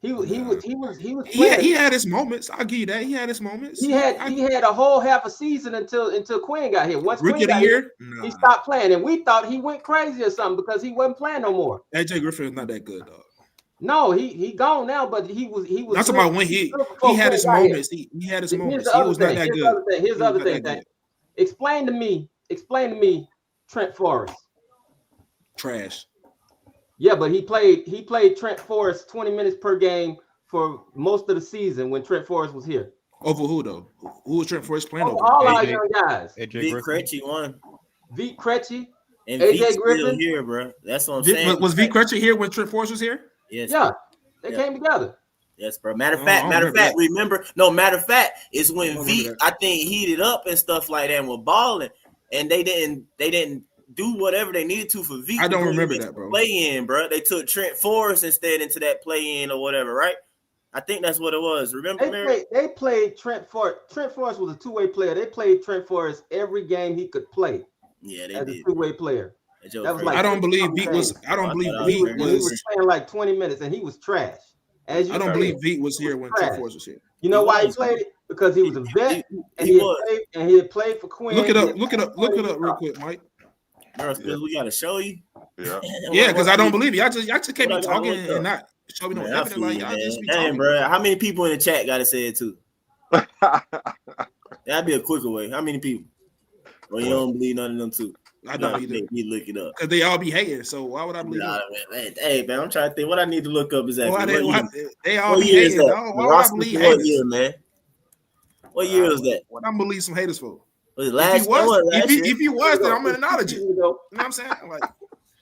Speaker 11: he was playing.
Speaker 6: He had his moments. I'll give you that. He had his moments.
Speaker 11: He had a whole half a season until Quinn got here. Once
Speaker 6: Rookie
Speaker 11: Quinn
Speaker 6: of the Year,
Speaker 11: he stopped playing, and we thought he went crazy or something because he wasn't playing no more.
Speaker 6: AJ Griffin is not that good, dog.
Speaker 11: No, he gone now, but he was.
Speaker 6: That's about when he had his moments. He had his moments. He was not that good.
Speaker 11: Here's the other thing. Explain to me, Trent Forrest.
Speaker 6: Trash.
Speaker 11: Yeah, but he played Trent Forrest 20 minutes per game for most of the season when Trent Forrest was here.
Speaker 6: Over who though? Who was Trent Forrest playing over?
Speaker 11: All our young guys.
Speaker 4: Vic Krejci won.
Speaker 11: Vic Krejci.
Speaker 4: And
Speaker 11: AJ Griffin
Speaker 4: still here, bro. That's what I'm saying.
Speaker 6: Was Vic Krejci here when Trent Forrest was here?
Speaker 4: Yes.
Speaker 11: Yeah, they came together.
Speaker 4: Yes, bro. Matter of fact, it's when V, I think, heated up and stuff like that and were balling, and they didn't do whatever they needed to for V.
Speaker 6: I don't remember that, bro.
Speaker 4: Play in, bro. They took Trent Forrest instead into that play in or whatever, right? I think that's what it was. Remember,
Speaker 11: they played Trent Forrest. Trent Forrest was a two-way player. They played Trent Forrest every game he could play.
Speaker 4: Yeah, they
Speaker 11: as
Speaker 4: did.
Speaker 11: A two-way player.
Speaker 4: That was
Speaker 6: I don't believe Vic was. I don't believe Vic was.
Speaker 11: He was playing like 20 minutes, and he was trash.
Speaker 6: I don't believe Vic was here when Trent Forrest was here.
Speaker 11: You know why he played it? Because he was a vet, and he had played for Quinn.
Speaker 6: Look it up real quick, Mike.
Speaker 4: We gotta show you.
Speaker 6: Yeah, because I don't believe you. Y'all just can't be talking and not show me no evidence. Like y'all just be talking.
Speaker 4: Bro, how many people in the chat gotta say it too? That'd be a quicker way. How many people? Well, you don't believe none of them two.
Speaker 6: I don't either.
Speaker 4: Make me look it up.
Speaker 6: Because they all be hating. So why would I believe
Speaker 4: Nah,
Speaker 6: them?
Speaker 4: man, hey, man, I'm trying to think what I need to look up exactly.
Speaker 6: Why they all
Speaker 4: what
Speaker 6: be
Speaker 4: year is
Speaker 6: hating?
Speaker 4: that?
Speaker 6: Dog?
Speaker 4: The
Speaker 6: Why would I
Speaker 4: roster
Speaker 6: believe
Speaker 4: for what
Speaker 6: haters?
Speaker 4: year, man? What year was that?
Speaker 6: What I believe some haters for?
Speaker 4: Was it last
Speaker 6: If he was,
Speaker 4: year?
Speaker 6: if he was, then I'm gonna acknowledge it. You know what I'm saying? Like,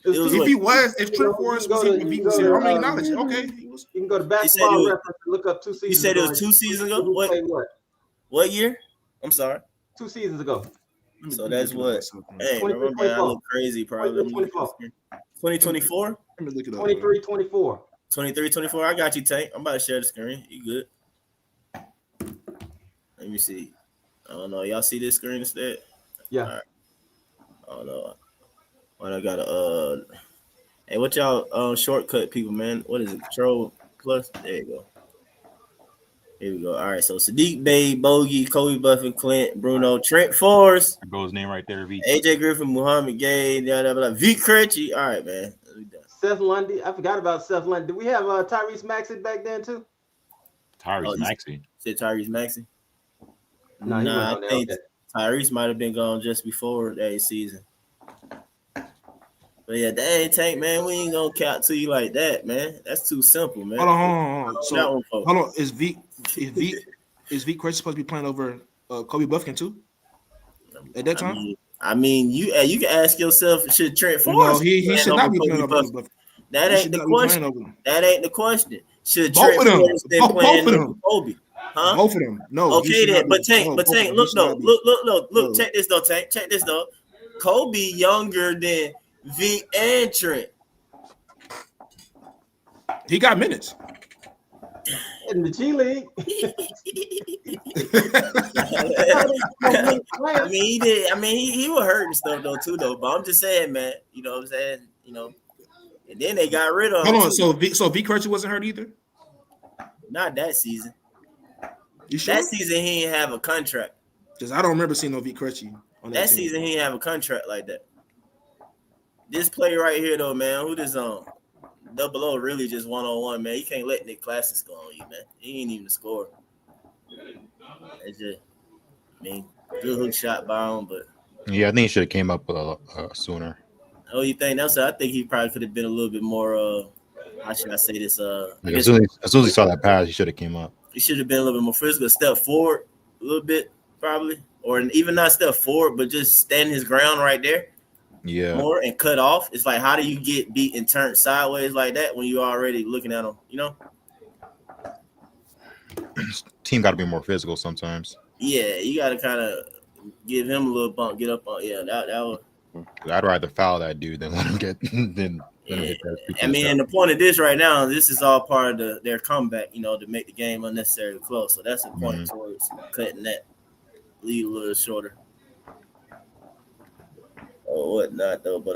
Speaker 6: if Trent Forrest was even beat this year, I'm gonna acknowledge it. Okay,
Speaker 11: You can go to Basketball Reference and look up 2 seasons.
Speaker 4: You said
Speaker 11: ago.
Speaker 4: it was 2 seasons ago.
Speaker 11: Who played what?
Speaker 4: What year? I'm sorry.
Speaker 11: 2 seasons ago.
Speaker 4: So that's what. Hey, remember, man, I look crazy. Probably 2024.
Speaker 6: Let me look it up.
Speaker 11: 23, 24.
Speaker 4: 23, 24. I got you, Tank. I'm about to share the screen. You good? Let me see. I don't know. Y'all see this screen instead?
Speaker 11: Yeah.
Speaker 4: All right. I don't know. What I got to hey, what y'all shortcut people, man? What is it? Control plus? There you go. Here we go. All right. So Sadiq Bey, Bogey, Kobe Buffett, Clint, Bruno, Trent Forrest.
Speaker 7: There goes his name right there, V.
Speaker 4: AJ Griffin, Muhammad Gay, V. Krejci. All right, man.
Speaker 11: Seth Lundy. I forgot about Seth Lundy. Did we have Tyrese Maxey back then too?
Speaker 7: Tyrese Maxey.
Speaker 4: Said Tyrese Maxey?
Speaker 11: No,
Speaker 4: Nah, I think Tyrese might have been gone just before that season. But yeah, dang, Tank, man, we ain't gonna count to you like that, man. That's too simple, man.
Speaker 6: Hold on. So, hold on. Is V Krejci supposed to be playing over Kobe Buffkin too? At that time?
Speaker 4: I mean, you can ask yourself, should Trent Forrest?
Speaker 6: No, he should not be playing over Kobe Buffkin.
Speaker 4: That ain't the question. That ain't the question. Should
Speaker 6: both
Speaker 4: Trent
Speaker 6: of them?
Speaker 4: Forrest been playing over Kobe? Huh?
Speaker 6: Both of them. No.
Speaker 4: Okay then, but Tank, look, check this though, Tank. Check this though. Kobe younger than V and Trent.
Speaker 6: He got minutes.
Speaker 11: In the G League.
Speaker 4: I mean, he did. I mean, he was hurt and stuff though too though. But I'm just saying, man. You know what I'm saying? You know. And then they got rid of him.
Speaker 6: Hold on. So V Krejci wasn't hurt either?
Speaker 4: Not that season.
Speaker 6: You sure?
Speaker 4: That season he didn't have a contract.
Speaker 6: Because I don't remember seeing no V Krejci on that team.
Speaker 4: Season he didn't have a contract like that. This play right here though, man. Who this Double O really just 1-on-1, man. You can't let Nick Claxton score on you, man. He ain't even a scorer. It's just, I mean, good hook shot by him, but
Speaker 7: yeah, I think he should have came up sooner.
Speaker 4: Oh, you think that's? I think he probably could have been a little bit more. How should I say this?
Speaker 7: As soon as he saw that pass, he should have came up.
Speaker 4: He should have been a little bit more physical, step forward a little bit, probably, or even not step forward, but just stand his ground right there.
Speaker 7: Yeah.
Speaker 4: More and cut off. It's like, how do you get beat and turn sideways like that when you're already looking at him? You know.
Speaker 7: Team got to be more physical sometimes.
Speaker 4: Yeah, you got to kind of give him a little bump, get up on. Yeah, that was.
Speaker 7: I'd rather foul that dude than let him get.
Speaker 4: I mean, and the point of this right now, this is all part of their comeback. You know, to make the game unnecessarily close. So that's the point towards cutting that lead a little shorter. Or whatnot though, but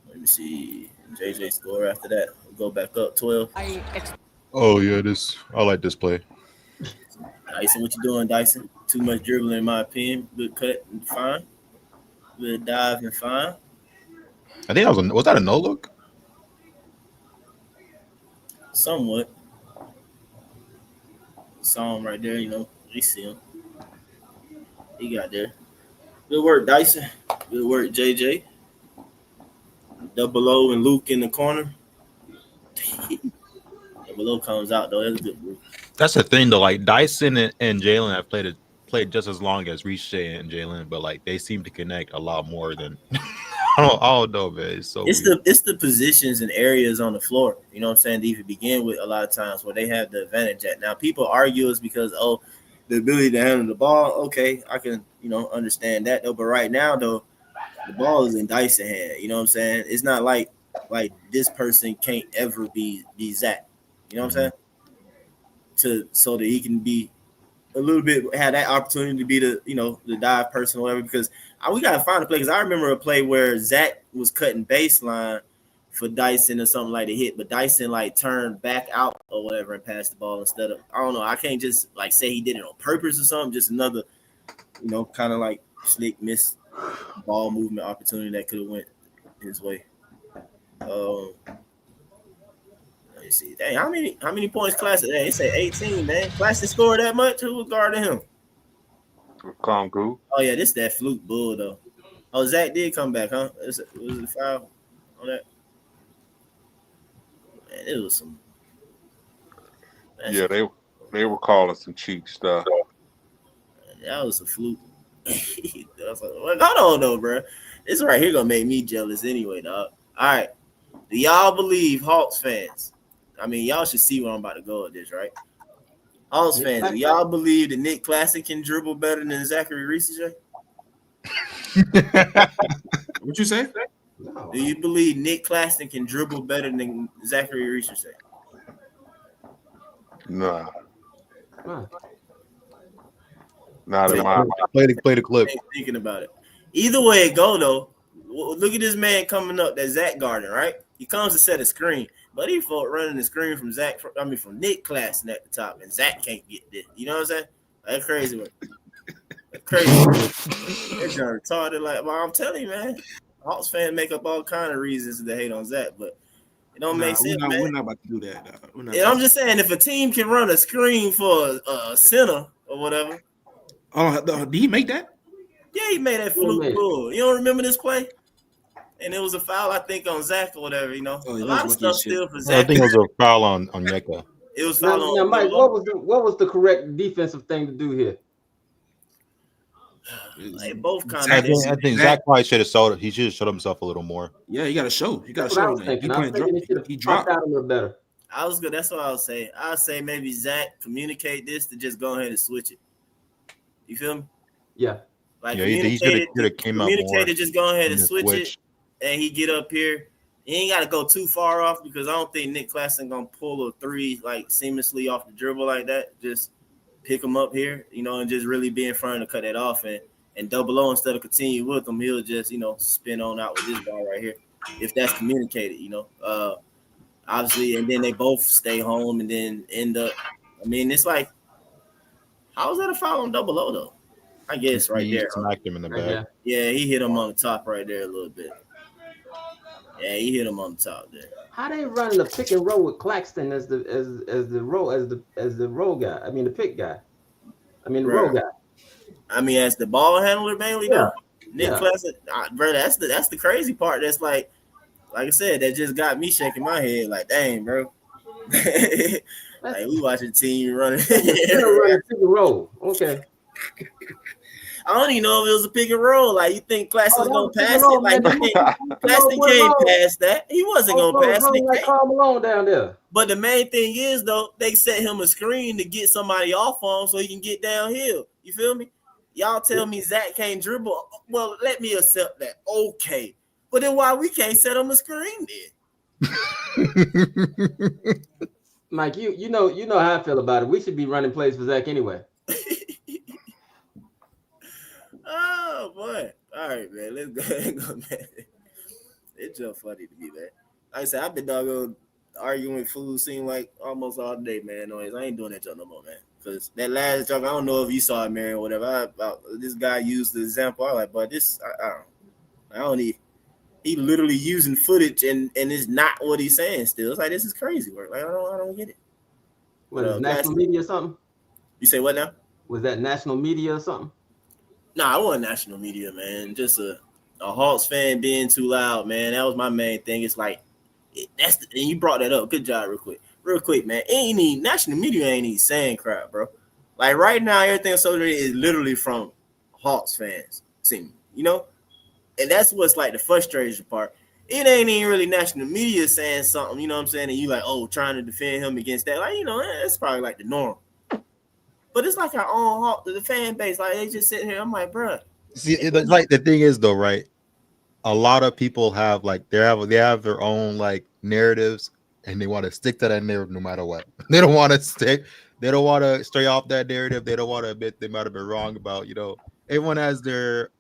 Speaker 4: let me see. JJ score after that. We'll go back up 12.
Speaker 7: Oh yeah, I like this play.
Speaker 4: Dyson, what you doing, Dyson? Too much dribbling in my opinion. Good cut and fine. Good dive and fine.
Speaker 7: I think was that a no look?
Speaker 4: Somewhat. Saw him right there, you know. We see him. He got there. Good work, Dyson. Good work, JJ. Double O and Luke in the corner. Double O comes out though. That's a good move.
Speaker 7: That's the thing though. Like Dyson and Jalen have played just as long as Riche and Jalen, but like they seem to connect a lot more than I don't know, man. It's
Speaker 4: the positions and areas on the floor. You know what I'm saying? To even begin with, a lot of times where they have the advantage at. Now people argue it's because the ability to handle the ball. Okay, I can understand that though. But right now though, the ball is in Dyson's hand. You know what I'm saying? It's not like this person can't ever be Zach. You know what I'm saying? So that he can be a little bit have that opportunity to be the dive person or whatever. Because we gotta find a play. Because I remember a play where Zach was cutting baseline for Dyson or something like a hit, but Dyson turned back out or whatever and passed the ball instead of, I don't know. I can't just say he did it on purpose or something. Just another, kind of slick miss ball movement opportunity that could have went his way. Let me see. Dang, how many points Claxton? They say 18, man. Claxton scored that much. Who was guarding him?
Speaker 9: Kongu.
Speaker 4: Oh yeah, this that fluke bull though. Oh, Zach did come back, huh? Was it a foul on that? Man, it was some.
Speaker 9: Yeah, they were calling some cheap stuff.
Speaker 4: That was a fluke. I was like, well, hold on though, bro. This right here gonna make me jealous anyway, dog. All right, do y'all believe Hawks fans? I mean, y'all should see where I'm about to go with this, right? Hawks fans, do y'all believe that Nick Claxton can dribble better than Zachary Reese?
Speaker 6: What you say?
Speaker 11: No.
Speaker 4: Do you believe Nick Claxton can dribble better than Zachary Reese?
Speaker 9: Nah.
Speaker 11: Huh.
Speaker 9: Not in my
Speaker 10: Play the clip.
Speaker 4: Ain't thinking about it. Either way it go though, look at this man coming up, that Zach Gardner, right? He comes to set a screen, but he fought running the screen from from Nick Claxton at the top, and Zach can't get this. You know what I'm saying? That's crazy. That's crazy. That's retarded. Like, well, I'm telling you, man. Hawks fans make up all kind of reasons to hate on Zach, but it don't make sense, man.
Speaker 6: We're not about to do that.
Speaker 4: Yeah, I'm just saying, if a team can run a screen for a center or whatever.
Speaker 6: Oh, did he make that?
Speaker 4: Yeah, he made that fluke bull. You don't remember this play? And it was a foul, I think, on Zach or whatever. You know, a lot of stuff still for Zach.
Speaker 7: I think it was a foul on Nyeka.
Speaker 4: It was foul on.
Speaker 11: Now, Mike, what was the correct defensive thing to do here?
Speaker 4: Like both kind
Speaker 7: I
Speaker 4: of.
Speaker 7: think Zach probably should have showed. He should have showed himself a little more.
Speaker 6: Yeah, you got to show. You got to
Speaker 11: That's what I
Speaker 6: show
Speaker 11: was
Speaker 6: that.
Speaker 11: thinking. I was thinking he should have dropped out a little better.
Speaker 4: I was good. That's what I would say. I'd say maybe Zach communicate this to just go ahead and switch it. You feel me?
Speaker 11: Yeah.
Speaker 4: Like
Speaker 7: Yeah, he should have came out more.
Speaker 4: Communicated, just go ahead and
Speaker 7: the
Speaker 4: switch
Speaker 7: switch.
Speaker 4: it, and he get up here. He ain't got to go too far off because I don't think Nick Claxton gonna pull a three like seamlessly off the dribble like that. Just pick him up here, you know, and just really be in front to cut that off and double O instead of continue with him. He'll just, you know, spin on out with this ball right here if that's communicated, you know. Obviously, and then they both stay home and then end up. I mean, it's like, how is that a foul on double O though? I guess right
Speaker 7: He
Speaker 4: there.
Speaker 7: smacked him in the back.
Speaker 4: Yeah, he hit him on the top right there a little bit. Yeah, he hit him on the top there.
Speaker 11: How they running the pick and roll with Claxton as the roll guy? I mean the pick guy. I mean the roll guy.
Speaker 4: I mean, as the ball handler mainly though. Nick Claxton, bro, that's the crazy part. That's like I said, that just got me shaking my head. Like, dang, bro. Like we watching the team running.
Speaker 11: Running pick and roll. Okay.
Speaker 4: I don't even know if it was a pick and roll. Like, you think Claxton's gonna pass it? Like, Claxton can't pass that. He wasn't gonna pass it.
Speaker 11: Like Karl Malone down there.
Speaker 4: But the main thing is, though, they set him a screen to get somebody off on so he can get downhill. You feel me? Y'all tell me Zach can't dribble. Well, let me accept that. Okay. But then why we can't set him a screen then?
Speaker 11: Mike, you know how I feel about it. We should be running plays for Zach anyway.
Speaker 4: Oh boy! All right, man. Let's go, man. It's just funny to me, man. Like I said, I've been arguing with fools seem like almost all day, man. I ain't doing that joke no more, man. Because that last joke, I don't know if you saw it, man, or whatever. This guy used the example. I like, but this, I don't need. He literally using footage and it's not what he's saying. Still, it's like this is crazy work. Like I don't get it.
Speaker 11: What national media or something?
Speaker 4: You say what now?
Speaker 11: Was that national media or something?
Speaker 4: Nah, I wasn't national media, man. Just a Hawks fan being too loud, man. That was my main thing. It's like and you brought that up. Good job, real quick, man. National media ain't even saying crap, bro. Like right now, everything on social media is literally from Hawks fans, you know, and that's what's like the frustration part. It ain't even really national media saying something, you know what I'm saying? And you like, trying to defend him against that, like, you know, that's probably like the norm. But it's like our own the fan base, like they just sitting here. I'm like, bro.
Speaker 7: See, it's like the thing is though, right? A lot of people have like they have their own like narratives, and they want to stick to that narrative no matter what. They don't want to stay. They don't want to stray off that narrative. They don't want to admit they might have been wrong about. You know, everyone has their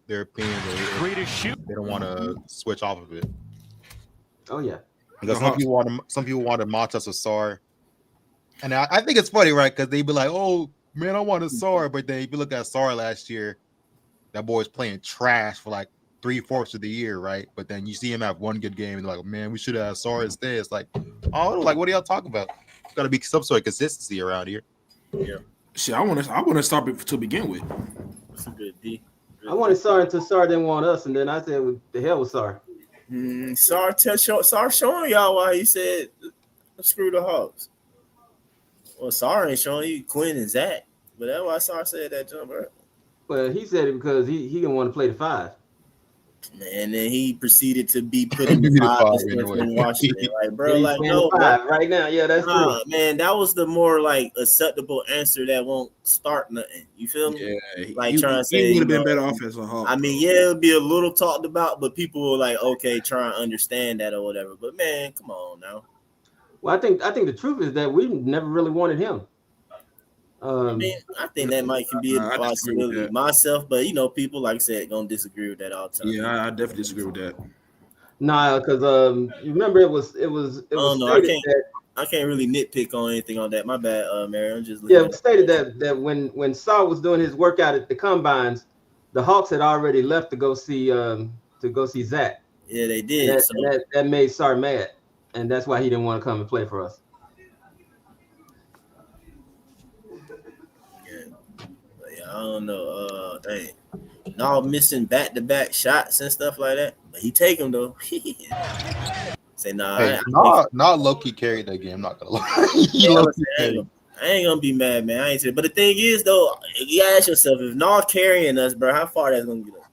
Speaker 7: their opinion. They don't want to switch off of it.
Speaker 11: Oh yeah.
Speaker 7: Because some people want to Montas Asar. And I think it's funny, right? Because they be like, "Oh man, I want Asar," but then if you look at Asar last year, that boy's playing trash for like 3/4 of the year, right? But then you see him have one good game, and they're like, "Man, we should have Asar instead." It's like, what are y'all talking about? Got to be some sort of consistency around here.
Speaker 4: Yeah.
Speaker 6: Shit, I want to start to begin with.
Speaker 4: That's a good D.
Speaker 11: I wanted Sarr until Sarr didn't want us, and then I said, well, "The hell with Sarr."
Speaker 4: Sarr showing y'all why he said screw the Hawks. Well, Sarr ain't showing you Quinn and Zach, but that's why Sarr said that jump, right?
Speaker 11: Well, he said it because he didn't want to play the 5.
Speaker 4: And then he proceeded to be put in the 5 in Washington. Like, bro,
Speaker 11: Yeah,
Speaker 4: like no,
Speaker 11: 5 right now. Yeah, that's true.
Speaker 4: man, that was the more like acceptable answer that won't start nothing. You feel me?
Speaker 6: Yeah,
Speaker 4: like trying to say
Speaker 6: he would have been better off as a Hawk.
Speaker 4: I mean, yeah, it'll be a little talked about, but people were like, okay, try and understand that or whatever. But man, come on now.
Speaker 11: Well, I think the truth is that we never really wanted him.
Speaker 4: I mean, I think that might can be a possibility myself, but you know, people like I said gonna disagree with that all the time.
Speaker 6: Yeah, I definitely disagree with that.
Speaker 11: Nah, because you remember it was.
Speaker 4: I can't really nitpick on anything on that. My bad, Mary. I'm just
Speaker 11: it was stated that when Sarr was doing his workout at the combines, the Hawks had already left to go see Zach.
Speaker 4: Yeah, they did.
Speaker 11: That made Sarr mad, and that's why he didn't want to come and play for us.
Speaker 4: I don't know. Dang. All missing back-to-back shots and stuff like that. But he take them though. Say nah.
Speaker 10: Hey, not low-key carried that game. I'm not gonna lie.
Speaker 4: I ain't gonna be mad, man. I ain't saying. But the thing is though, you gotta ask yourself if Nah carrying us, bro, how far that's gonna get us?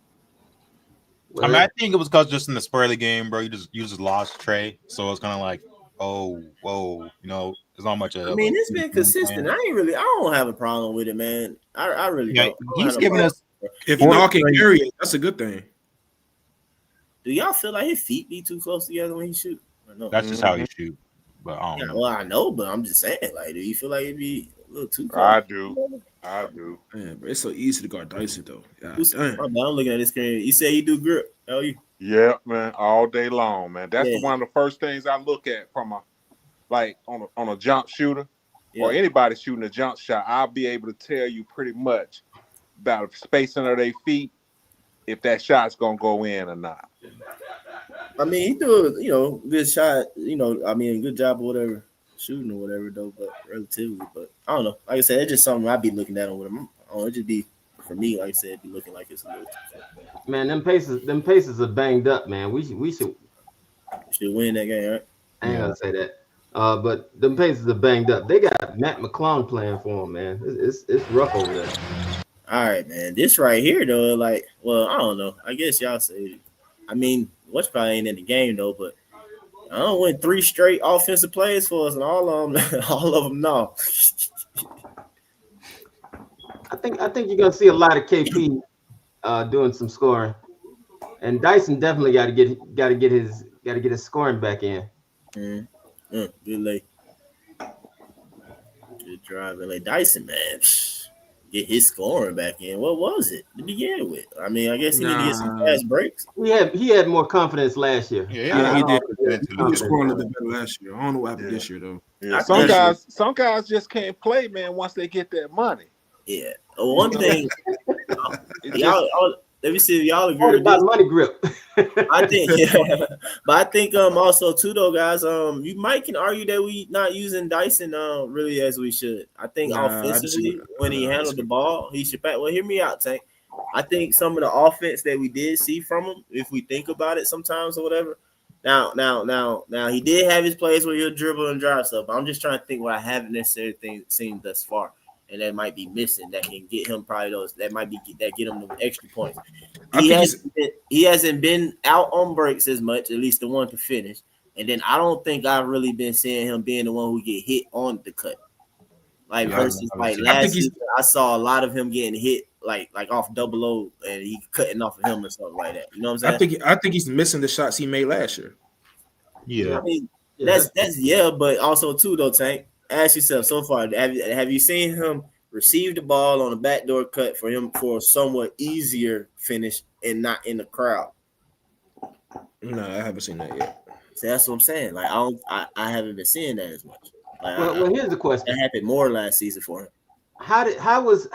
Speaker 7: I mean, I think it was because just in the spur of the game, bro, you just lost Trey, so it's kind of like, oh, whoa, you know. There's not much of.
Speaker 4: I mean, it's been consistent. I don't have a problem with it, man. I really don't.
Speaker 7: He's giving us.
Speaker 6: If Nah can carry it, that's a good thing.
Speaker 4: Do y'all feel like his feet be too close together when he shoot? No?
Speaker 7: That's just how he shoot. But
Speaker 4: well, I know, but I'm just saying, like, do you feel like it'd be a little too close?
Speaker 9: I do.
Speaker 6: Man, but it's so easy to guard Dyson though.
Speaker 4: I'm looking at this screen. You say he do grip? How you?
Speaker 9: Yeah, man, all day long, man. That's one of the first things I look at from on a jump shooter or anybody shooting a jump shot. I'll be able to tell you pretty much about the spacing of their feet, if that shot's gonna go in or not.
Speaker 4: I mean, he do a good shot. I mean, good job or whatever shooting or whatever though, but relatively. But I don't know. Like I said, it's just something I'd be looking at with him. It just be for me. Like I said, it'd be looking like it's a little too far.
Speaker 11: Man, them paces are banged up, man. We should
Speaker 4: win that game, right?
Speaker 11: I ain't gonna say that. But them paces are banged up. They got Matt McClung playing for them, man. It's rough over there.
Speaker 4: All right, man. This right here, though, like, well, I don't know. I guess y'all say, I mean, What's probably ain't in the game though, but I don't win 3 straight offensive plays for us, and all of them, no.
Speaker 11: I think you're gonna see a lot of KP doing some scoring, and Dyson definitely got to get his scoring back in.
Speaker 4: Good late. Good drive, like Dyson, man. Get his scoring back in. What was it to begin with? I mean, I guess he needed to get some fast breaks.
Speaker 11: He had more confidence last year.
Speaker 6: Yeah, he did. He was scoring a little bit better last year. I don't know what happened this year though.
Speaker 9: Yeah, some guys just can't play, man. Once they get that money.
Speaker 4: Yeah. One thing, y'all. Let me see if y'all agree with
Speaker 11: about
Speaker 4: this.
Speaker 11: Money grip.
Speaker 4: I think, but I think also too though, guys. You might can argue that we not using Dyson really as we should. I think offensively, when he handled the ball, he should back. Well, hear me out, Tank. I think some of the offense that we did see from him, if we think about it sometimes or whatever. Now, he did have his plays where he'll dribble and drive stuff. But I'm just trying to think what I haven't necessarily seen thus far. And that might be missing. That can get him probably those. That might be that get him the extra points. He hasn't been out on breaks as much, at least the one to finish. And then I don't think I've really been seeing him being the one who get hit on the cut. Like versus like last season, I saw a lot of him getting hit like off 00 and he cutting off of him or something like that. You know what I'm saying?
Speaker 6: I think he's missing the shots he made last year.
Speaker 7: Yeah,
Speaker 4: I mean that's but also too though, Tank. Ask yourself so far, have you seen him receive the ball on a backdoor cut for him for a somewhat easier finish and not in the crowd?
Speaker 6: No, I haven't seen that yet.
Speaker 4: So that's what I'm saying. Like I haven't been seeing that as much. Like,
Speaker 11: well, here's the question.
Speaker 4: That happened more last season for him.
Speaker 11: How was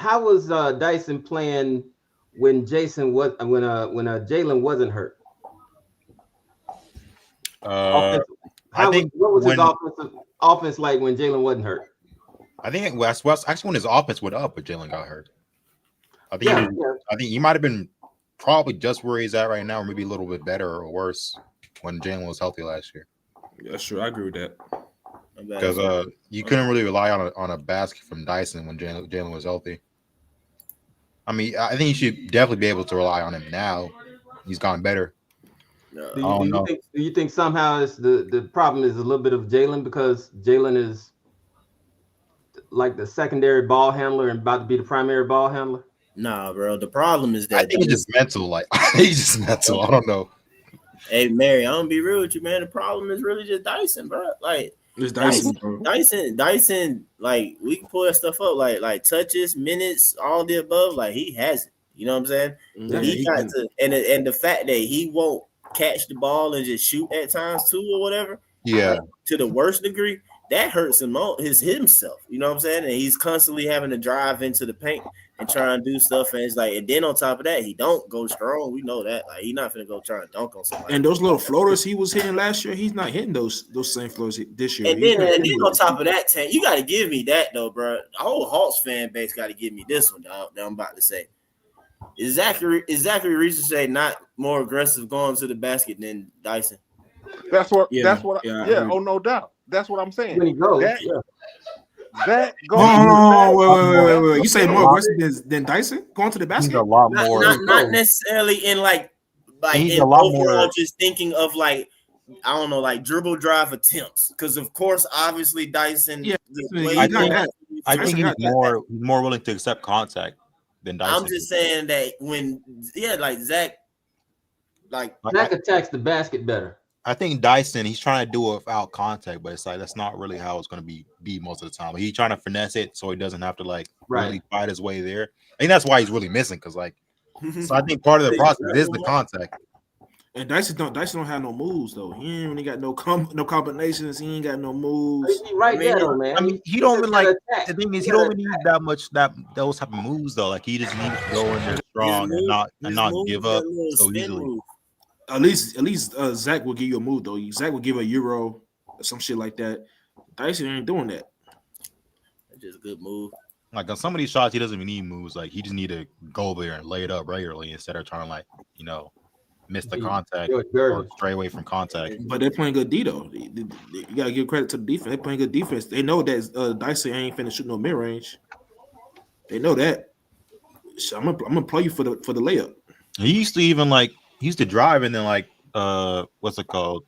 Speaker 11: Dyson playing when Jalen wasn't hurt?
Speaker 7: What
Speaker 11: was his offense like when Jalen wasn't hurt?
Speaker 7: I think West actually when his offense went up, but Jalen got hurt. I think he might have been probably just where he's at right now, or maybe a little bit better or worse when Jalen was healthy last year.
Speaker 6: Yeah, sure, I agree with that.
Speaker 7: Because you couldn't really rely on a basket from Dyson when Jalen was healthy. I mean, I think you should definitely be able to rely on him now. He's gotten better.
Speaker 11: Do you think somehow it's the problem is a little bit of Jalen because Jalen is like the secondary ball handler and about to be the primary ball handler?
Speaker 4: Nah, bro. The problem is that
Speaker 7: I think it's just mental. Like he's just mental. I don't know.
Speaker 4: Hey, Mary, I'm gonna be real with you, man. The problem is really just Dyson, bro. Like
Speaker 6: it's Dyson, bro.
Speaker 4: Dyson. Like we can pull that stuff up, like touches, minutes, all the above. Like he has it. You know what I'm saying?
Speaker 6: Yeah,
Speaker 4: he got to, and the fact that he won't catch the ball and just shoot at times too, or whatever.
Speaker 7: Yeah.
Speaker 4: To the worst degree, that hurts him himself. You know what I'm saying? And he's constantly having to drive into the paint and try and do stuff. And it's like, and then on top of that, he don't go strong. We know that. Like he's not gonna go try and dunk on somebody.
Speaker 6: And those little floaters he was hitting last year, he's not hitting those same floaters this year.
Speaker 4: And then on top of that, Tank, you got to give me that though, bro. The whole Hawks fan base got to give me this one, dog, that I'm about to say. Is Zachary Richardson not more aggressive going to the basket than Dyson?
Speaker 9: That's what. Oh, no doubt. That's what I'm saying.
Speaker 11: When he goes,
Speaker 9: that goes.
Speaker 6: Wait. You say more aggressive than Dyson going to the basket?
Speaker 7: He's a lot more.
Speaker 4: Not necessarily in like
Speaker 7: he's
Speaker 4: in
Speaker 7: a lot
Speaker 4: overall,
Speaker 7: more.
Speaker 4: just thinking of like I don't know, like dribble drive attempts. Because of course, obviously Dyson.
Speaker 6: Yeah,
Speaker 7: I think he's more willing to accept contact than Dyson.
Speaker 4: I'm just saying that like Zach
Speaker 11: attacks the basket better.
Speaker 7: I think Dyson, he's trying to do it without contact, but it's like that's not really how it's going to be most of the time. He's trying to finesse it so he doesn't have to like really fight his way there. I think that's why he's really missing because like, so I think part of the process is the contact.
Speaker 6: And Dyson don't have no moves though. He ain't really got no combinations. He ain't got no moves.
Speaker 11: He right there, though, man.
Speaker 7: I mean, he don't even like the thing is he don't even need that much those type of moves though. Like he just needs to go in there strong and not give up so easily.
Speaker 6: At least Zach will give you a move though. Zach will give a euro or some shit like that. Dyson ain't doing that.
Speaker 4: That's just a good move.
Speaker 7: Like on some of these shots, he doesn't even need moves. Like he just need to go there and lay it up regularly instead of trying to like miss the contact or stray away from contact.
Speaker 6: But they're playing good D though. You gotta give credit to the defense. They're playing good defense. They know that Dyson ain't finna shoot no mid range. They know that. So I'm gonna play you for the layup.
Speaker 7: He used to drive and then like what's it called?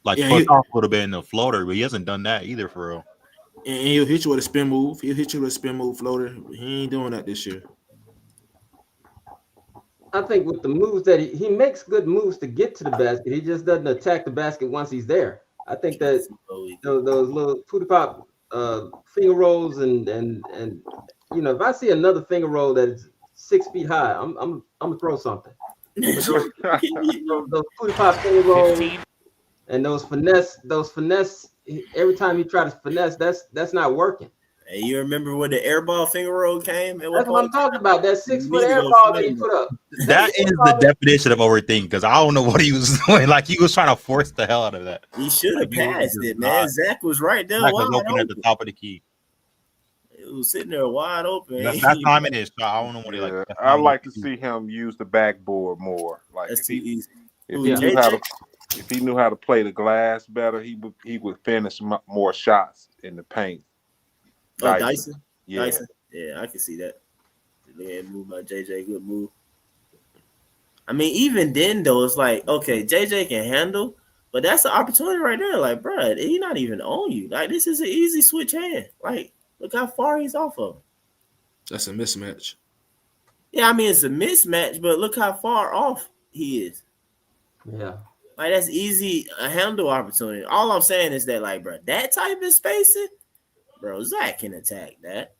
Speaker 7: Like push off a little bit in the floater, but he hasn't done that either for real.
Speaker 6: And he'll hit you with a spin move. He'll hit you with a spin move floater. He ain't doing that this year.
Speaker 11: I think with the moves that he makes good moves to get to the basket. He just doesn't attack the basket once he's there. I think that those little pooty pop finger rolls and if I see another finger roll that is 6 feet high, I'm gonna throw something. those pooty pop finger rolls and those finesse. Every time you try to finesse, that's not working.
Speaker 4: Hey, you remember when the airball finger roll came?
Speaker 11: That's what I'm talking about. That 6-foot airball that he put up.
Speaker 7: That is the definition of overthinking because I don't know what he was doing. Like he was trying to force the hell out of that.
Speaker 4: He should have passed it, man. Zach was right there.
Speaker 7: Zach was open at the top of the key.
Speaker 4: It was sitting there wide open.
Speaker 7: That's time it is. I don't know what he like.
Speaker 9: I like to see him use the backboard more. Like
Speaker 4: that's too easy.
Speaker 9: If he knew how to play the glass better, he would finish more shots in the paint.
Speaker 4: Dyson?
Speaker 9: Yeah.
Speaker 4: Dyson? Yeah, I can see that. Yeah, move by JJ, good move. I mean, even then, though, it's like, okay, JJ can handle, but that's the opportunity right there. Like, bro, he's not even on you. Like, this is an easy switch hand. Like, look how far he's off of.
Speaker 6: That's a mismatch.
Speaker 4: Yeah, I mean, it's a mismatch, but look how far off he is.
Speaker 11: Yeah.
Speaker 4: Like, that's easy, a handle opportunity. All I'm saying is that, like, bro, that type of spacing, bro, Zach can attack that.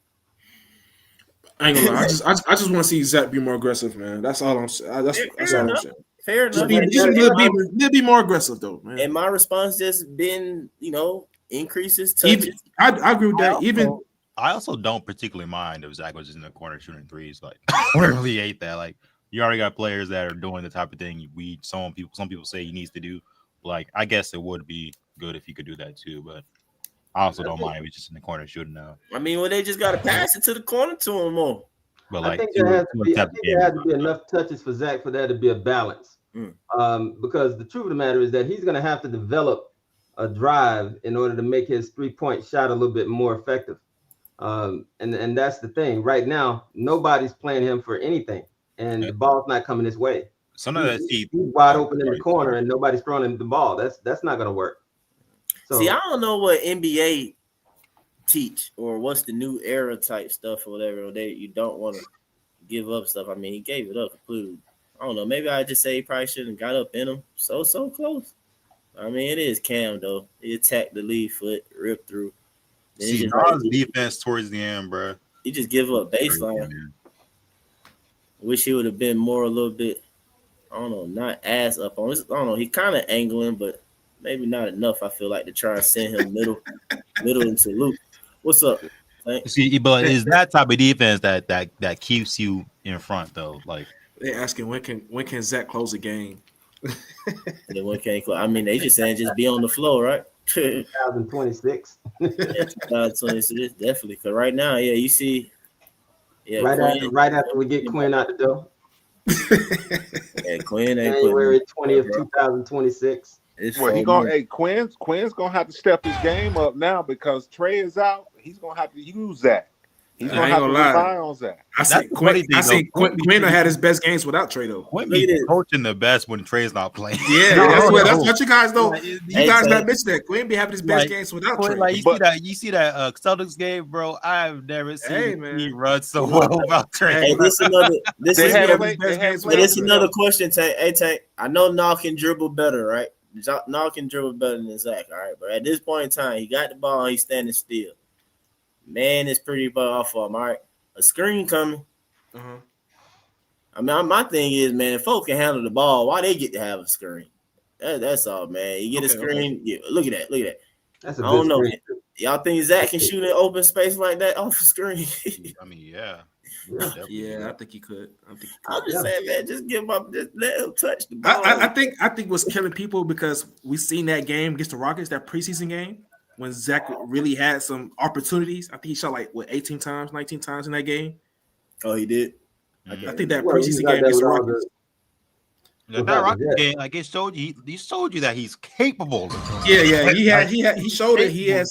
Speaker 6: I ain't gonna lie. I just want to see Zach be more aggressive, man. That's all I'm saying. That's all I'm saying.
Speaker 4: Fair enough.
Speaker 6: Just be more aggressive, though, man.
Speaker 4: And my response just been, increases touches.
Speaker 6: I agree with that.
Speaker 7: I also don't particularly mind if Zach was just in the corner shooting threes. Like, I don't really hate that. Like, you already got players that are doing the type of thing some people say he needs to do. Like, I guess it would be good if he could do that too, but I also don't mind if he's just in the corner shooting now.
Speaker 4: I mean, well, they just got to pass it to the corner to him more.
Speaker 7: But
Speaker 11: I
Speaker 7: like,
Speaker 11: think there has to be enough touches for Zach for there to be a balance. Because the truth of the matter is that he's going to have to develop a drive in order to make his 3-point shot a little bit more effective. And that's the thing. Right now, nobody's playing him for anything, and the ball's not coming his way. He's wide open in the corner, and nobody's throwing him the ball. That's not going to work. So,
Speaker 4: see, I don't know what NBA teach or what's the new era type stuff or whatever. You don't want to give up stuff. I mean, he gave it up completely. I don't know. Maybe I just say he probably shouldn't got up in him. So close. I mean, it is Cam though. He attacked the lead foot, ripped through. Then
Speaker 7: See, Nas defense towards the end, bro.
Speaker 4: He just give up baseline. Wish he would have been more a little bit. I don't know, not ass up on. I don't know. He kind of angling, but maybe not enough. I feel like to try and send him middle into Luke. What's up?
Speaker 7: See, but it's that type of defense that keeps you in front though. Like
Speaker 6: they're asking when can Zach close the game?
Speaker 4: Yeah, when can he close? I mean, they just saying just be on the floor, right?
Speaker 11: 2026.
Speaker 4: 2026, definitely. Because right now, yeah, you see, yeah,
Speaker 11: right after we get Quinn out the door.
Speaker 4: Yeah, Quinn ain't
Speaker 11: January 20th, 2026.
Speaker 9: Quinn's gonna have to step his game up now because Trey is out. He's gonna have to use that. He's gonna have to rely on Zach.
Speaker 6: I see Quinn had his best games without Trey though.
Speaker 7: Quinn be coaching the best when Trey's not playing.
Speaker 6: Yeah, that's what you guys know. You guys not mention that Quinn be having his best games without Trey.
Speaker 7: Like you see that Celtics game, bro. I've never seen he run so well without Trey.
Speaker 4: Hey, this is another question, Tank. Hey, Tank, I know Nah can dribble better, right? Nah can dribble better than Zach, all right. But at this point in time, he got the ball, he's standing still. Man, it's pretty far off of him. All right, a screen coming. I mean, my thing is, man, if folks can handle the ball, why they get to have a screen? That's all, man. You get a screen. Yeah, look at that.
Speaker 11: That's
Speaker 4: I don't know. Y'all think Zach can shoot in open space like that off the screen?
Speaker 7: I mean, yeah.
Speaker 6: Yeah, I think he could.
Speaker 4: I'm just saying, man, just give him up, just let him touch the ball.
Speaker 6: I think what's killing people because we seen that game against the Rockets, that preseason game. When Zach really had some opportunities, I think he shot 18 times, 19 times in that game.
Speaker 4: Oh, he did.
Speaker 6: I think that preseason game against the Rockets.
Speaker 7: That Rockets game, like it showed you, he showed you that he's capable.
Speaker 6: Yeah. He showed it. He has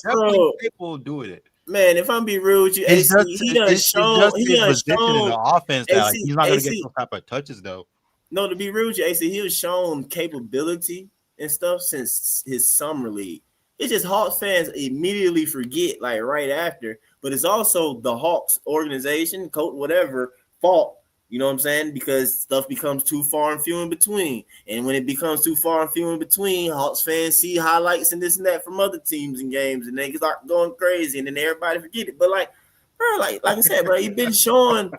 Speaker 7: capable of doing it.
Speaker 4: Man, if I'm being real with you, AC, he done shown in
Speaker 7: the offense that he's not going to get those type of touches though.
Speaker 4: No, to be real with you, AC, he was shown capability and stuff since his summer league. It's just Hawks fans immediately forget, like right after, but it's also the Hawks organization, coach, whatever, fault. You know what I'm saying? Because stuff becomes too far and few in between. And when it becomes too far and few in between, Hawks fans see highlights and this and that from other teams and games, and they start going crazy, and then everybody forget it. But like I said, bro, you've been showing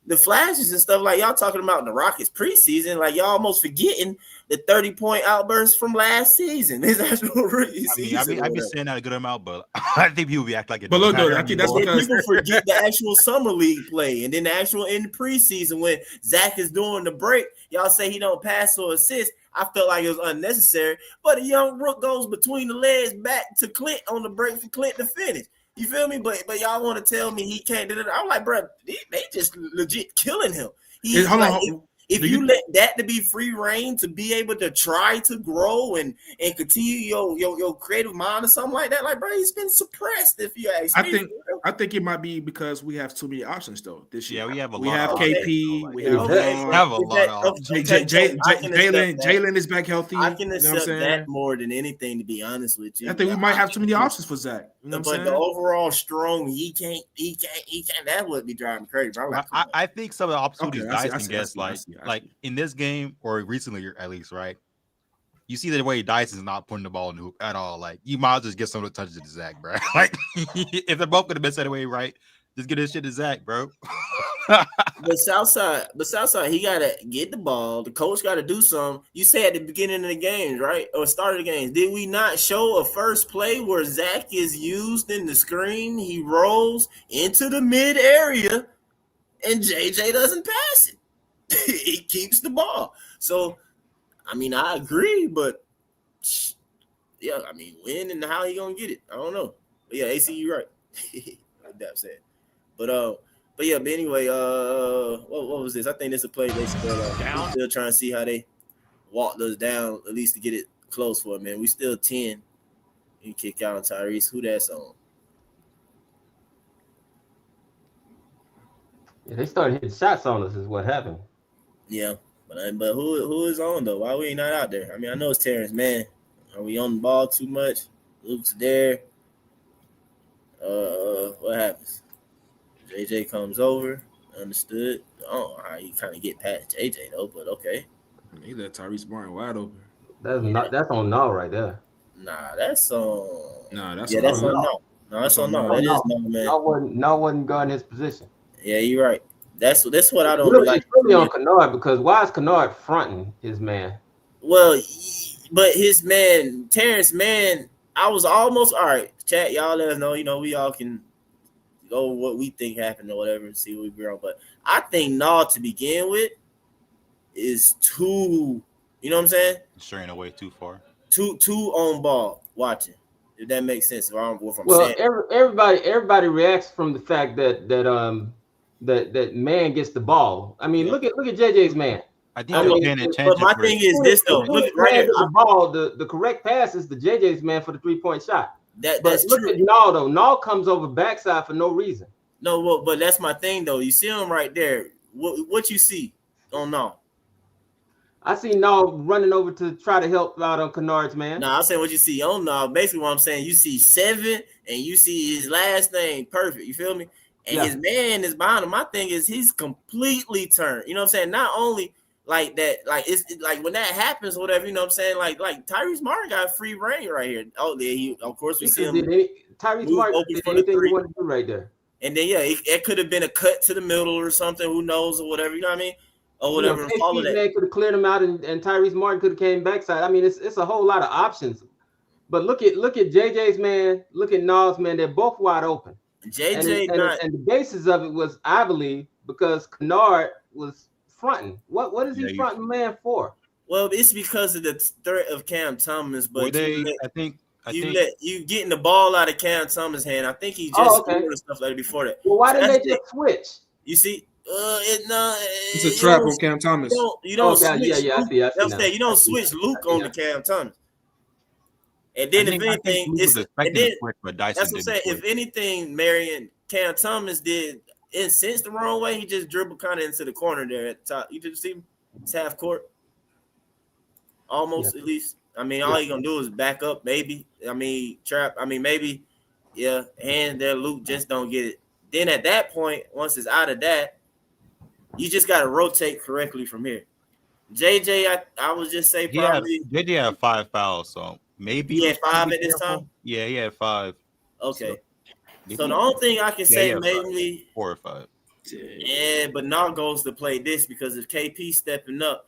Speaker 4: the flashes and stuff like y'all talking about the Rockets preseason, like y'all almost forgetting the 30-point outburst from last season. His actual rookie season.
Speaker 7: I've been saying that a good amount, but I think people be acting like it.
Speaker 6: But look, I think that's because
Speaker 4: people forget the actual summer league play, and then the actual in the preseason when Zach is doing the break. Y'all say he don't pass or assist. I felt like it was unnecessary, but a young rook goes between the legs back to Clint on the break for Clint to finish. You feel me? But y'all want to tell me he can't do it. I'm like, bro, they just legit killing him. If you let that to be free reign to be able to try to grow and continue your creative mind or something like that, like, bro, he's been suppressed. If you ask me,
Speaker 6: I think it might be because we have too many options though this year.
Speaker 7: Yeah, we have
Speaker 6: KP, we
Speaker 7: have a lot of options.
Speaker 6: Jalen is back healthy.
Speaker 4: I can accept that more than anything, to be honest with you.
Speaker 6: I think we might have too many options for Zach. You know
Speaker 4: but the overall strong, he can't. That would be driving me crazy. Bro.
Speaker 7: I think some of the opportunities Dyson gets, like in this game or recently at least, right? You see the way Dyson's not putting the ball in the hoop at all. Like, you might just get some of the touches to Zach, bro. Like, if they're both gonna miss anyway, right? Just get this shit to Zach, bro.
Speaker 4: But Southside, he gotta get the ball. The coach gotta do something. You say at the beginning of the games, right? Or start of the games. Did we not show a first play where Zach is used in the screen? He rolls into the mid area, and JJ doesn't pass it. He keeps the ball. So, I mean, I agree, but yeah, I mean, when and how he gonna get it? I don't know. But yeah, AC, you right. Like Dap said. But anyway, what was this? I think this is a play they still trying to see how they walked us down at least to get it close for it, man. We still 10 and kick out on Tyrese. Who that's on?
Speaker 11: Yeah, they started hitting shots on us is what happened.
Speaker 4: Yeah, but who is on though? Why we not out there? I mean, I know it's Terrence Mann. Are we on the ball too much? Luke's there. What happens? JJ comes over. Understood. I don't know how you kind of get past JJ though, but okay.
Speaker 6: He let Tyrese Martin wide open.
Speaker 11: That's on Null right there.
Speaker 4: Nah, that's on.
Speaker 6: Nah, that's
Speaker 4: on Null. No, that's on Null. That is Null, man.
Speaker 11: Null wasn't guarding his position.
Speaker 4: Yeah, you're right. That's what I don't
Speaker 11: really,
Speaker 4: like.
Speaker 11: It's really on Kennard because why is Kennard fronting his man?
Speaker 4: Well, but his man, Terrence Mann, I was almost all right. Chat, y'all let us know. You know, we all can go what we think happened or whatever and see what we grow. But I think Null to begin with is too, you know what I'm saying?
Speaker 7: Straying away too far.
Speaker 4: Too on ball watching. If that makes sense. If I'm
Speaker 11: well,
Speaker 4: saying.
Speaker 11: everybody reacts from the fact that man gets the ball. I mean, look at JJ's man.
Speaker 7: I think they're paying attention.
Speaker 4: But my thing is this though. Look right here.
Speaker 11: The ball, the correct pass is the JJ's man for the 3-point shot.
Speaker 4: That's
Speaker 11: look
Speaker 4: true.
Speaker 11: at Null though. Null comes over backside for no reason.
Speaker 4: No, well, but that's my thing though. You see him right there. What you see on Null?
Speaker 11: I see Null running over to try to help out on Kennard's man.
Speaker 4: No, I'm saying what you see on Null. Basically, what I'm saying, you see 7 and you see his last name perfect. You feel me? And his man is behind him. My thing is he's completely turned. You know what I'm saying? Not only like that, like it's like when that happens or whatever, you know what I'm saying? Like Tyrese Martin got free reign right here. Oh, yeah, of course we see him.
Speaker 11: Tyrese Martin did anything he wanted to do right there.
Speaker 4: And then it could have been a cut to the middle or something, who knows, or whatever, you know what I mean? Or whatever. All of that.
Speaker 11: Man could have cleared him out and Tyrese Martin could have came backside. I mean, it's a whole lot of options. But look at JJ's man, look at Null's man, they're both wide open.
Speaker 4: JJ
Speaker 11: and the basis of it was, I believe, because Kennard was fronting. What is he fronting man for?
Speaker 4: Well, it's because of the threat of Cam Thomas, but you getting the ball out of Cam Thomas' hand. I think he just scored stuff like before that.
Speaker 11: Well, why didn't they just switch?
Speaker 4: You see,
Speaker 6: it's a trap on Cam Thomas.
Speaker 4: You don't switch.
Speaker 11: I see.
Speaker 4: You don't switch Luke on the Cam Thomas. And then if anything, that's what I'm saying. If anything, Marion Cam Thomas did sense the wrong way, he just dribbled kind of into the corner there at the top. You didn't see him? It's half court. Almost at least. I mean, all you're gonna do is back up, maybe. I mean, trap. I mean, maybe, hand there, Luke just don't get it. Then at that point, once it's out of that, you just gotta rotate correctly from here. JJ, I would just say probably
Speaker 7: JJ had 5 fouls, so maybe
Speaker 4: he had 5 at this time.
Speaker 7: Yeah, he had 5.
Speaker 4: Okay. So the only thing I can say maybe
Speaker 7: 4 or 5.
Speaker 4: Yeah, but now goes to play this because if KP stepping up,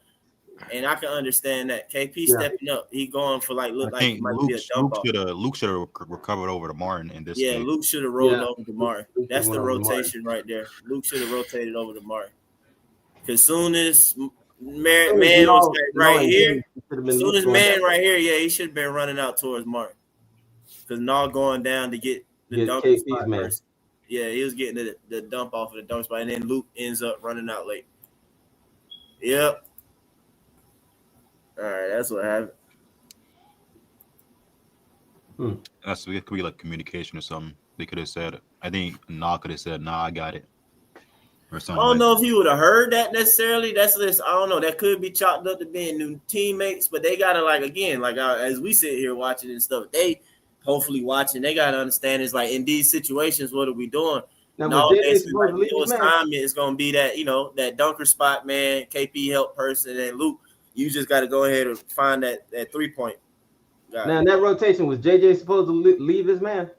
Speaker 4: and I can understand that KP stepping up, he going for look like he might be a dump off.
Speaker 7: Luke should have recovered over to Martin in this.
Speaker 4: Yeah,
Speaker 7: game.
Speaker 4: Luke should have rolled over to Martin. That's the rotation right there. Luke should have rotated over to Martin. Because soon as man was right here, as soon as man right here, he should have been running out towards Martin. Because not going down to get the dunk spot first. Yeah, he was getting the dump off of the dunk spot, and then Luke ends up running out late. Yep. All right, that's what happened.
Speaker 7: That's it could be like communication or something. They could have said, I think Nah could have said, "Nah, I got it," or something.
Speaker 4: I don't know if he would have heard that necessarily. That's just, I don't know. That could be chalked up to being new teammates, but they gotta as we sit here watching and stuff, they hopefully watching. They gotta understand it's like in these situations, what are we doing? Now, basically, time is gonna be that that dunker spot, man. KP help person and Luke. You just got to go ahead and find that 3-point guy.
Speaker 11: Now, in that rotation, was JJ supposed to leave his man?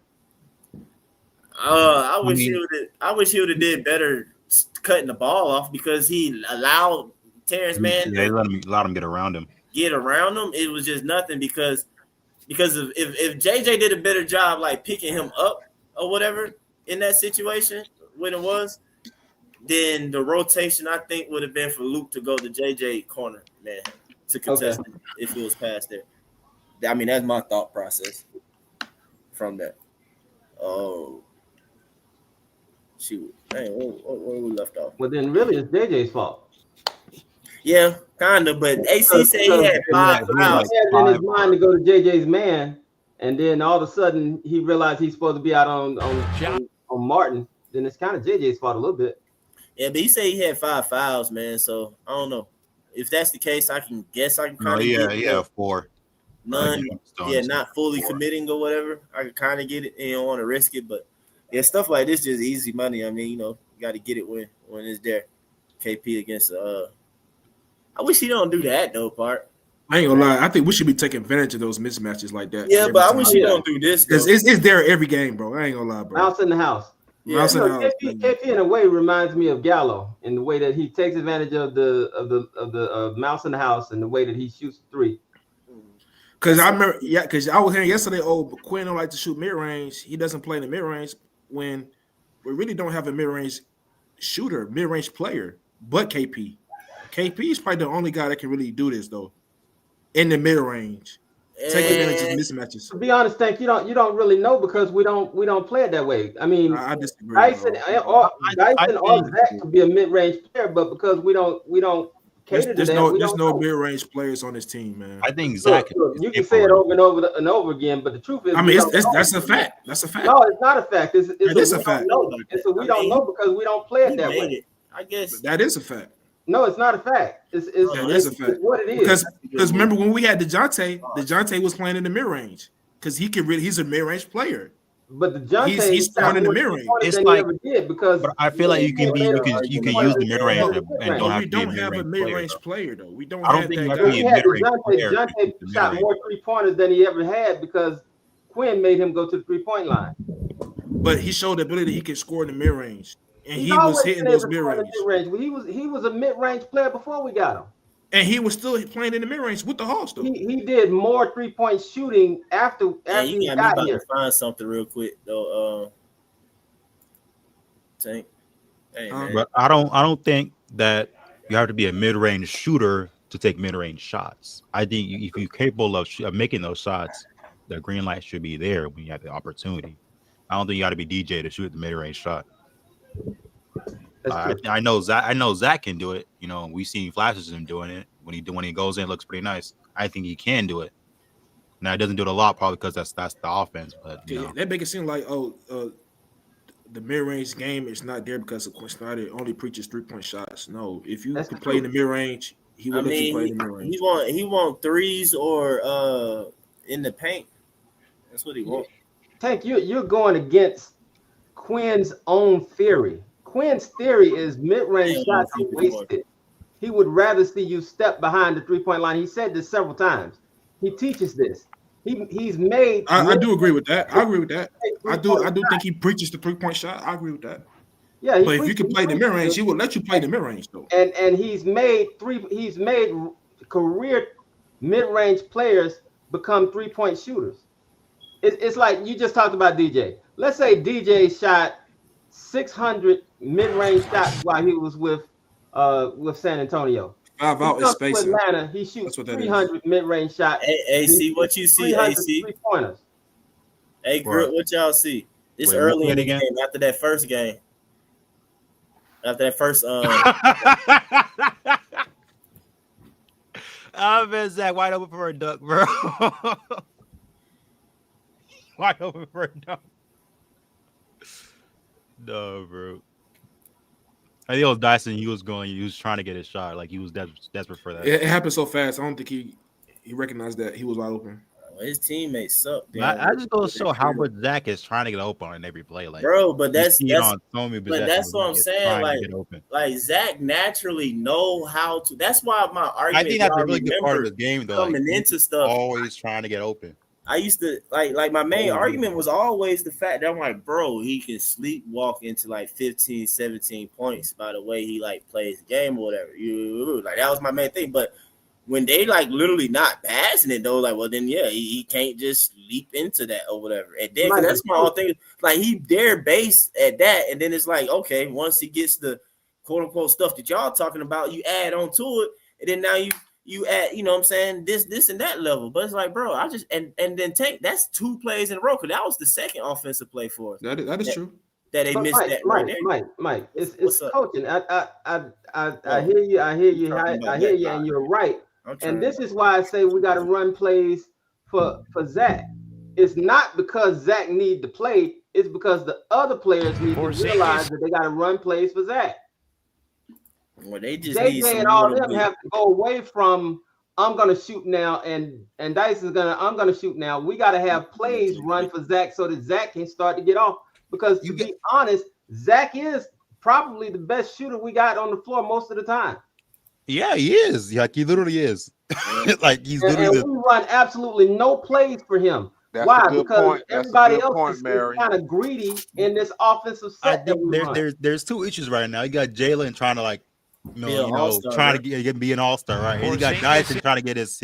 Speaker 4: I wish he would have did better cutting the ball off because he allowed Terrence Mann.
Speaker 7: Yeah, he allowed him get around him.
Speaker 4: It was just nothing because if JJ did a better job like picking him up or whatever in that situation when it was, then the rotation I think would have been for Luke to go to JJ corner, man, to contest it if it was past there. I mean, that's my thought process from that. Oh, shoot. Hey, where we left off?
Speaker 11: Well, then really it's JJ's fault.
Speaker 4: Yeah, kind of. But AC said he had 5
Speaker 11: He
Speaker 4: fouls.
Speaker 11: had it in his mind to go to JJ's man, and then all of a sudden he realized he's supposed to be out on Martin. Then it's kind of JJ's fault a little bit.
Speaker 4: Yeah, but he said he had 5 fouls, man. So I don't know. If that's the case, I can kind of
Speaker 7: yeah, 4.
Speaker 4: None, not fully committing or whatever. I can kind of get it, and you don't want to risk it, but yeah, stuff like this just easy money. I mean, you got to get it when it's there. KP against I wish he don't do that though. Part.
Speaker 6: I ain't gonna lie. I think we should be taking advantage of those mismatches like that.
Speaker 4: Yeah, but I wish he don't do this
Speaker 6: because it's there every game, bro. I ain't gonna lie, bro.
Speaker 11: Mouse in the house.
Speaker 6: Yeah.
Speaker 11: KP in a way reminds me of Gallo in the way that he takes advantage of the mouse in the house and the way that he shoots 3.
Speaker 6: Because I remember, because I was hearing yesterday, Quinn don't like to shoot mid range. He doesn't play in the mid range when we really don't have a mid range shooter, mid range player, but KP. KP is probably the only guy that can really do this though, in the mid range. Take advantage of mismatches.
Speaker 11: To be honest, Tank, you don't really know because we don't play it that way. I mean,
Speaker 6: I disagree.
Speaker 11: Dyson or Zach could be a mid range player, but because we don't cater to that.
Speaker 6: There's no mid range players on this team, man.
Speaker 7: I think Zach.
Speaker 11: Look, you can say it over and over again, but the truth is,
Speaker 6: I mean, that's a fact. That's a fact.
Speaker 11: No, it's not a fact. It's
Speaker 6: a fact.
Speaker 11: It's we don't know because we don't play it that way.
Speaker 4: I guess
Speaker 6: that is a fact.
Speaker 11: No, it's not a fact. It's
Speaker 6: a fact.
Speaker 11: It's what it is.
Speaker 6: Because remember when we had DeJounte was playing in the mid range because he's a mid range player.
Speaker 11: But DeJounte
Speaker 6: he's throwing in the mid range.
Speaker 7: It's like
Speaker 11: but
Speaker 7: I feel like you can use the mid range and don't have to be a
Speaker 6: mid range. We don't have a mid range player though. We don't.
Speaker 7: I don't
Speaker 6: have
Speaker 7: think
Speaker 6: that
Speaker 7: you
Speaker 6: guy.
Speaker 7: have to be a mid range player.
Speaker 11: DeJounte shot more 3-pointers than he ever had because Quinn made him go to the 3-point line.
Speaker 6: But he showed the ability he could score in the mid range. And he was hitting those mid range.
Speaker 11: He was a mid range player before we got him.
Speaker 6: And he was still playing in the mid range with the Hawks, though.
Speaker 11: He did more 3-point shooting after he got here.
Speaker 4: Find something real quick though. Tank. Hey,
Speaker 7: but I don't think that you have to be a mid range shooter to take mid range shots. I think if you're capable of making those shots, the green light should be there when you have the opportunity. I don't think you got to be DJ to shoot the mid range shot. I know Zach can do it. We've seen flashes of him doing it when he goes in. It looks pretty nice. I think he can do it. Now he doesn't do it a lot, probably because that's the offense. But
Speaker 6: they make it seem like the mid range game is not there because of Quinn Snyder only preaches 3-point shots. No, if you can play in the mid range, he will let you play in the mid range.
Speaker 4: He want threes or in the paint. That's what he wants.
Speaker 11: Tank, you're going against Quinn's own theory. Quinn's theory is mid-range shots are wasted. He would rather see you step behind the 3-point line. He said this several times. He teaches this. He's made.
Speaker 6: I do agree with that. I agree with that. I do think he preaches the 3-point shot. I agree with that.
Speaker 11: Yeah,
Speaker 6: but if you can play the mid range, he will let you play the mid range though.
Speaker 11: And he's made career mid-range players become 3-point shooters. It's like you just talked about DJ. Let's say DJ shot 600 mid-range shots while he was with San Antonio.
Speaker 6: 5 out is spacing.
Speaker 11: Atlanta, he shoots 300 mid-range shots.
Speaker 4: Hey, see what you see, AC.
Speaker 11: 3-pointers.
Speaker 4: Hey, Grit, what y'all see? This early in the game, after that first game. After that first
Speaker 7: I bet Zach wide open for a duck, bro. Wide open for a dunk. No, bro. I think it was Dyson. He was trying to get his shot. Like he was desperate for that.
Speaker 6: It happened so fast. I don't think he recognized that he was wide open.
Speaker 4: His teammates suck.
Speaker 7: I just go show how much Zach is trying to get open on every play. Like,
Speaker 4: bro, but that's
Speaker 7: what
Speaker 4: I'm saying. Like Zach naturally know how to. That's why my argument.
Speaker 7: I think that's a really good part of the game, though.
Speaker 4: Coming into stuff,
Speaker 7: always trying to get open.
Speaker 4: I used to like my main argument was always the fact that I'm like, bro, he can sleepwalk into like 15, 17 points by the way he like plays the game or whatever. Like that was my main thing. But when they like literally not passing it though, like, well then yeah, he can't just leap into that or whatever. And then that's my whole thing. Like he dare base at that, and then it's like, okay, once he gets the quote unquote stuff that y'all talking about, you add on to it, and then now you at, you know what I'm saying, this and that level. But it's like, bro, I just and then Tank, that's 2 plays in a row, because that was the second offensive play for us.
Speaker 6: That is true.
Speaker 4: That they missed that right there.
Speaker 11: Mike, it's
Speaker 4: What's up?
Speaker 11: coaching. I hear you. I hear you, and you're right. And this is why I say we got to run plays for Zach. It's not because Zach need to play. It's because the other players need to realize that they got to run plays for Zach.
Speaker 4: Well, they just
Speaker 11: JJ and all them have to go away from I'm gonna shoot now, and Dice is I'm gonna shoot now. We got to have plays run for Zach so that Zach can start to get off. Because to be honest, Zach is probably the best shooter we got on the floor most of the time.
Speaker 7: Yeah, he is. Like he literally is. Like he's literally.
Speaker 11: And we run absolutely no plays for him.
Speaker 9: That's
Speaker 11: Why?
Speaker 9: a good
Speaker 11: Because
Speaker 9: point.
Speaker 11: everybody
Speaker 9: That's a good
Speaker 11: else
Speaker 9: point,
Speaker 11: is kind of greedy in this offensive
Speaker 7: I
Speaker 11: set.
Speaker 7: think there's 2 issues right now. You got Jalen trying to like, trying to be an all-star, right? And you got Dyson trying to get his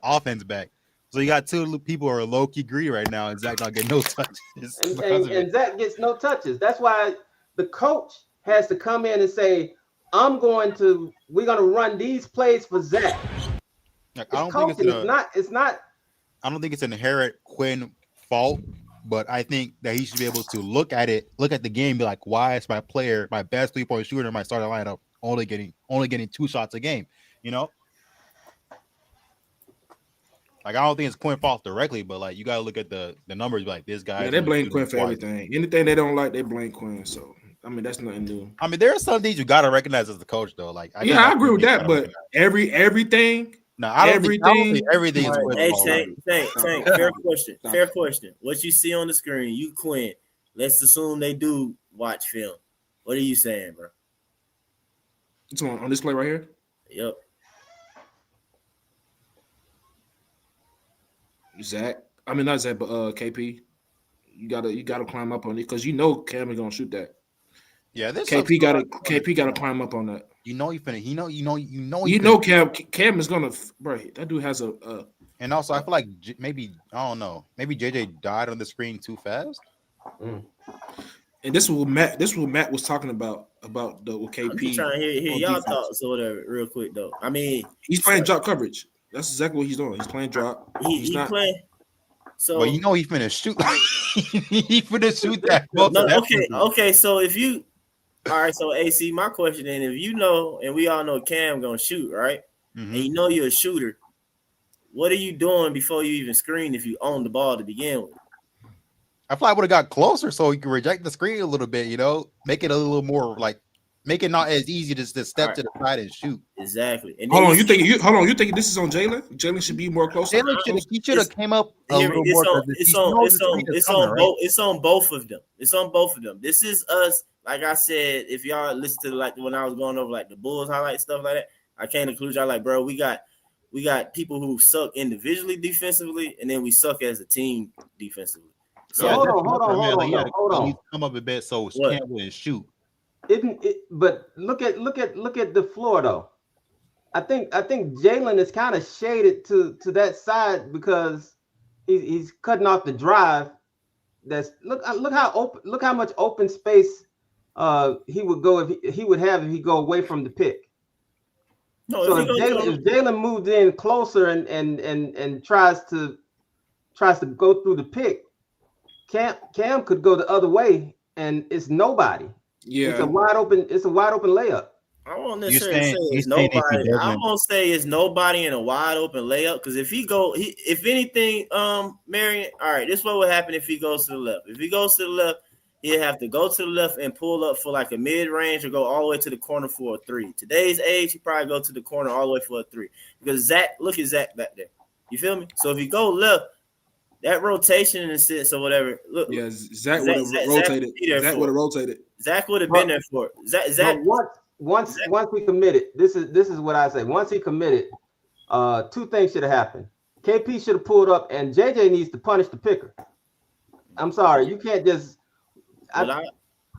Speaker 7: offense back. So you got 2 people who are low-key greedy right now, and Zach not getting no touches.
Speaker 11: And Zach gets no touches. That's why the coach has to come in and say, we're going to run these plays for Zach.
Speaker 7: Like, I don't think
Speaker 11: it's not.
Speaker 7: I don't think it's an inherent Quinn fault, but I think that he should be able to look at the game, be like, why is my best 3-point shooter in my starting lineup only getting 2 shots a game? You know? Like, I don't think it's Quinn fault directly, but like you gotta look at the numbers, like this guy.
Speaker 6: Yeah, they blame Quinn for everything. Anything they don't like, they blame Quinn. So I mean, that's nothing new.
Speaker 7: I mean, there are some things you gotta recognize as the coach, though. Like,
Speaker 6: I agree with that, but everything.
Speaker 7: No, I don't think everything is
Speaker 4: Hey, Tank, fair question. What you see on the screen, you Quinn. Let's assume they do watch film. What are you saying, bro?
Speaker 6: It's on this play right here?
Speaker 4: Yep.
Speaker 6: Zach. I mean, not Zach, but KP. You gotta climb up on it because Cam is gonna shoot that.
Speaker 7: Yeah, this
Speaker 6: KP gotta climb up on that.
Speaker 7: You know
Speaker 6: Cam is gonna, bro. That dude has a.
Speaker 7: And also, I feel like maybe JJ died on the screen too fast.
Speaker 6: And this is what Matt was talking about the KP.
Speaker 4: I'm just trying to hear y'all thoughts or whatever real quick though. I mean,
Speaker 6: he's playing drop coverage. That's exactly what he's doing. He's playing drop. He's not
Speaker 4: playing. So,
Speaker 7: but he finna shoot. He finna shoot that.
Speaker 4: Okay. So if you. All right, so AC, my question then, if you know, and we all know Cam gonna shoot, right?
Speaker 7: Mm-hmm.
Speaker 4: And you know you're a shooter, what are you doing before you even screen if you own the ball to begin with?
Speaker 7: I feel like I would have got closer so he could reject the screen a little bit, make it a little more like, make it not as easy to step to the side and shoot.
Speaker 4: Exactly. And
Speaker 6: hold on, you think this is on Jalen? Jalen should be more closer.
Speaker 7: He should have came up a little more.
Speaker 4: It's on both of them. It's on both of them. This is us. Like I said, if y'all listen to like when I was going over like the Bulls highlight stuff like that, I can't include y'all. Like, bro, we got people who suck individually defensively, and then we suck as a team defensively. So
Speaker 11: hold on.
Speaker 7: Come up a bit so Cam wouldn't shoot.
Speaker 11: But look at the floor though. I think Jalen is kind of shaded to that side because he's cutting off the drive. Look how much open space he would go if he go away from the pick. No, so if Jalen moved in closer and tries to go through the pick, Cam could go the other way and it's nobody.
Speaker 6: Yeah,
Speaker 11: it's a wide open layup.
Speaker 4: I won't necessarily say it's nobody. I won't say it's nobody in a wide open layup because if anything, Marion, all right, this is what would happen if he goes to the left. If he goes to the left, he'll have to go to the left and pull up for like a mid range or go all the way to the corner for a 3. Today's age, he probably go to the corner all the way for a 3 because look at Zach back there. You feel me? So if you go left, that rotation in the sense or whatever. Look,
Speaker 6: yeah, Zach would have rotated. Zach would have rotated.
Speaker 4: Zach would have been there for it. Zach.
Speaker 11: Once he committed, this is what I say. Once he committed, 2 things should have happened. KP should have pulled up, and JJ needs to punish the picker. I'm sorry, you can't just.
Speaker 6: That would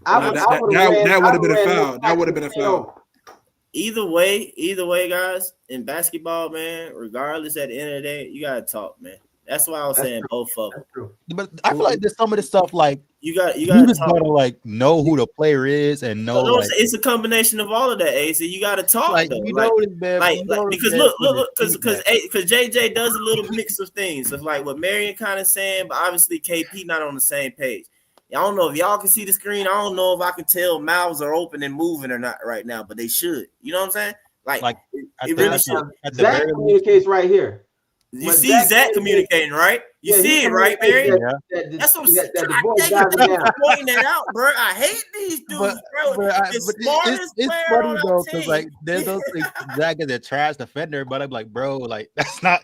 Speaker 6: have been a foul. That would have been a foul.
Speaker 4: Either way, guys, in basketball, man, regardless, at the end of the day, you gotta talk, man. That's why I was saying both of them.
Speaker 11: True.
Speaker 7: But I feel like there's some of this stuff like
Speaker 4: You got
Speaker 7: you
Speaker 4: to
Speaker 7: just
Speaker 4: talk.
Speaker 7: gotta like know who the player is and know
Speaker 4: No,
Speaker 7: like
Speaker 4: it's a combination of all of that, AC. You got to talk
Speaker 7: like
Speaker 4: though.
Speaker 7: you
Speaker 4: Like,
Speaker 7: know this man
Speaker 4: because look, because JJ does a little mix of things of like what Marion kind of saying, but obviously KP not on the same page. I don't know if y'all can see the screen. I don't know if I can tell mouths are open and moving or not right now, but they should. You know what I'm saying? Like it really should.
Speaker 11: Zach communicates right here.
Speaker 4: You see Zach communicating, right? You see it, right, Barry? That's what I'm saying. I'm pointing that out, bro. I hate these dudes, bro.
Speaker 7: It's funny though, because like there's those things Zach is a trash defender, but I'm like, bro, like that's not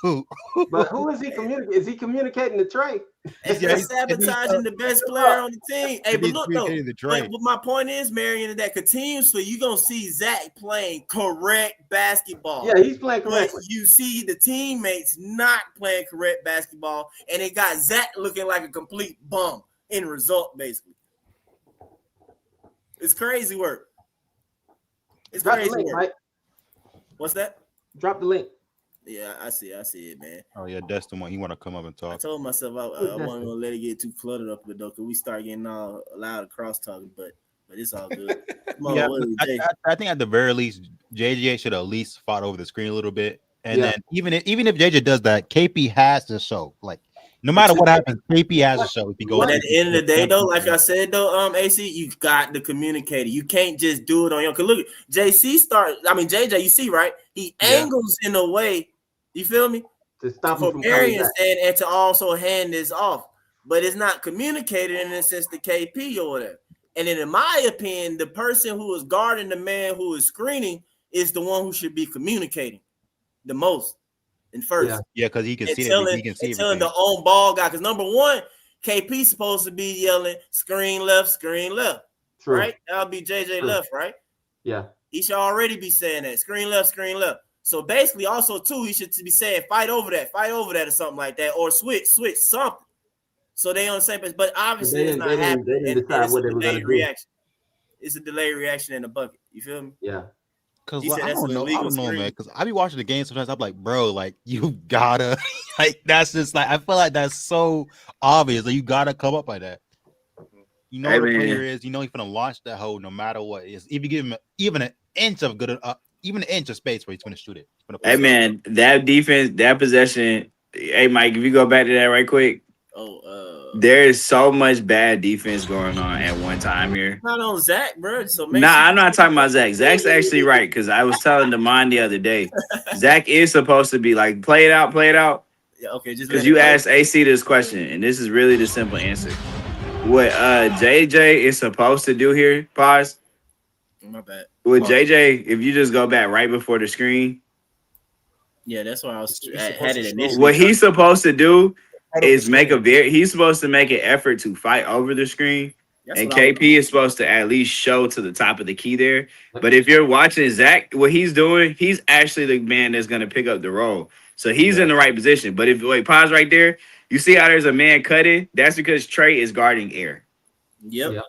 Speaker 7: true.
Speaker 11: But who is he communicating? Is he communicating to Trey?
Speaker 4: He's sabotaging the best player on the team. Hey, but look though, but my point is, Marion, that continuously you're gonna see Zach playing correct basketball.
Speaker 11: Yeah, he's playing correct.
Speaker 4: You see the teammates not playing correct basketball, and it got Zach looking like a complete bum in result, basically. It's crazy work. It's
Speaker 11: Drop
Speaker 4: crazy
Speaker 11: the link,
Speaker 4: work.
Speaker 11: Mike.
Speaker 4: What's that?
Speaker 11: Drop the link.
Speaker 4: Yeah, I see it, man.
Speaker 7: Oh yeah, that's the one. He want to come up and talk.
Speaker 4: I told myself I wasn't gonna let it get too cluttered up with though, because we start getting all loud and cross talking, but it's all good.
Speaker 7: Yeah, I think at the very least, JJ should at least fought over the screen a little bit, and then even if JJ does that, KP has to show. Like no matter what happens, KP has to show if he goes.
Speaker 4: But at the end of the day, though, like I said, though, AC, you got to communicate it. You can't just do it on your. Cause look, JJ, you see, right? He angles in a way. You feel me?
Speaker 11: To stop
Speaker 4: him from variance and to also hand this off, but it's not communicated in the sense to KP or whatever. And then, in my opinion, the person who is guarding the man who is screening is the one who should be communicating the most and first.
Speaker 7: Yeah, because he can see
Speaker 4: it.
Speaker 7: He can see
Speaker 4: telling the on ball guy. Because number one, KP's supposed to be yelling screen left,
Speaker 11: True.
Speaker 4: right? That'll be JJ left, right?
Speaker 11: Yeah.
Speaker 4: He should already be saying that screen left. So basically, also too, he should be saying fight over that, or something like that, or switch something. So they on the same page, but obviously it's not happening.
Speaker 11: They didn't decide what they were going to do.
Speaker 4: It's a delayed reaction in the bucket. You feel me?
Speaker 11: Yeah.
Speaker 7: Because I don't know, man. Because I be watching the game sometimes. I'm like, bro, like you gotta, like that's just like I feel like that's so obvious. Like you gotta come up like that. You know what the player is. You know he's gonna launch that hole no matter what. If you give him even an inch of good, even an inch of space where he's gonna shoot it.
Speaker 12: Hey man, that defense, that possession. Hey Mike, if you go back to that right quick. There is so much bad defense going on at one time here.
Speaker 4: Not on Zach, bro. So
Speaker 12: I'm not talking about Zach. Zach's actually right because I was telling Damon the other day. Zach is supposed to be like play it out.
Speaker 4: Yeah, okay. Just
Speaker 12: because you asked AC this question, and this is really the simple answer. What JJ is supposed to do here? Pause.
Speaker 4: My bad.
Speaker 12: With JJ, if you just go back right before the screen.
Speaker 4: Yeah, that's why I was had it initially.
Speaker 12: What he's supposed to do is he's supposed to make an effort to fight over the screen. And KP is supposed to at least show to the top of the key there. But if you're watching Zach, what he's doing, he's actually the man that's going to pick up the role. So he's in the right position. But pause right there. You see how there's a man cutting? That's because Trey is guarding air.
Speaker 4: Yep.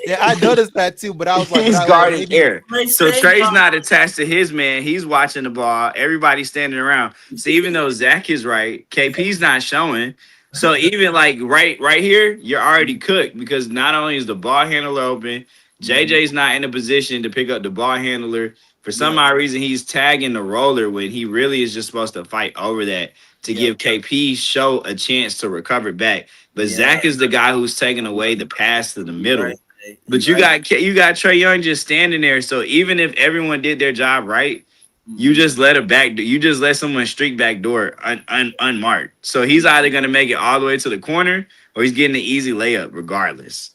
Speaker 7: Yeah, I noticed that too, but I was like,
Speaker 12: he's guarding air. So Trey's not attached to his man. He's watching the ball. Everybody's standing around. So even though Zach is right, KP's not showing. So even like right here, you're already cooked because not only is the ball handler open, JJ's not in a position to pick up the ball handler. For some odd reason, he's tagging the roller when he really is just supposed to fight over that to give KP show a chance to recover back. But Zach is the guy who's taking away the pass to the middle. But you got Trae Young just standing there. So even if everyone did their job right, you just let someone streak back door unmarked. So he's either gonna make it all the way to the corner or he's getting an easy layup regardless.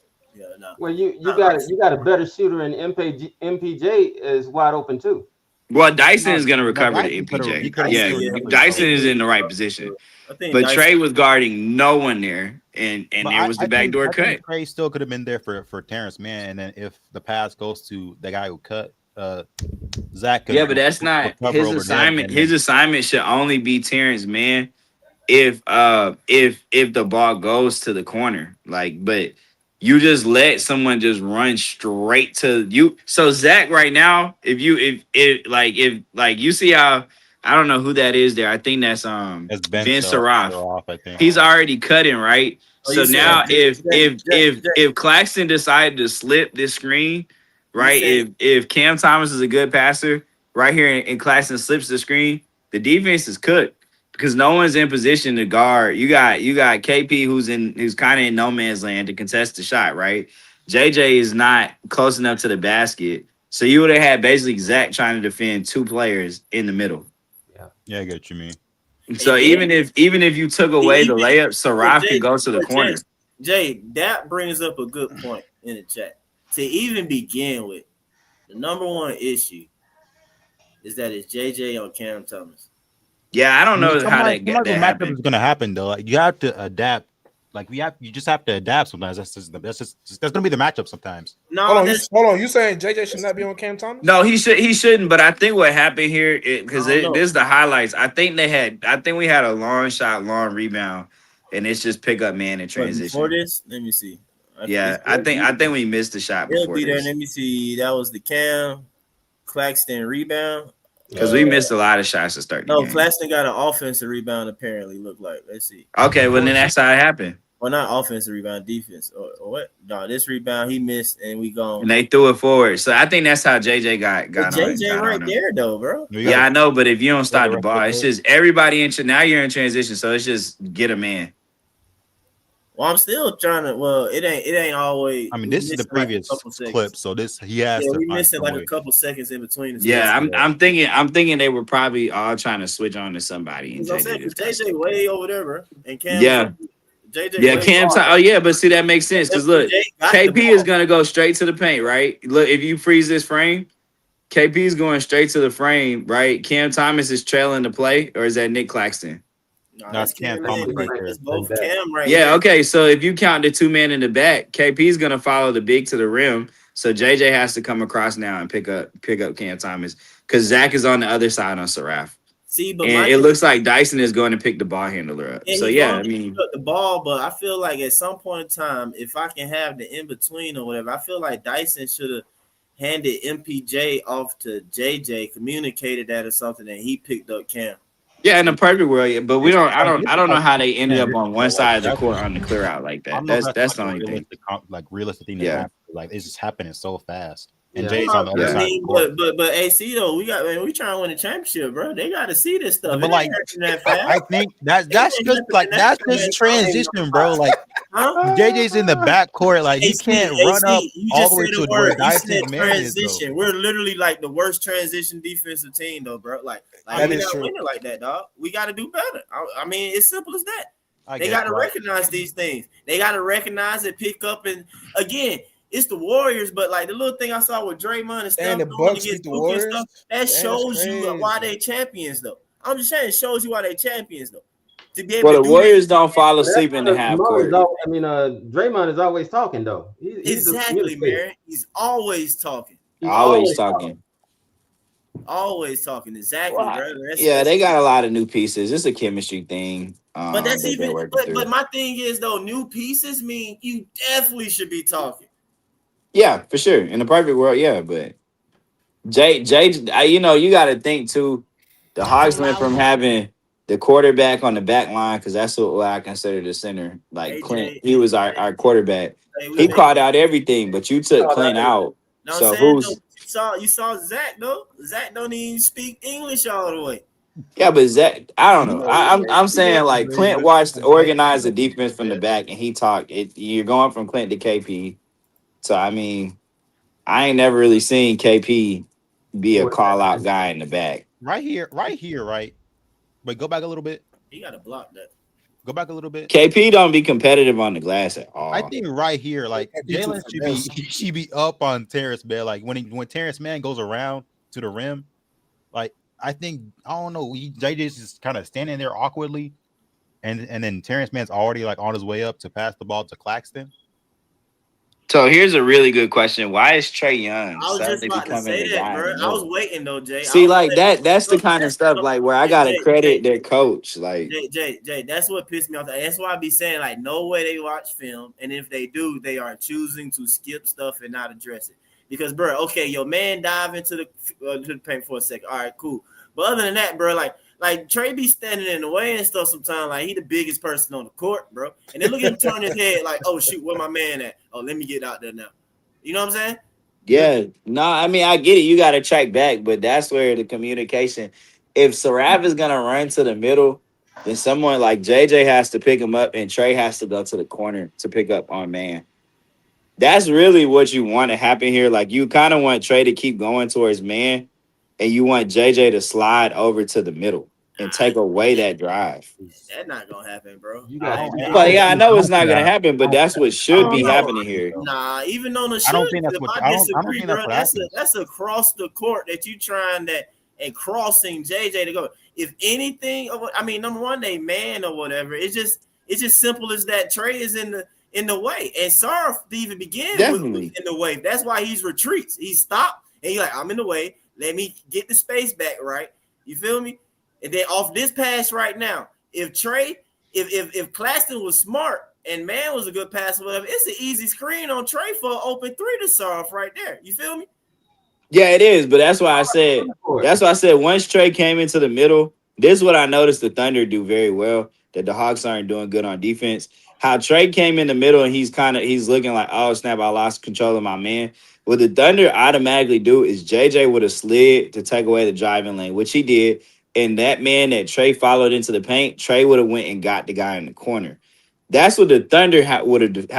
Speaker 11: Well, you got a better shooter, and MPJ is wide open too.
Speaker 12: Well, Dyson is going to recover the MPJ. Dyson is in the right position. But Trey was guarding no one there, and there was the backdoor cut.
Speaker 7: Trey still could have been there for Terrence Mann, and then if the pass goes to the guy who cut Zach.
Speaker 12: But that's not his assignment. His assignment should only be Terrence Mann if the ball goes to the corner. But you just let someone just run straight to you. So Zach, right now, if you see how I don't know who that is there. I think that's
Speaker 7: It's
Speaker 12: Ben
Speaker 7: Ben
Speaker 12: Saraf.
Speaker 7: Saraf, I think.
Speaker 12: He's already cutting, right?
Speaker 4: Oh,
Speaker 12: So
Speaker 4: you
Speaker 12: now
Speaker 4: saying
Speaker 12: if Claxton decided to slip this screen, right?
Speaker 4: saying-
Speaker 12: If Cam Thomas is a good passer, right here and Claxton slips the screen, the defense is cooked because no one's in position to guard. You got KP who's kind of in no man's land to contest the shot, right? JJ is not close enough to the basket. So you would have had basically Zach trying to defend two players in the middle.
Speaker 7: Yeah, I get what you mean.
Speaker 12: So even if you took away the layup, Saraf can go to the corner.
Speaker 4: Jay, that brings up a good point in the chat. To even begin with, the number one issue is that it's JJ on Cam Thomas.
Speaker 12: Yeah, I don't know how that
Speaker 7: matchup is going to happen though. Like you have to adapt. Like you just have to adapt sometimes. That's going to be the matchup sometimes.
Speaker 4: No,
Speaker 6: hold on. You saying JJ should not be on Cam Thomas?
Speaker 12: No, he shouldn't. But I think what happened here because this is the highlights. I think we had a long shot, long rebound, and it's just pick up man and transition.
Speaker 4: Before this, let me see.
Speaker 12: I think we missed the shot before this.
Speaker 4: Let me see. That was the Cam Claxton rebound.
Speaker 12: Because we missed a lot of shots to start.
Speaker 4: No, Claxton got an offensive rebound. Apparently, looked like. Let's see.
Speaker 12: Okay, well then that's how it happened.
Speaker 4: Well, not offensive rebound, defense or what? No, this rebound he missed, and we gone.
Speaker 12: And they threw it forward. So I think that's how JJ got
Speaker 4: JJ right there though, bro.
Speaker 12: Yeah, I know, but if you don't stop the ball, it's just everybody in. Now you're in transition, so it's just get a man.
Speaker 4: Well, I'm still trying to. Well, it ain't always.
Speaker 7: I mean, this is the previous clip, so he has to.
Speaker 4: We missed it like a couple seconds in between.
Speaker 12: Yeah, I'm thinking they were probably all trying to switch on to somebody. And
Speaker 4: JJ way over there, bro, and Cam.
Speaker 12: Yeah.
Speaker 4: JJ
Speaker 12: Cam. Oh yeah, but see that makes sense because look, KP is gonna go straight to the paint, right? Look, if you freeze this frame, KP is going straight to the frame, right? Cam Thomas is trailing the play, or is that Nick Claxton?
Speaker 4: No, that's Cam Thomas right there. It's both Cam right
Speaker 12: Yeah,
Speaker 4: there.
Speaker 12: okay. So if you count the two men in the back, KP is gonna follow the big to the rim. So JJ has to come across now and pick up Cam Thomas because Zach is on the other side on Saraf.
Speaker 4: See, but
Speaker 12: and it looks like Dyson is going to pick the ball handler up. So yeah, I mean,
Speaker 4: the ball, but I feel like at some point in time, if I can have the in between or whatever, I feel like Dyson should have handed MPJ off to JJ, communicated that or something, and he picked up Cam.
Speaker 12: Yeah, in the perfect world, yeah, but we don't. I don't know how they ended up on one side of the court on the clear out like that. That's the only thing.
Speaker 7: Like realistic thing.
Speaker 12: Yeah.
Speaker 7: Happen. Like it's just happening so fast. And Jay's on the other side.
Speaker 4: But AC though, we trying to win a championship, bro. They got to see this stuff.
Speaker 7: But like, I think that's just like that's just transition, bro. Like JJ's in the backcourt, like he can't run up all the way to where Dyson's man is.
Speaker 4: Transition. We're literally like the worst transition defensive team, though, bro. Like we not winning like that, dog. We got to do better. I mean, it's simple as that. They got to recognize these things. They got to recognize it, pick up, and again. It's the Warriors, but like the little thing I saw with Draymond and stuff,
Speaker 6: the Bucks beat the Warriors.
Speaker 4: Stuff, that shows you why they champions, though. I'm just saying, it shows you why they champions, though. To be able
Speaker 12: the Warriors don't fall asleep in the half court.
Speaker 11: I mean, Draymond is always talking, though.
Speaker 4: Exactly, man. He's always talking.
Speaker 12: Always talking.
Speaker 4: Always talking. Exactly, bro.
Speaker 12: They got a lot of new pieces. It's a chemistry thing.
Speaker 4: But that's even. But my thing is though, new pieces mean you definitely should be talking.
Speaker 12: Yeah, for sure. In the perfect world, yeah, but Jay, you know, you got to think too. The Hawks went from having the quarterback on the back line because that's what I consider the center. Like Clint, he was our quarterback. He caught out everything, but you took Clint out. So
Speaker 4: you saw Zach though? Zach don't even speak English all the way.
Speaker 12: Yeah, but Zach, I don't know. I'm saying like Clint watched organize the defense from the back, and he talked. You're going from Clint to KP. So, I mean, I ain't never really seen KP be a call-out guy in the back.
Speaker 7: Right here, right? Wait, go back a little bit.
Speaker 4: You got to block that.
Speaker 7: Go back a little bit.
Speaker 12: KP don't be competitive on the glass at all.
Speaker 7: I think right here, like, Jalen should be up on Terrence Mann. Like, when Terrence Mann goes around to the rim, like, I don't know, JJ's just kind of standing there awkwardly, and then Terrence Mann's already, like, on his way up to pass the ball to Claxton.
Speaker 12: So here's a really good question. Why is Trae Young?
Speaker 4: I was just about to say that, bro. I was waiting though, Jay.
Speaker 12: See, like that's the kind of stuff like where I gotta credit their coach. Like
Speaker 4: Jay, that's what pissed me off. That's why I be saying like no way they watch film, and if they do, they are choosing to skip stuff and not address it. Because, bro, okay, your man dive into the paint for a second. All right, cool. But other than that, bro, like Trey be standing in the way and stuff sometimes. Like he the biggest person on the court, bro. And then look at him turn his head like, oh shoot, where my man at? Oh, let me get out there now. You know what I'm saying?
Speaker 12: Yeah, no, I mean I get it. You got to track back, but that's where the communication. If Sarab is gonna run to the middle, then someone like JJ has to pick him up, and Trey has to go to the corner to pick up on man. That's really what you want to happen here. Like you kind of want Trey to keep going towards man, and you want JJ to slide over to the middle and take away that drive.
Speaker 4: That's not gonna happen, bro.
Speaker 12: But yeah, I know it's not gonna happen, but that's what should be happening here.
Speaker 4: Nah, even on the
Speaker 7: I don't think that's what I don't
Speaker 4: disagree,
Speaker 7: think
Speaker 4: bro.
Speaker 7: that's
Speaker 4: That's across the court that you trying that and crossing JJ to go. If anything, I mean, number one, they man or whatever. It's just simple as that. Trey is in the way, and Sarf to even begin was in the way. That's why he's retreats. He stopped and he's like, I'm in the way. Let me get the space back, right? You feel me? And then off this pass right now, if Trey, if Claxton was smart and man was a good passer, whatever, it's an easy screen on Trey for an open three to Sarf right there. You feel me?
Speaker 12: Yeah, it is, but that's why I said once Trey came into the middle, this is what I noticed the Thunder do very well that the Hawks aren't doing good on defense. How Trey came in the middle and he's looking like, oh snap, I lost control of my man. What the Thunder automatically do is JJ would have slid to take away the driving lane, which he did. And that man that Trey followed into the paint, Trey would have went and got the guy in the corner. That's what the Thunder how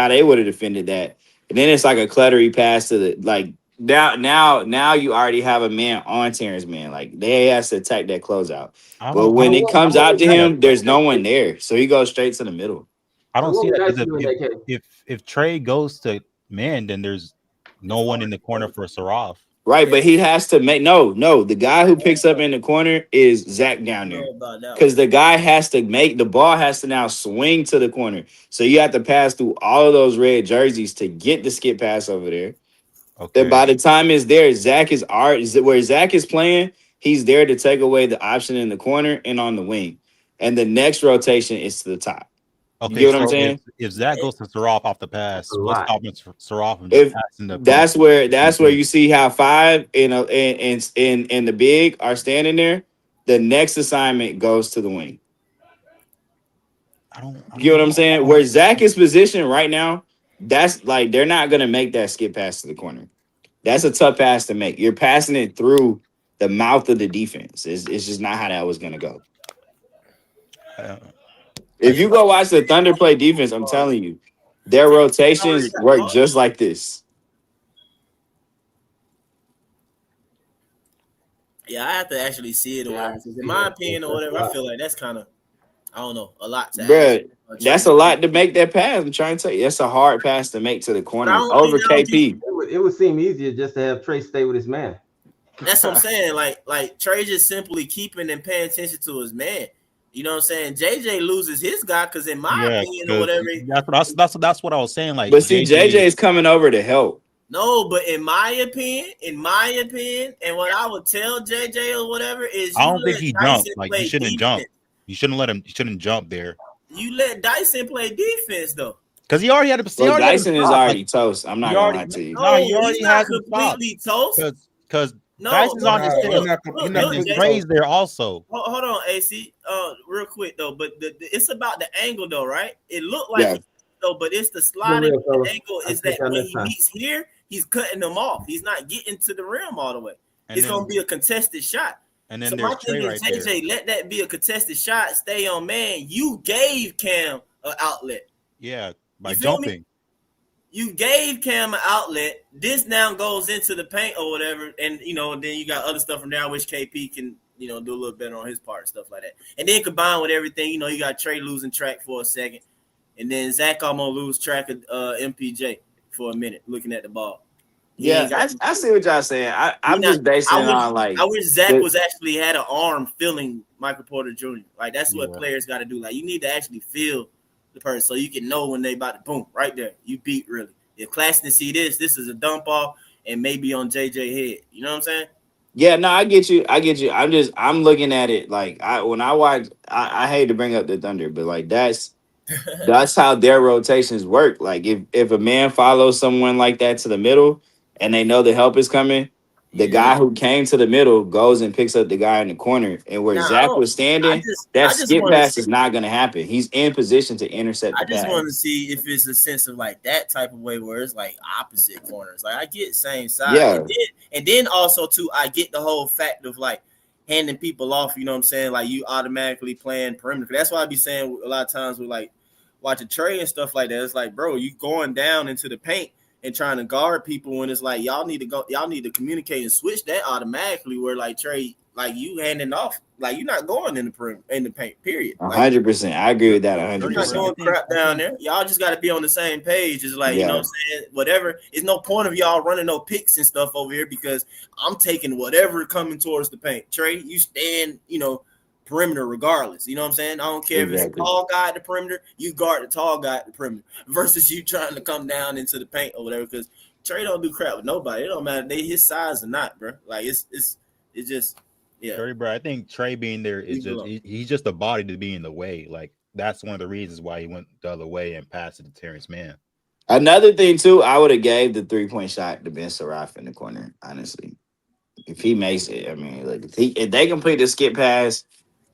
Speaker 12: they would have defended that. And then it's like a cluttery pass to the like. Now you already have a man on Terrence man. Like they has to attack that closeout. But when it comes out to him, there's no one there. So he goes straight to the middle.
Speaker 7: I don't see that if Trey goes to man, then there's no one in the corner for Saraf.
Speaker 12: Right, but he has to make the guy who picks up in the corner is Zach down there. Because the guy has to make the ball has to now swing to the corner. So you have to pass through all of those red jerseys to get the skip pass over there. Okay. By the time it's there, where Zach is playing, he's there to take away the option in the corner and on the wing. And the next rotation is to the top.
Speaker 7: Okay,
Speaker 12: you get what I'm saying?
Speaker 7: If Zach goes to Saraf off the pass, what's stopping Saraf from passing the
Speaker 12: that's where you see how 5 and the big are standing there. The next assignment goes to the wing. You get what I'm saying? Where Zach is positioned right now, that's like they're not gonna make that skip pass to the corner. That's a tough pass to make. You're passing it through the mouth of the defense. It's just not how that was gonna go. If you go watch the Thunder play defense, I'm telling you, their rotations work just like this.
Speaker 4: Yeah, I have to actually see it or whatever. In my opinion or whatever, I feel like that's kind of, I don't know, a lot to
Speaker 12: ask. That's a lot to make that pass. I'm trying to tell you, that's a hard pass to make to the corner over KP.
Speaker 11: It would seem easier just to have Trey stay with his man.
Speaker 4: That's what I'm saying. Like Trey just simply keeping and paying attention to his man. You know what I'm saying? JJ loses his guy because in my opinion or whatever.
Speaker 7: That's what I was saying. Like,
Speaker 12: but see, JJ is coming over to help.
Speaker 4: No, but in my opinion, and what I would tell JJ or whatever is,
Speaker 7: I don't think he jumped. Like he shouldn't jump. You shouldn't let him. You shouldn't jump there.
Speaker 4: You let Dyson play defense though,
Speaker 7: because he already had a.
Speaker 12: Dyson is already toast. I'm not gonna lie to you.
Speaker 4: No, he already has completely toast.
Speaker 7: Because Dyson's on his tail. Trey's there also.
Speaker 4: Hold on, AC. Real quick though, but it's about the angle though, right? It looked like though, but it's the sliding angle is that when he meets here, he's cutting them off. He's not getting to the rim all the way. It's gonna be a contested shot.
Speaker 7: And then
Speaker 4: so
Speaker 7: there's
Speaker 4: my thing
Speaker 7: Trey
Speaker 4: is,
Speaker 7: right
Speaker 4: JJ,
Speaker 7: there.
Speaker 4: let that be a contested shot. Stay on man. You gave Cam an outlet.
Speaker 7: Yeah, by jumping.
Speaker 4: You gave Cam an outlet. This now goes into the paint or whatever, and then you got other stuff from there. I wish KP can do a little better on his part, stuff like that. And then combined with everything, you got Trey losing track for a second, and then Zach almost lose track of MPJ for a minute looking at the ball.
Speaker 12: Yeah, I see what y'all saying. I'm just basing it on like.
Speaker 4: I wish Zach was actually had an arm feeling Michael Porter Jr. Like that's what players got to do. Like you need to actually feel the person so you can know when they about to boom right there. You beat really. If Claxton see this is a dump off and maybe on JJ head. You know what I'm saying?
Speaker 12: Yeah, no, I get you. I'm looking at it like when I watch. I hate to bring up the Thunder, but like that's how their rotations work. Like if a man follows someone like that to the middle. And they know the help is coming, The guy who came to the middle goes and picks up the guy in the corner, and where
Speaker 4: Nah, I
Speaker 12: Zach
Speaker 4: don't-
Speaker 12: was standing, that
Speaker 4: I just
Speaker 12: skip
Speaker 4: wanna
Speaker 12: pass
Speaker 4: see-
Speaker 12: is not going to happen. He's in position to intercept
Speaker 4: I
Speaker 12: the
Speaker 4: just
Speaker 12: pass.
Speaker 4: want to see if it's a sense of like that type of way where it's like opposite corners. Like I get same side,
Speaker 12: Yeah.
Speaker 4: and then also too, I get the whole fact of like handing people off. You know what I'm saying? Like you automatically playing perimeter. That's why I be saying a lot of times with like watching Trey and stuff like that. It's like, bro, you going down into the paint and trying to guard people when it's like y'all need to communicate and switch that automatically. Where like Trey, like you handing off, like you're not going in the paint. Period.
Speaker 12: 100%. I agree with that.
Speaker 4: You're not
Speaker 12: 100%.
Speaker 4: doing crap down there. Y'all just got to be on the same page. It's like, you know
Speaker 12: Yeah.
Speaker 4: what I'm saying? Whatever. It's no point of y'all running no picks and stuff over here because I'm taking whatever coming towards the paint. Trey, you stand, perimeter regardless. You know what I'm saying? I don't care if it's a
Speaker 12: Exactly.
Speaker 4: tall guy at the perimeter, you guard the tall guy at the perimeter versus you trying to come down into the paint or whatever because Trey don't do crap with nobody. It don't matter they his size or not, bro. Like it's just yeah.
Speaker 7: Trey, bro, I think Trey being there is just he's just a body to be in the way. Like that's one of the reasons why he went the other way and passed it to Terrence Mann.
Speaker 12: Another thing too, I would have gave the 3-point shot to Ben Saraf in the corner. Honestly, if he makes it, I mean, like if they complete the skip pass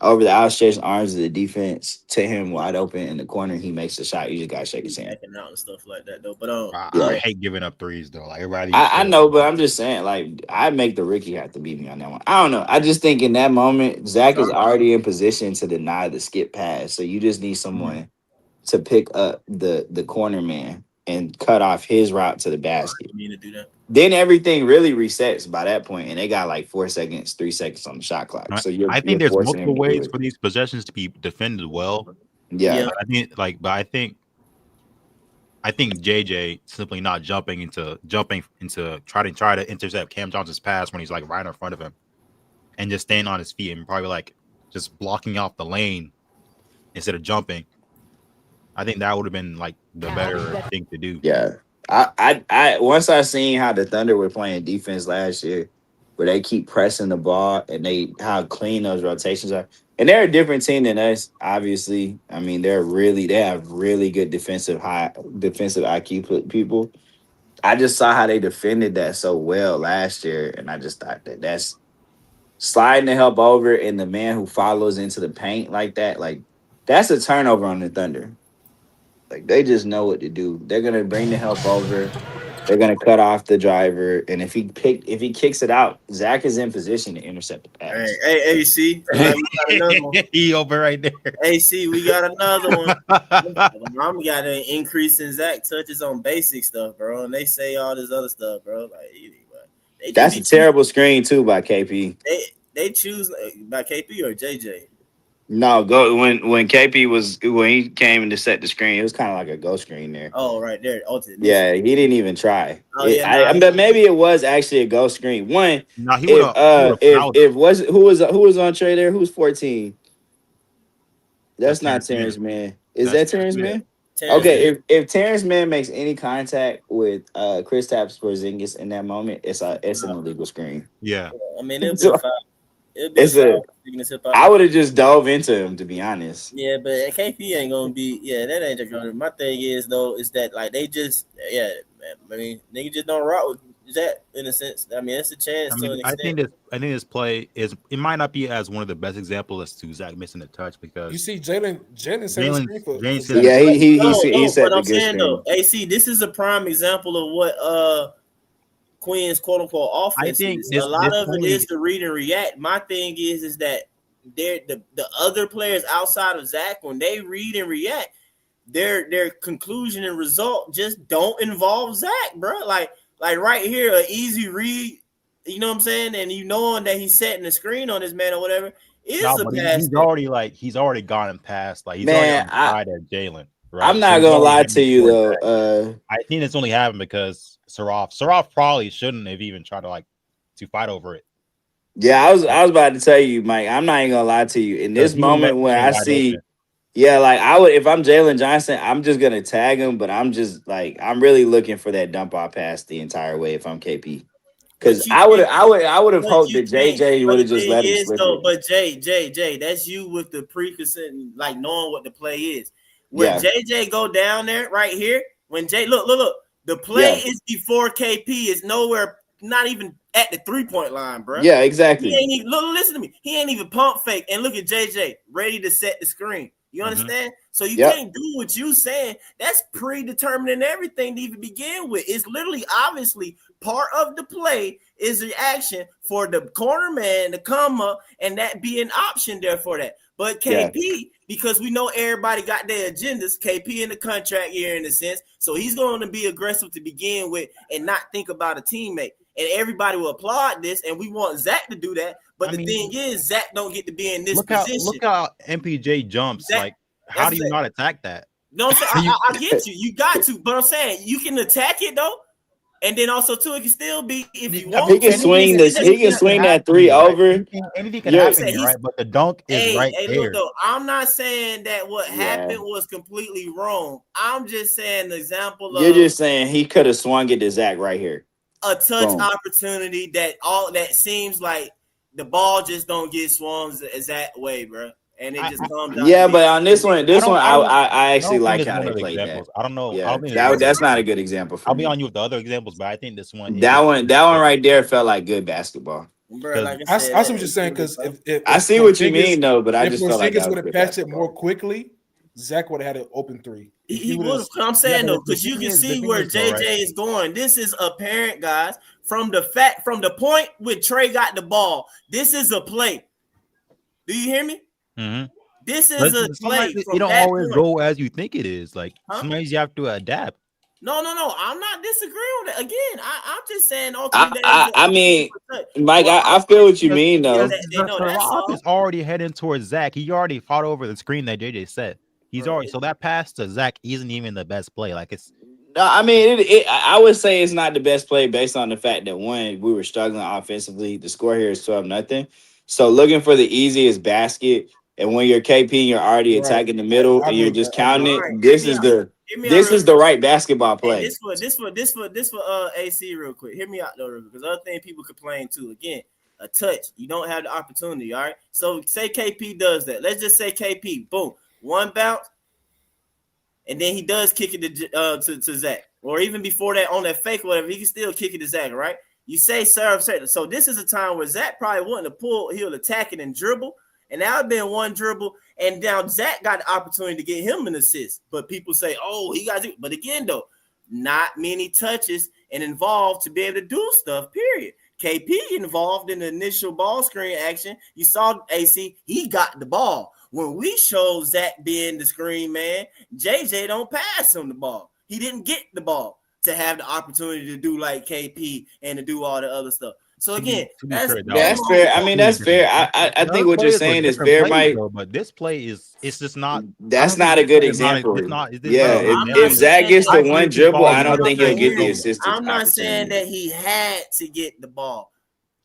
Speaker 12: over the outstretched arms of the defense to him wide open in the corner, he makes the shot. You just gotta shake his hand.
Speaker 4: Acting out and stuff like that though. But
Speaker 7: I hate giving up threes though. Like everybody,
Speaker 12: I know, but I'm just saying, like, I make the Ricky have to beat me on that one. I don't know. I just think in that moment, Zach is already in position to deny the skip pass. So you just need someone to pick up the corner man and cut off his route to the basket.
Speaker 4: I mean to do that.
Speaker 12: Then everything really resets by that point, and they got like 4 seconds, 3 seconds on the shot clock. So
Speaker 7: I think there's multiple ways for these possessions to be defended well.
Speaker 12: Yeah.
Speaker 7: But I think JJ simply not jumping into try to intercept Cam Johnson's pass when he's like right in front of him, and just staying on his feet and probably like just blocking off the lane instead of jumping. I think that would have been like the better thing to do.
Speaker 12: Yeah. I once I seen how the Thunder were playing defense last year, where they keep pressing the ball and how clean those rotations are. And they're a different team than us, obviously. I mean, they have really good defensive IQ people. I just saw how they defended that so well last year, and I just thought that's sliding the help over and the man who follows into the paint like that, like that's a turnover on the Thunder. Like they just know what to do. They're gonna bring the help over. They're gonna cut off the driver, and if he kicks it out, Zach is in position to intercept the pass.
Speaker 4: Hey, AC, we got another one.
Speaker 7: He over right there.
Speaker 4: AC, we got another one. Mama got an increase in Zach touches on basic stuff, bro, and they say all this other stuff, bro. Like
Speaker 12: That's a terrible screen too by KP.
Speaker 4: They choose by KP or JJ.
Speaker 12: No, when he came to set the screen, it was kind of like a go screen there.
Speaker 4: Oh, right there.
Speaker 12: Yeah, he didn't even try.
Speaker 4: Oh,
Speaker 12: But maybe it was actually a go screen. One,
Speaker 7: no, he
Speaker 12: who was on Trey there? Who was 14? That's not Terrence Mann. Is that Terrence Mann? Okay, if Terrence Mann makes any contact with Kristaps Porzingis in that moment, it's an illegal screen.
Speaker 7: Yeah,
Speaker 4: I mean it'll be fine.
Speaker 12: I would have just dove into him, to be honest.
Speaker 4: Yeah, but KP ain't gonna be. Yeah, that ain't gonna. My thing is though, is that like they just. Yeah, I mean, nigga just don't rock with that in a sense. I mean, it's a chance to an extent.
Speaker 7: I think this play is. It might not be as one of the best examples as to Zach missing the touch because
Speaker 13: you see Jalen set the screen for.
Speaker 12: Yeah, he said the good screen.
Speaker 4: Though, AC, this is a prime example of what Quinn's quote unquote offense.
Speaker 7: I think
Speaker 4: a lot of it is to read and react. My thing is that they're the other players outside of Zach, when they read and react, their conclusion and result just don't involve Zach, bro. Like right here, an easy read, you know what I'm saying, and you knowing that he's setting the screen on this man or whatever is a pass.
Speaker 7: He's already gone past like he's already on the side at Jalen. Right?
Speaker 12: I'm not gonna lie to you though.
Speaker 7: I think it's only happened because Saraf probably shouldn't have even tried to fight over it.
Speaker 12: Yeah, I was about to tell you, Mike. I'm not even gonna lie to you. In this moment when I see, like I would, if I'm Jalen Johnson, I'm just gonna tag him. But I'm just like I'm really looking for that dump off pass the entire way if I'm KP, because I would have hoped that JJ would have just let him slip it.
Speaker 4: But Jay, that's you with the preconceived, like knowing what the play is. When JJ go down there right here, when look, the play is before KP is nowhere not even at the 3-point line, bro.
Speaker 12: Yeah, exactly.
Speaker 4: He ain't even listen to me. He ain't even pump fake. And look at JJ ready to set the screen. You understand? So you can't do what you saying. That's predetermining everything to even begin with. It's literally obviously part of the play is the action for the corner man to come up and that be an option there for that. But KP, because we know everybody got their agendas, KP in the contract year in a sense, so he's going to be aggressive to begin with and not think about a teammate. And everybody will applaud this, and we want Zach to do that. But the thing is, Zach don't get to be in this position.
Speaker 7: Look how MPJ jumps.
Speaker 4: Zach,
Speaker 7: like, how do you not attack that?
Speaker 4: No, I'm saying, I get you. You got to. But I'm saying you can attack it, though. And then also, too, it can still be if you want.
Speaker 12: He can swing this. He can swing that 3 over.
Speaker 7: Anything can happen, right? But the dunk is right there.
Speaker 4: Look, though, I'm not saying that what happened was completely wrong. I'm just saying the example of.
Speaker 12: You're just saying he could have swung it to Zach right here.
Speaker 4: A touch opportunity that seems like the ball just don't get swung that way, bro. And it just comes out.
Speaker 12: Yeah, but on this one, I actually like how they played that.
Speaker 7: I don't know.
Speaker 12: Yeah, that's not a good example.
Speaker 7: I'll be on you with the other examples, but I think this one.
Speaker 12: That one right there felt like good basketball.
Speaker 4: Bro, like
Speaker 13: I see what you're saying because if
Speaker 12: I see what you mean though, but I just felt like
Speaker 13: would have patched it more quickly, Zach would have had an open 3.
Speaker 4: He would have. I'm saying though, because you can see where JJ is going. This is apparent, guys, from the point where Trey got the ball. This is a play. Do you hear me?
Speaker 7: Mm-hmm.
Speaker 4: This is a play.
Speaker 7: It don't always go as you think it is. Like sometimes you have to adapt.
Speaker 4: No. I'm not disagreeing with that. Again, I'm just saying.
Speaker 12: I mean, Mike, I feel what you mean though.
Speaker 7: Salah is already heading towards Zach. He already fought over the screen that JJ set. He's already so that pass to Zach isn't even the best play. Like it's.
Speaker 12: No, I mean, I would say it's not the best play based on the fact that one, we were struggling offensively. The score here is 12-0. So looking for the easiest basket, and when you're KP, you're already attacking the middle, and you're just counting it. This is the right basketball play.
Speaker 4: Hey, this for AC real quick. Hear me out though, because other thing people complain too. Again, a touch, you don't have the opportunity. All right. So say KP does that. Let's just say KP, boom, one bounce, and then he does kick it to Zach, or even before that on that fake or whatever, he can still kick it to Zach. Right. You say serve. So this is a time where Zach probably wouldn't have pulled. He'll attack it and dribble. And now it's been one dribble. And now Zach got the opportunity to get him an assist. But people say, oh, he got it. But again, though, not many touches and involved to be able to do stuff, period. KP involved in the initial ball screen action. You saw AC, he got the ball. When we showed Zach being the screen man, JJ don't pass him the ball. He didn't get the ball to have the opportunity to do like KP and to do all the other stuff. So again, that's
Speaker 12: fair. I mean, that's fair. I think what you're saying is fair, Mike.
Speaker 7: But this play it's just not.
Speaker 12: That's not a good example. If Zach gets the one dribble, I don't think he'll get the assist.
Speaker 4: I'm not saying that he had to get the ball.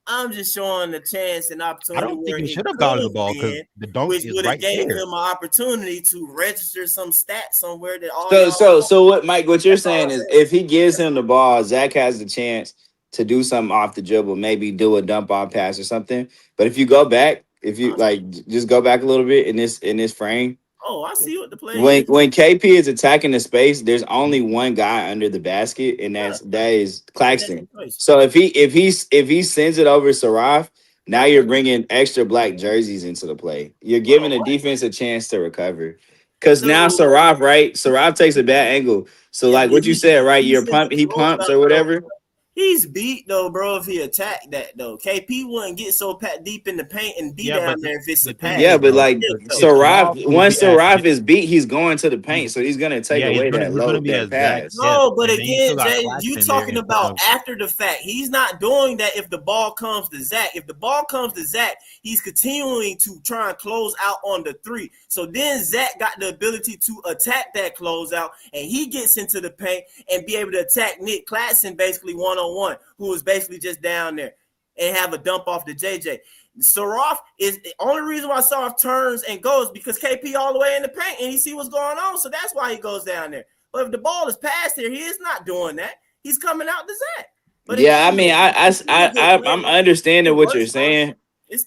Speaker 4: I'm just showing the chance and opportunity.
Speaker 7: I don't think he should have gotten the ball because the dunk is right there.
Speaker 4: Which would have gave him an opportunity to register some stats somewhere that all.
Speaker 12: So what, Mike? What you're saying is, if he gives him the ball, Zach has the chance to do something off the dribble, maybe do a dump off pass or something. But if you go back, just go back a little bit in this frame.
Speaker 4: Oh, I see what the play
Speaker 12: is. When KP is attacking the space, there's only one guy under the basket, and that is Claxton. So if he sends it over Saraf, now you're bringing extra black jerseys into the play. You're giving the defense a chance to recover. Because now Saraf takes a bad angle. So like what you said, right? He pumps or whatever.
Speaker 4: He's beat though, bro. If he attacked that though, KP wouldn't get so deep in the paint and be down there if it's a pass.
Speaker 12: Yeah, but like Saraf is beat, he's going to the paint, so he's gonna take away that pass.
Speaker 4: No, but again, Jay, you talking about after the fact. He's not doing that if the ball comes to Zach. If the ball comes to Zach, he's continuing to try and close out on the 3. So then Zach got the ability to attack that closeout, and he gets into the paint and be able to attack Nick Claxton basically one-on-one, who was basically just down there and have a dump off to JJ. Saraf is the only reason why Saraf turns and goes because KP all the way in the paint and he see what's going on, so that's why he goes down there. But if the ball is passed here, he is not doing that. He's coming out to Zach. But
Speaker 12: yeah, I mean, I'm understanding what you're saying.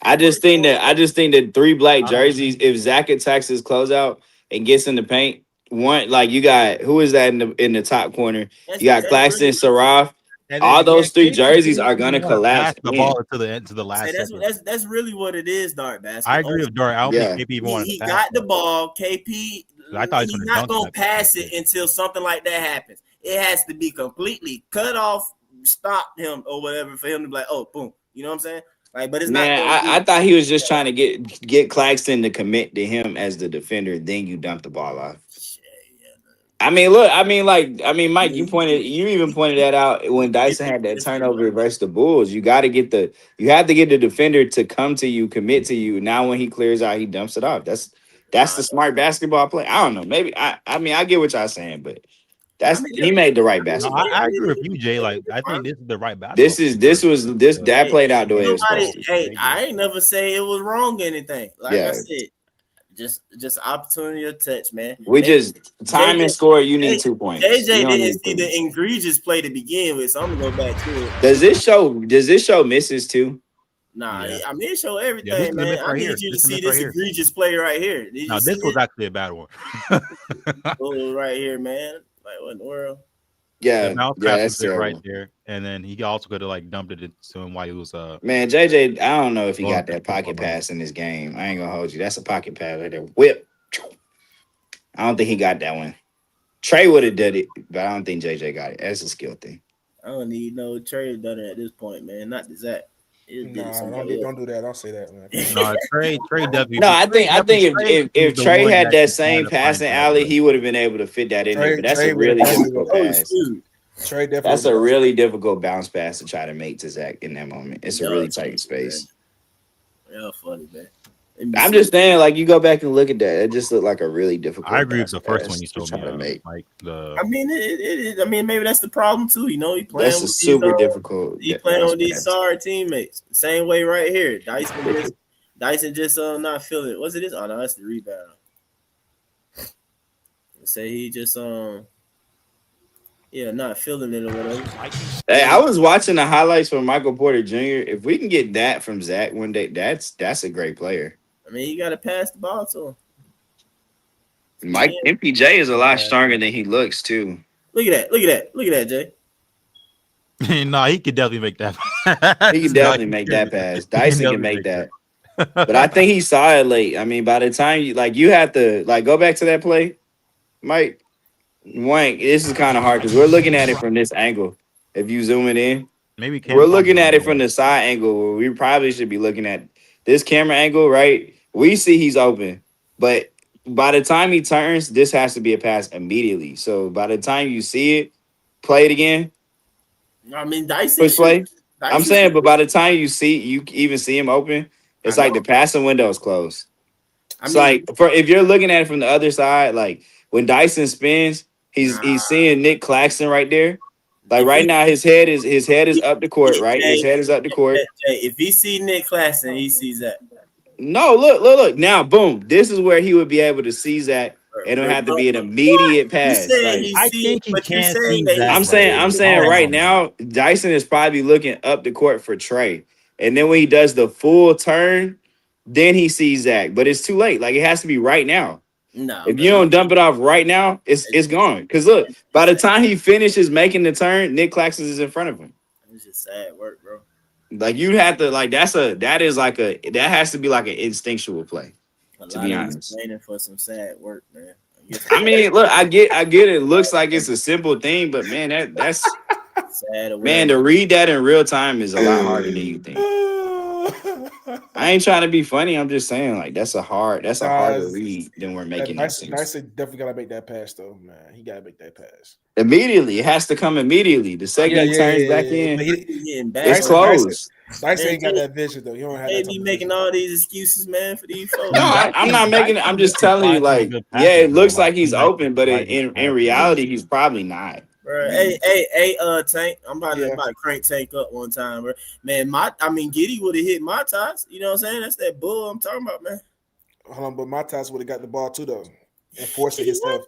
Speaker 12: I just think that 3 black jerseys, if Zach attacks his closeout and gets in the paint, one like you got who is that in the top corner? You got Claxton, Saraf. all those three jerseys are gonna collapse.
Speaker 7: The ball into the last.
Speaker 4: That's really what it is, Dart Basket.
Speaker 7: I agree with Dart. I don't think KP even wanted
Speaker 4: he
Speaker 7: to pass.
Speaker 4: got the ball. KP,
Speaker 7: I thought
Speaker 4: he's not gonna pass it until something like that happens. It has to be completely cut off, stop him or whatever for him to be like, oh, boom. You know what I'm saying? Like, but it's not.
Speaker 12: I thought he was just trying to get Claxton to commit to him as the defender. Then you dump the ball off. Mike, you even pointed that out when Dyson had that turnover versus the Bulls. You have to get the defender to come to you, commit to you. Now when he clears out, he dumps it off. That's the smart basketball play. I don't know. Maybe I get what y'all saying, but he made the right basketball.
Speaker 7: I agree with you, Jay. Like I think this is the right basketball.
Speaker 12: That played out the way it was supposed to.
Speaker 4: Hey, I ain't never say it was wrong or anything. Like I said. Just opportunity of touch, man.
Speaker 12: Time and score. You need 2 points.
Speaker 4: JJ didn't see the egregious play to begin with, so I'm gonna go back to it.
Speaker 12: Does this show misses too?
Speaker 4: Nah, I mean it show everything, man. I need you to see this egregious play right here.
Speaker 7: No, this was actually a bad one.
Speaker 4: Right here, man. Like what in the world?
Speaker 12: Yeah,
Speaker 7: that's right there. And then he also could have like dumped it to him while he was
Speaker 12: Man, JJ, I don't know if he got that pocket pass in this game. I ain't gonna hold you. That's a pocket pass right there. Whip. I don't think he got that one. Trey would have done it, but I don't think JJ got it. That's a skill thing.
Speaker 4: I don't need no Trey done it at this point, man. Not the Zach.
Speaker 13: Don't do that. Don't say that, man.
Speaker 7: No, Trey definitely.
Speaker 12: No, I think if Trey had that same passing alley, he would have been able to fit that in there. But that's a really difficult pass.
Speaker 13: Trey definitely.
Speaker 12: That's a really difficult bounce pass to try to make to Zach in that moment. It's a really tight space.
Speaker 4: Yeah, funny, man.
Speaker 12: I'm just saying, like, you go back and look at that. It just looked like a really difficult.
Speaker 7: I agree with the first one you told me to make. Like
Speaker 4: I mean, maybe that's the problem too. You know, he playing.
Speaker 12: That's super difficult.
Speaker 4: He playing with these sorry teammates. Same way right here. Dyson just not feeling it. What's it? Oh no, that's the rebound. Say he just not feeling it or whatever.
Speaker 12: Hey, I was watching the highlights from Michael Porter Jr. If we can get that from Zach one day, that's a great player.
Speaker 4: I mean, you got to pass the ball to him.
Speaker 12: MPJ is a lot stronger than he looks too.
Speaker 4: Look at that, Jay.
Speaker 7: No, he could definitely make that.
Speaker 12: He can definitely make that pass. Dyson can make that. But I think he saw it late. I mean, by the time you have to go back to that play, Mike. Wank, this is kind of hard because we're looking at it from this angle. If you zoom it in,
Speaker 7: maybe
Speaker 12: we're looking at it from the side angle where we probably should be looking at this camera angle, right? We see he's open, but by the time he turns, this has to be a pass immediately. So by the time you see it, play it again.
Speaker 4: I mean, Dyson
Speaker 12: push play. I'm saying, but by the time you even see him open, it's like the passing window is closed. It's like if you're looking at it from the other side, like when Dyson spins. He's seeing Nick Claxton right there. Like right now, his head is up the court, right? His head is up the court.
Speaker 4: If he see Nick Claxton, he sees that.
Speaker 12: No, look. Now, boom. This is where he would be able to see Zach. It don't have to be an immediate pass.
Speaker 7: I think he can't see Zach.
Speaker 12: I'm saying right now, Dyson is probably looking up the court for Trey. And then when he does the full turn, then he sees Zach. But it's too late. Like it has to be right now.
Speaker 4: No,
Speaker 12: if you don't dump it off right now, it's gone. Because look, by the time he finishes making the turn, Nick Claxton is in front of him.
Speaker 4: It's just sad work, bro.
Speaker 12: Like you have to that has to be like an instinctual play. To be honest,
Speaker 4: waiting for some sad work, man.
Speaker 12: I mean, look, I get it. It looks like it's a simple thing, but man, that's
Speaker 4: sad.
Speaker 12: Man, to read that in real time is a lot harder than you think. I ain't trying to be funny. I'm just saying, like that's a harder read than we're making.
Speaker 13: Dyson definitely gotta make that pass, though, man. He gotta make that pass
Speaker 12: immediately. It has to come immediately. The second he turns back in, it's closed.
Speaker 13: Dyson ain't got that vision, though. You don't have.
Speaker 4: They be making all these excuses, man, for these folks.
Speaker 12: No, I'm not making it. I'm just telling you, like, it looks like he's open, but in reality, he's probably not.
Speaker 4: Bro, hey, Tank. I'm about to crank Tank up one time, bro. Man, Giddy would have hit my ties. You know what I'm saying? That's that bull I'm talking about, man.
Speaker 13: Hold on, but my ties would have got the ball too, though, and forcing his stuff.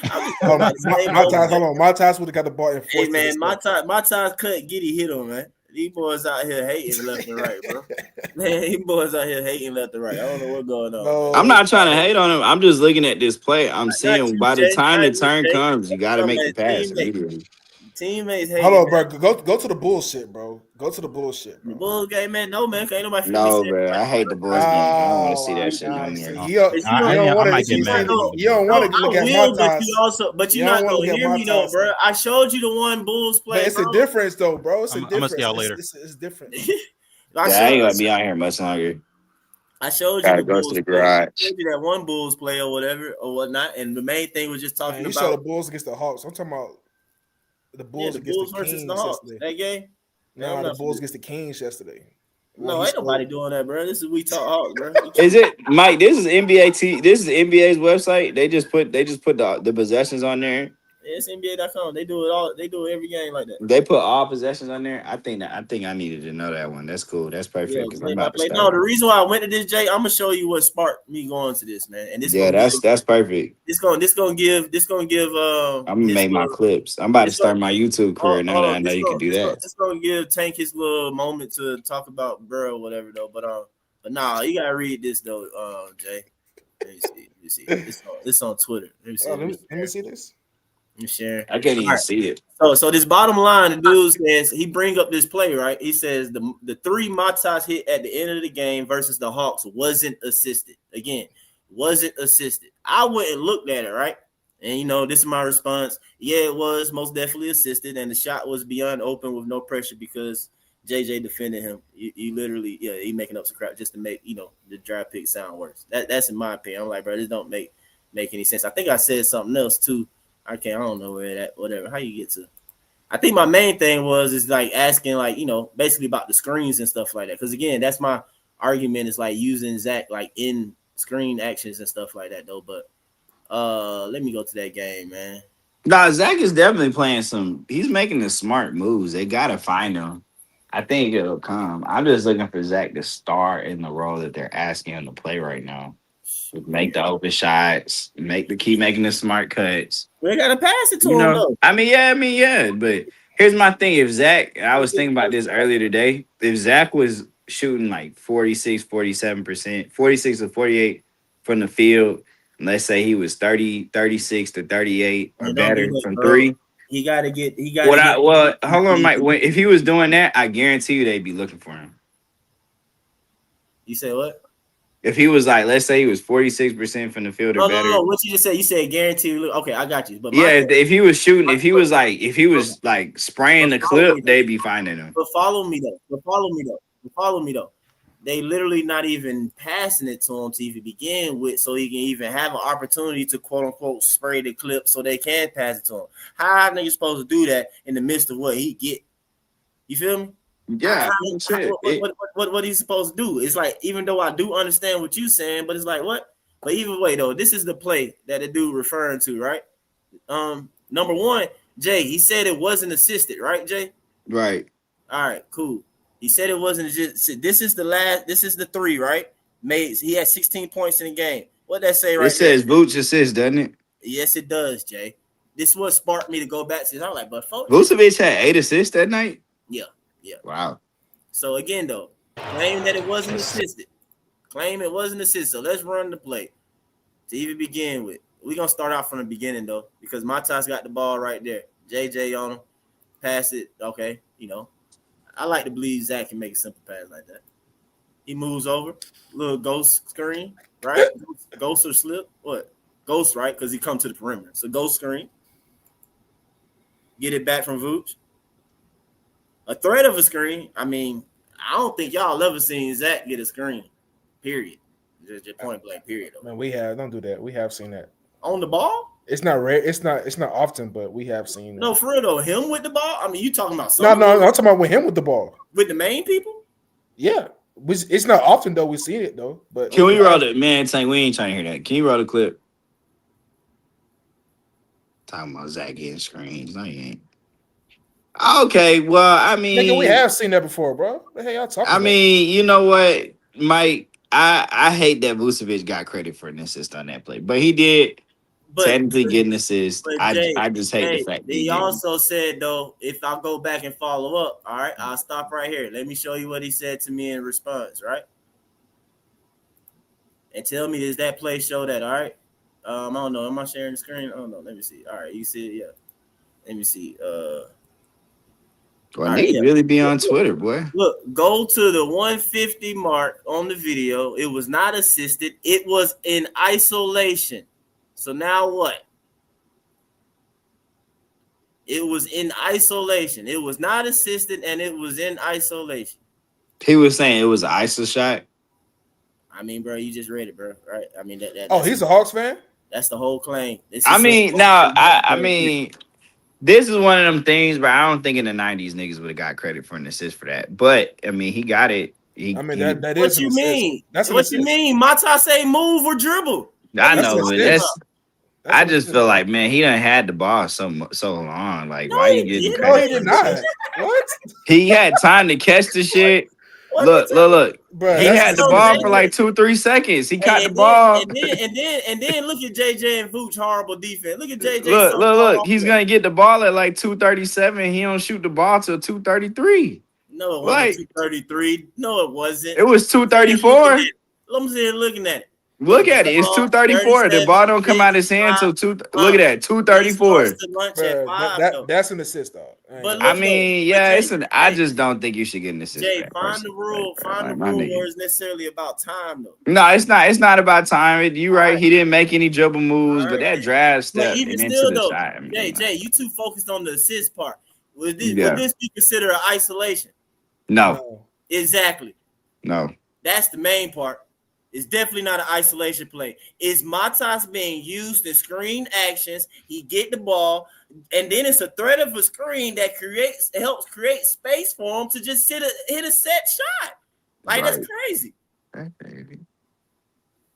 Speaker 13: My ties would have got the ball and forced.
Speaker 4: Hey, man, my ties cut Giddy hit him, man. These boys out here hating left and right, bro. Man, these boys out here hating left and right. I don't know what's going on.
Speaker 12: No. I'm not trying to hate on him. I'm just looking at this play. I'm seeing by the time the turn comes, you got to make the pass immediately.
Speaker 4: teammates hate.
Speaker 13: Hold on, bro. Go to the bullshit, bro. Go to the bullshit, bro.
Speaker 4: The Bulls game, man. No, man. Ain't nobody.
Speaker 12: No, bro. I hate the Bulls game. I don't want to see
Speaker 13: my
Speaker 12: that shit no
Speaker 13: God.
Speaker 12: more.
Speaker 13: See,
Speaker 7: I
Speaker 13: you don't want
Speaker 7: might
Speaker 13: to.
Speaker 7: get mad.
Speaker 13: You don't want to look at
Speaker 4: will,
Speaker 13: my
Speaker 4: but
Speaker 13: ties.
Speaker 4: you also, but you're
Speaker 13: You don't
Speaker 4: not
Speaker 13: wanna
Speaker 4: gonna
Speaker 13: look at
Speaker 4: hear
Speaker 13: my
Speaker 4: me though,
Speaker 13: ties.
Speaker 4: bro. I showed you the one Bulls play.
Speaker 13: But it's
Speaker 4: bro.
Speaker 13: a difference, though, bro. It's a
Speaker 7: I'm gonna
Speaker 13: difference.
Speaker 7: see y'all later.
Speaker 13: It's different.
Speaker 12: I ain't gonna be out here much longer.
Speaker 4: I showed you
Speaker 12: Gotta
Speaker 4: the
Speaker 12: go
Speaker 4: Bulls
Speaker 12: to the
Speaker 4: play. I
Speaker 12: garage.
Speaker 4: showed you that one Bulls play or whatever or whatnot, and the main thing was just talking
Speaker 13: Man, you saw the
Speaker 4: about
Speaker 13: Bulls against the Hawks. I'm talking about the Bulls
Speaker 4: the
Speaker 13: against
Speaker 4: Bulls
Speaker 13: the
Speaker 4: versus
Speaker 13: Kings
Speaker 4: the Hawks.
Speaker 13: yesterday.
Speaker 4: That game.
Speaker 13: No,
Speaker 4: I'm
Speaker 13: the
Speaker 4: not
Speaker 13: Bulls
Speaker 4: sure.
Speaker 13: against the Kings yesterday.
Speaker 4: No, ain't nobody doing that, bro. This is We Talk Hawks, bro.
Speaker 12: Is it Mike? This is NBA. This is NBA's website. They just put the possessions on there.
Speaker 4: It's NBA.com. They do it all. They do every game like that.
Speaker 12: They put all possessions on there. I think I needed to know that one. That's cool. That's perfect.
Speaker 4: Yeah,
Speaker 12: Because I'm
Speaker 4: play by
Speaker 12: about to
Speaker 4: play.
Speaker 12: start.
Speaker 4: No, the reason why I went to this, Jay, I'm gonna show you what sparked me going to this, man. And this
Speaker 12: Yeah,
Speaker 4: gonna
Speaker 12: that's perfect.
Speaker 4: This gonna give.
Speaker 12: I'm gonna make my clips. I'm about to start my YouTube career now that I know you can do that.
Speaker 4: It's gonna give Tank his little moment to talk about bro or whatever though. But nah, you gotta read this though, Jay. Let me see. It's on Twitter. Let me see.
Speaker 13: Let me see this.
Speaker 4: I'm sharing.
Speaker 12: I can't even see it.
Speaker 4: So this bottom line, the dude says he bring up this play, right? He says the three Matas hit at the end of the game versus the Hawks wasn't assisted. Again, wasn't assisted. I went and looked at it, right? And this is my response. Yeah, it was most definitely assisted, and the shot was beyond open with no pressure because JJ defended him. You literally, he making up some crap just to make the draft pick sound worse. That's in my opinion. I'm like, bro, this don't make any sense. I think I said something else too. I don't know where that, whatever. How you get to? I think my main thing is like asking, like, basically about the screens and stuff like that. Because again, that's my argument is like using Zach like in screen actions and stuff like that though. But let me go to that game, man.
Speaker 12: Nah, Zach is definitely playing he's making the smart moves. They gotta find him. I think it'll come. I'm just looking for Zach to start in the role that they're asking him to play right now. Make the open shots, keep making the smart cuts.
Speaker 4: We gotta pass it to him though.
Speaker 12: I mean, yeah. But here's my thing. If Zach, I was thinking about this earlier today. If Zach was shooting like 46, 47%, 46 to 48 from the field, let's say he was 30, 36 to 38 or better from three.
Speaker 4: He gotta get.
Speaker 12: Hold on, Mike. If he was doing that, I guarantee you they'd be looking for him.
Speaker 4: You say what?
Speaker 12: If he was like, let's say he was 46% from the field or better.
Speaker 4: No. What you just said? You said guarantee. Okay, I got you. But
Speaker 12: if he was shooting, if he was like spraying the clip, they'd be finding him.
Speaker 4: But follow me though. They literally not even passing it to him to even begin with, so he can even have an opportunity to quote unquote spray the clip, so they can pass it to him. How are niggas supposed to do that in the midst of what he get? You feel me?
Speaker 12: Yeah.
Speaker 4: What he's supposed to do? It's like, even though I do understand what you're saying, but it's like, what? But either way though, this is the play that the dude referring to, right? Number one, Jay, he said it wasn't assisted, right, Jay?
Speaker 12: Right.
Speaker 4: All right, cool. He said it wasn't just. This is the three, right? He had 16 points in the game. What that say right?
Speaker 12: It says Vooch assist, doesn't it?
Speaker 4: Yes, it does, Jay. This is what sparked me to go back to. I'm like, but
Speaker 12: Vucevic had 8 assists that night.
Speaker 4: Yeah.
Speaker 12: Wow.
Speaker 4: So again, though, claim that it wasn't assisted. So let's run the play to even begin with. We're gonna start out from the beginning though, because Matas got the ball right there. JJ on him, pass it. Okay, I like to believe Zach can make a simple pass like that. He moves over, little ghost screen, right? Ghost or slip? What? Ghost, right? Because he come to the perimeter. So ghost screen. Get it back from Vooch. A threat of a screen. I mean, I don't think y'all ever seen Zach get a screen. Period. Just point blank. Period.
Speaker 13: Man, don't do that. We have seen that
Speaker 4: on the ball.
Speaker 13: It's not rare. It's not often, but we have seen.
Speaker 4: No, for real though. Him with the ball. I mean, you talking about
Speaker 13: no. I'm talking about with him with the ball.
Speaker 4: With the main people.
Speaker 13: Yeah, it's not often though. We see it though. But
Speaker 12: can we roll it, man? Tank, we ain't trying to hear that. Can you roll the clip? Talking about Zach getting screens. No, you ain't. Okay, well, I mean,
Speaker 13: nigga, we have seen that before, bro. What the hell y'all talking about?
Speaker 12: mean, you know what, Mike? I hate that Vucevic got credit for an assist on that play, but he did technically get an assist. I just hate the fact that
Speaker 4: he also said though, if I go back and follow up, all right, I'll stop right here. Let me show you what he said to me in response, right? And tell me, does that play show that? All right. I don't know. Am I sharing the screen? I don't know. Let me see. All right, you see it? Yeah. Let me see.
Speaker 12: Boy,
Speaker 4: All right,
Speaker 12: nigga
Speaker 4: yeah.
Speaker 12: really be on Twitter, boy.
Speaker 4: Look, go to the 150 mark on the video. It was not assisted. It was in isolation. So now what? It was in isolation. It was not assisted, and it was in isolation.
Speaker 12: He was saying it was an ISO shot.
Speaker 4: I mean, bro, you just read it, bro. Right? I mean,
Speaker 13: Oh, he's a Hawks fan?
Speaker 4: That's the whole claim.
Speaker 12: I mean, this is one of them things, but I don't think in the 90s niggas would have got credit for an assist for that. But I mean, he got it.
Speaker 13: That
Speaker 4: What
Speaker 13: is
Speaker 4: you
Speaker 13: an assist.
Speaker 4: mean?
Speaker 13: That's an
Speaker 4: What
Speaker 13: assist.
Speaker 4: you mean? Mata say move or dribble.
Speaker 12: I
Speaker 13: That's
Speaker 12: know,
Speaker 13: an
Speaker 12: but
Speaker 13: assist.
Speaker 12: I just feel like, man, he done had the ball so long. Like,
Speaker 4: No,
Speaker 12: why you
Speaker 4: he
Speaker 12: getting
Speaker 4: didn't.
Speaker 13: No,
Speaker 12: credit?
Speaker 13: he did not. What?
Speaker 12: He had time to catch the shit.
Speaker 4: What
Speaker 12: Look.
Speaker 13: Bruh,
Speaker 12: He
Speaker 13: that's
Speaker 12: had the
Speaker 13: an
Speaker 12: ball
Speaker 13: assist.
Speaker 12: for like 2-3 seconds. He caught the
Speaker 4: And
Speaker 12: ball.
Speaker 4: then look at JJ and Vooch horrible defense. Look at JJ.
Speaker 12: Look. He's gonna get the ball at like 2:37. He don't shoot the ball till 2:33.
Speaker 4: No, it
Speaker 12: Like-
Speaker 4: wasn't 233. No, it wasn't.
Speaker 12: It was 2:34.
Speaker 4: I'm sitting looking at it.
Speaker 12: Look at it. It's 2:34. The ball don't come out his hand till 2. Look at that. 2:34.
Speaker 13: Bruh, that's an assist, though.
Speaker 4: But
Speaker 12: I mean, yeah, it's an. I just don't think you should get an assist.
Speaker 4: Jay,
Speaker 12: for that
Speaker 4: find
Speaker 12: person.
Speaker 4: the rule. Find the
Speaker 12: my
Speaker 4: rule
Speaker 12: nigga.
Speaker 4: where it's necessarily about time, though.
Speaker 12: No, it's not. It's not about time. You right. He didn't make any dribble moves, but that drive step
Speaker 4: But even
Speaker 12: into
Speaker 4: still,
Speaker 12: the
Speaker 4: though,
Speaker 12: shot. I mean,
Speaker 4: Jay, you too focused on the assist part. Would this be considered an isolation?
Speaker 12: No.
Speaker 4: Exactly.
Speaker 12: No.
Speaker 4: That's the main part. It's definitely not an isolation play. It's Matas being used in screen actions. He get the ball, and then it's a threat of a screen that helps create space for him to just hit a set shot. Like
Speaker 12: Right.
Speaker 4: that's crazy.
Speaker 12: That baby.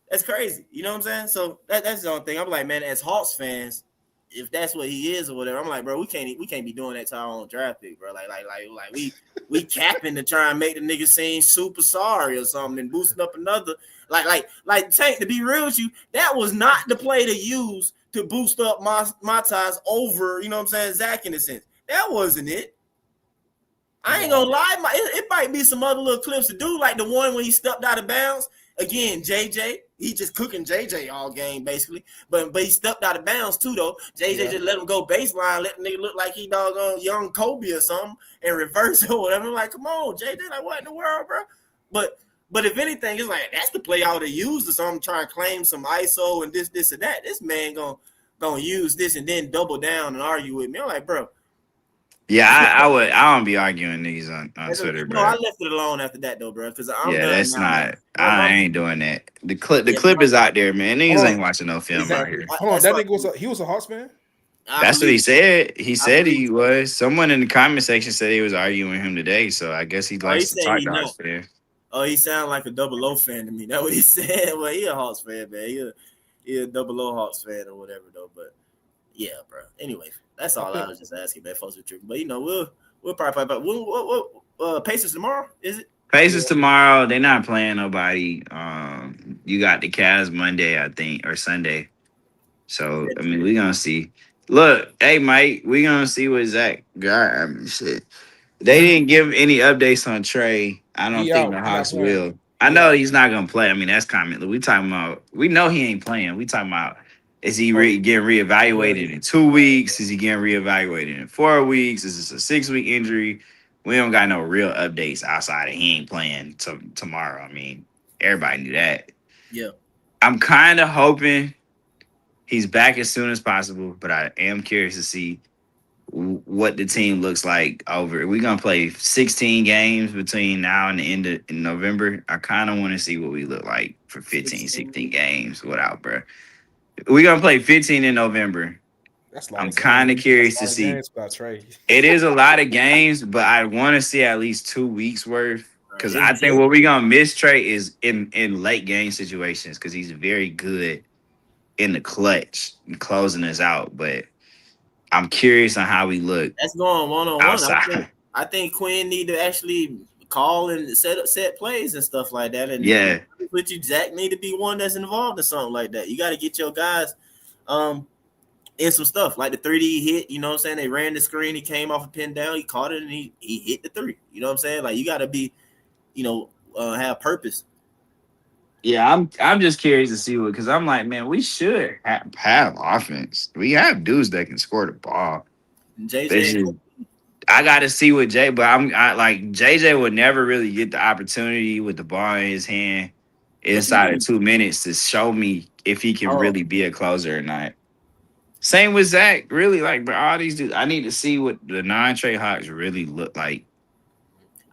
Speaker 4: That's crazy. You know what I'm saying? So that's the only thing. I'm like, man, as Hawks fans, if that's what he is or whatever, I'm like, bro, we can't be doing that to our own draft pick, bro. Like we capping to try and make the nigga seem super sorry or something and boosting up another. Like Tank, to be real with you, that was not the play to use to boost up Matas over, you know what I'm saying, Zach in a sense. That wasn't it. I ain't gonna lie, it might be some other little clips to do, like the one when he stepped out of bounds. Again, JJ, he just cooking JJ all game basically, but he stepped out of bounds too though. JJ just let him go baseline, let the nigga look like he doggone young Kobe or something and reverse it or whatever. I'm like, come on, JJ, like what in the world, bro? But if anything, it's like that's the play I would have used or something, trying to claim some ISO and this and that. This man gonna use this and then double down and argue with me. I'm like, bro.
Speaker 12: Yeah, I don't be arguing niggas on Twitter, bro.
Speaker 4: No, I left it alone after that though, bro. Because
Speaker 12: that's not. I ain't doing that. The clip is out there, man. Niggas ain't watching no film out here.
Speaker 13: Hold on, that nigga was a Hawks fan?
Speaker 12: That's what he said. He said he was. Someone in the comment section said he was arguing with him today, so I guess he likes to talk to Hawks fan.
Speaker 4: Oh, he sounded like a Double O fan to me. That's what he said. Well, he a Hawks fan, man. He a Double O Hawks fan or whatever, though. But yeah, bro. Anyway, that's all I was just asking, man. Folks were tripping, but you know, we'll probably what Pacers tomorrow? Is it?
Speaker 12: Pacers tomorrow. They're not playing nobody. You got the Cavs Monday, I think, or Sunday. So I mean, we gonna see. Look, hey Mike, we gonna see what Zach got. I mean, shit. They didn't give any updates on Trey. I don't think the Hawks will. I know he's not gonna play. I mean, that's common. We talking about. We know he ain't playing. We talking about. Is he getting reevaluated in 2 weeks? Is he getting reevaluated in 4 weeks? Is this a 6-week injury? We don't got no real updates outside of he ain't playing tomorrow. I mean, everybody knew that.
Speaker 4: Yeah.
Speaker 12: I'm kind of hoping he's back as soon as possible, but I am curious to see what the team looks like over. We're going to play 16 games between now and the end of November. I kind of want to see what we look like for 15, 16 games without, bro. We're going to play 15 in November. I'm kind of curious to see. It is a lot of games, but I want to see at least 2 weeks worth. Because I think what we're going to miss Trey is in late game situations because he's very good in the clutch and closing us out. But I'm curious on how we look.
Speaker 4: That's going one-on-one.
Speaker 12: Outside.
Speaker 4: I think Quinn need to actually call and set plays and stuff like that. And
Speaker 12: yeah,
Speaker 4: but you Zach need to be one that's involved in something like that. You got to get your guys in some stuff like the 3D hit. You know what I'm saying? They ran the screen. He came off a pin down. He caught it and he hit the 3. You know what I'm saying? Like you got to be, have purpose.
Speaker 12: Yeah, I'm just curious to see what, because I'm like, man, we should have offense. We have dudes that can score the ball.
Speaker 4: JJ,
Speaker 12: I got to see what Jay, but I like JJ would never really get the opportunity with the ball in his hand inside of 2 minutes to show me if he can really be a closer or not. Same with Zach, really, like, but all these dudes, I need to see what the non-Trey Hawks really look like.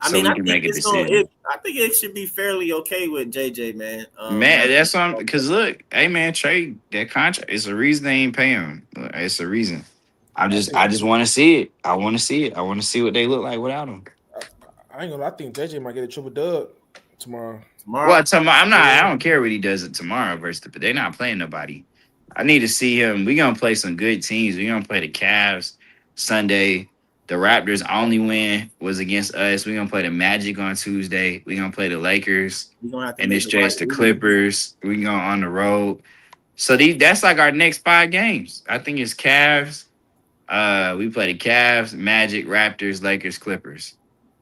Speaker 4: I
Speaker 12: So
Speaker 4: mean,
Speaker 12: we
Speaker 4: I
Speaker 12: can
Speaker 4: think
Speaker 12: make a decision.
Speaker 4: I think it should be fairly okay with JJ, man.
Speaker 12: Man, that's something because look, hey man, Trey, that contract, it's a reason they ain't paying him. It's a reason. I just want to see it. I want to see it. I want to see what they look like without him.
Speaker 13: I ain't gonna lie, I think JJ might get a triple dub tomorrow.
Speaker 12: Well, tomorrow, I don't care what he does it tomorrow versus but they're not playing nobody. I need to see him. We're gonna play some good teams. We're gonna play the Cavs Sunday. The Raptors' only win was against us. We're gonna play the Magic on Tuesday. We're gonna play the Lakers. And this stretch the Clippers. We go on the road. So that's like our next 5 games. I think it's Cavs. We play the Cavs, Magic, Raptors, Lakers, Clippers.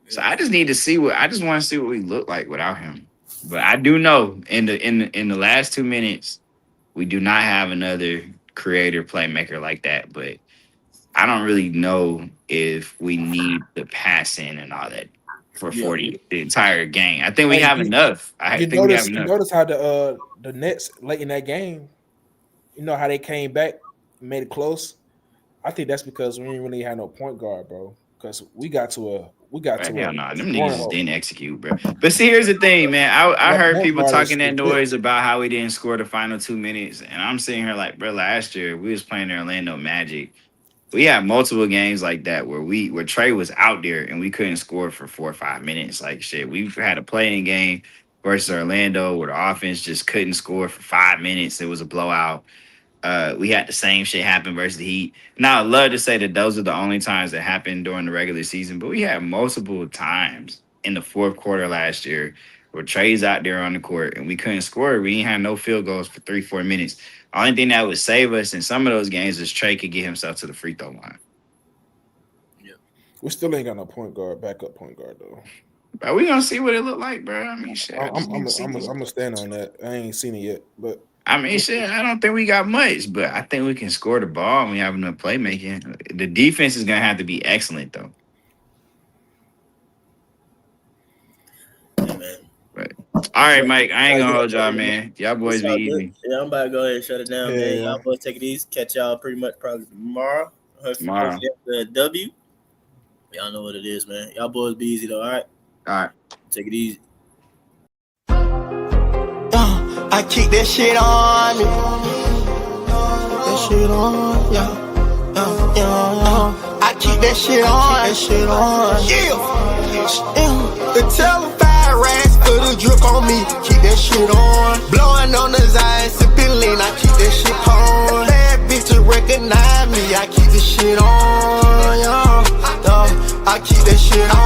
Speaker 12: So I just need to see I just want to see what we look like without him. But I do know in the last 2 minutes, we do not have another creator playmaker like that. But I don't really know if we need the passing and all that for 40 the entire game. I think we have enough. I think we have enough.
Speaker 13: You notice how the Nets late in that game, you know how they came back, made it close. I think that's because we didn't really have no point guard, bro. Because we got to
Speaker 12: hell no, them niggas just didn't execute, bro. But see, here's the thing, man. I heard people talking that noise about how we didn't score the final 2 minutes, and I'm sitting here like, bro, last year we was playing the Orlando Magic. We had multiple games like that where Trey was out there and we couldn't score for 4 or 5 minutes. Like shit, we've had a playing game versus Orlando where the offense just couldn't score for 5 minutes. It was a blowout. We had the same shit happen versus the Heat. Now, I'd love to say that those are the only times that happened during the regular season, but we had multiple times in the fourth quarter last year where Trey's out there on the court and we couldn't score. We ain't had no field goals for 3-4 minutes. Only thing that would save us in some of those games is Trey could get himself to the free throw line.
Speaker 13: Yeah, we still ain't got no point guard, backup point guard though.
Speaker 12: But we gonna see what it look like, bro. I mean, shit.
Speaker 13: I'm gonna stand on that. I ain't seen it yet, but
Speaker 12: I mean, shit. I don't think we got much, but I think we can score the ball and we have enough playmaking. The defense is gonna have to be excellent, though.
Speaker 4: Yeah, man.
Speaker 12: But all right, Mike. I ain't gonna hold y'all, man. Y'all boys be easy.
Speaker 4: Yeah, I'm about to go ahead and shut it down, man. Y'all boys take it easy. Catch y'all pretty much probably tomorrow.
Speaker 12: Tomorrow.
Speaker 4: The W. Y'all know what it is, man. Y'all boys be easy though. All right.
Speaker 12: All right.
Speaker 4: Take it easy.
Speaker 14: I keep that shit on me. That shit on, yeah. I keep that shit on. Yeah. The telephone racks for the drip on me. Keep that shit on. Blowing on the Zion, sipping lean. I keep that shit on. Bad bitches recognize me. I keep this shit on, yeah. I keep that shit on.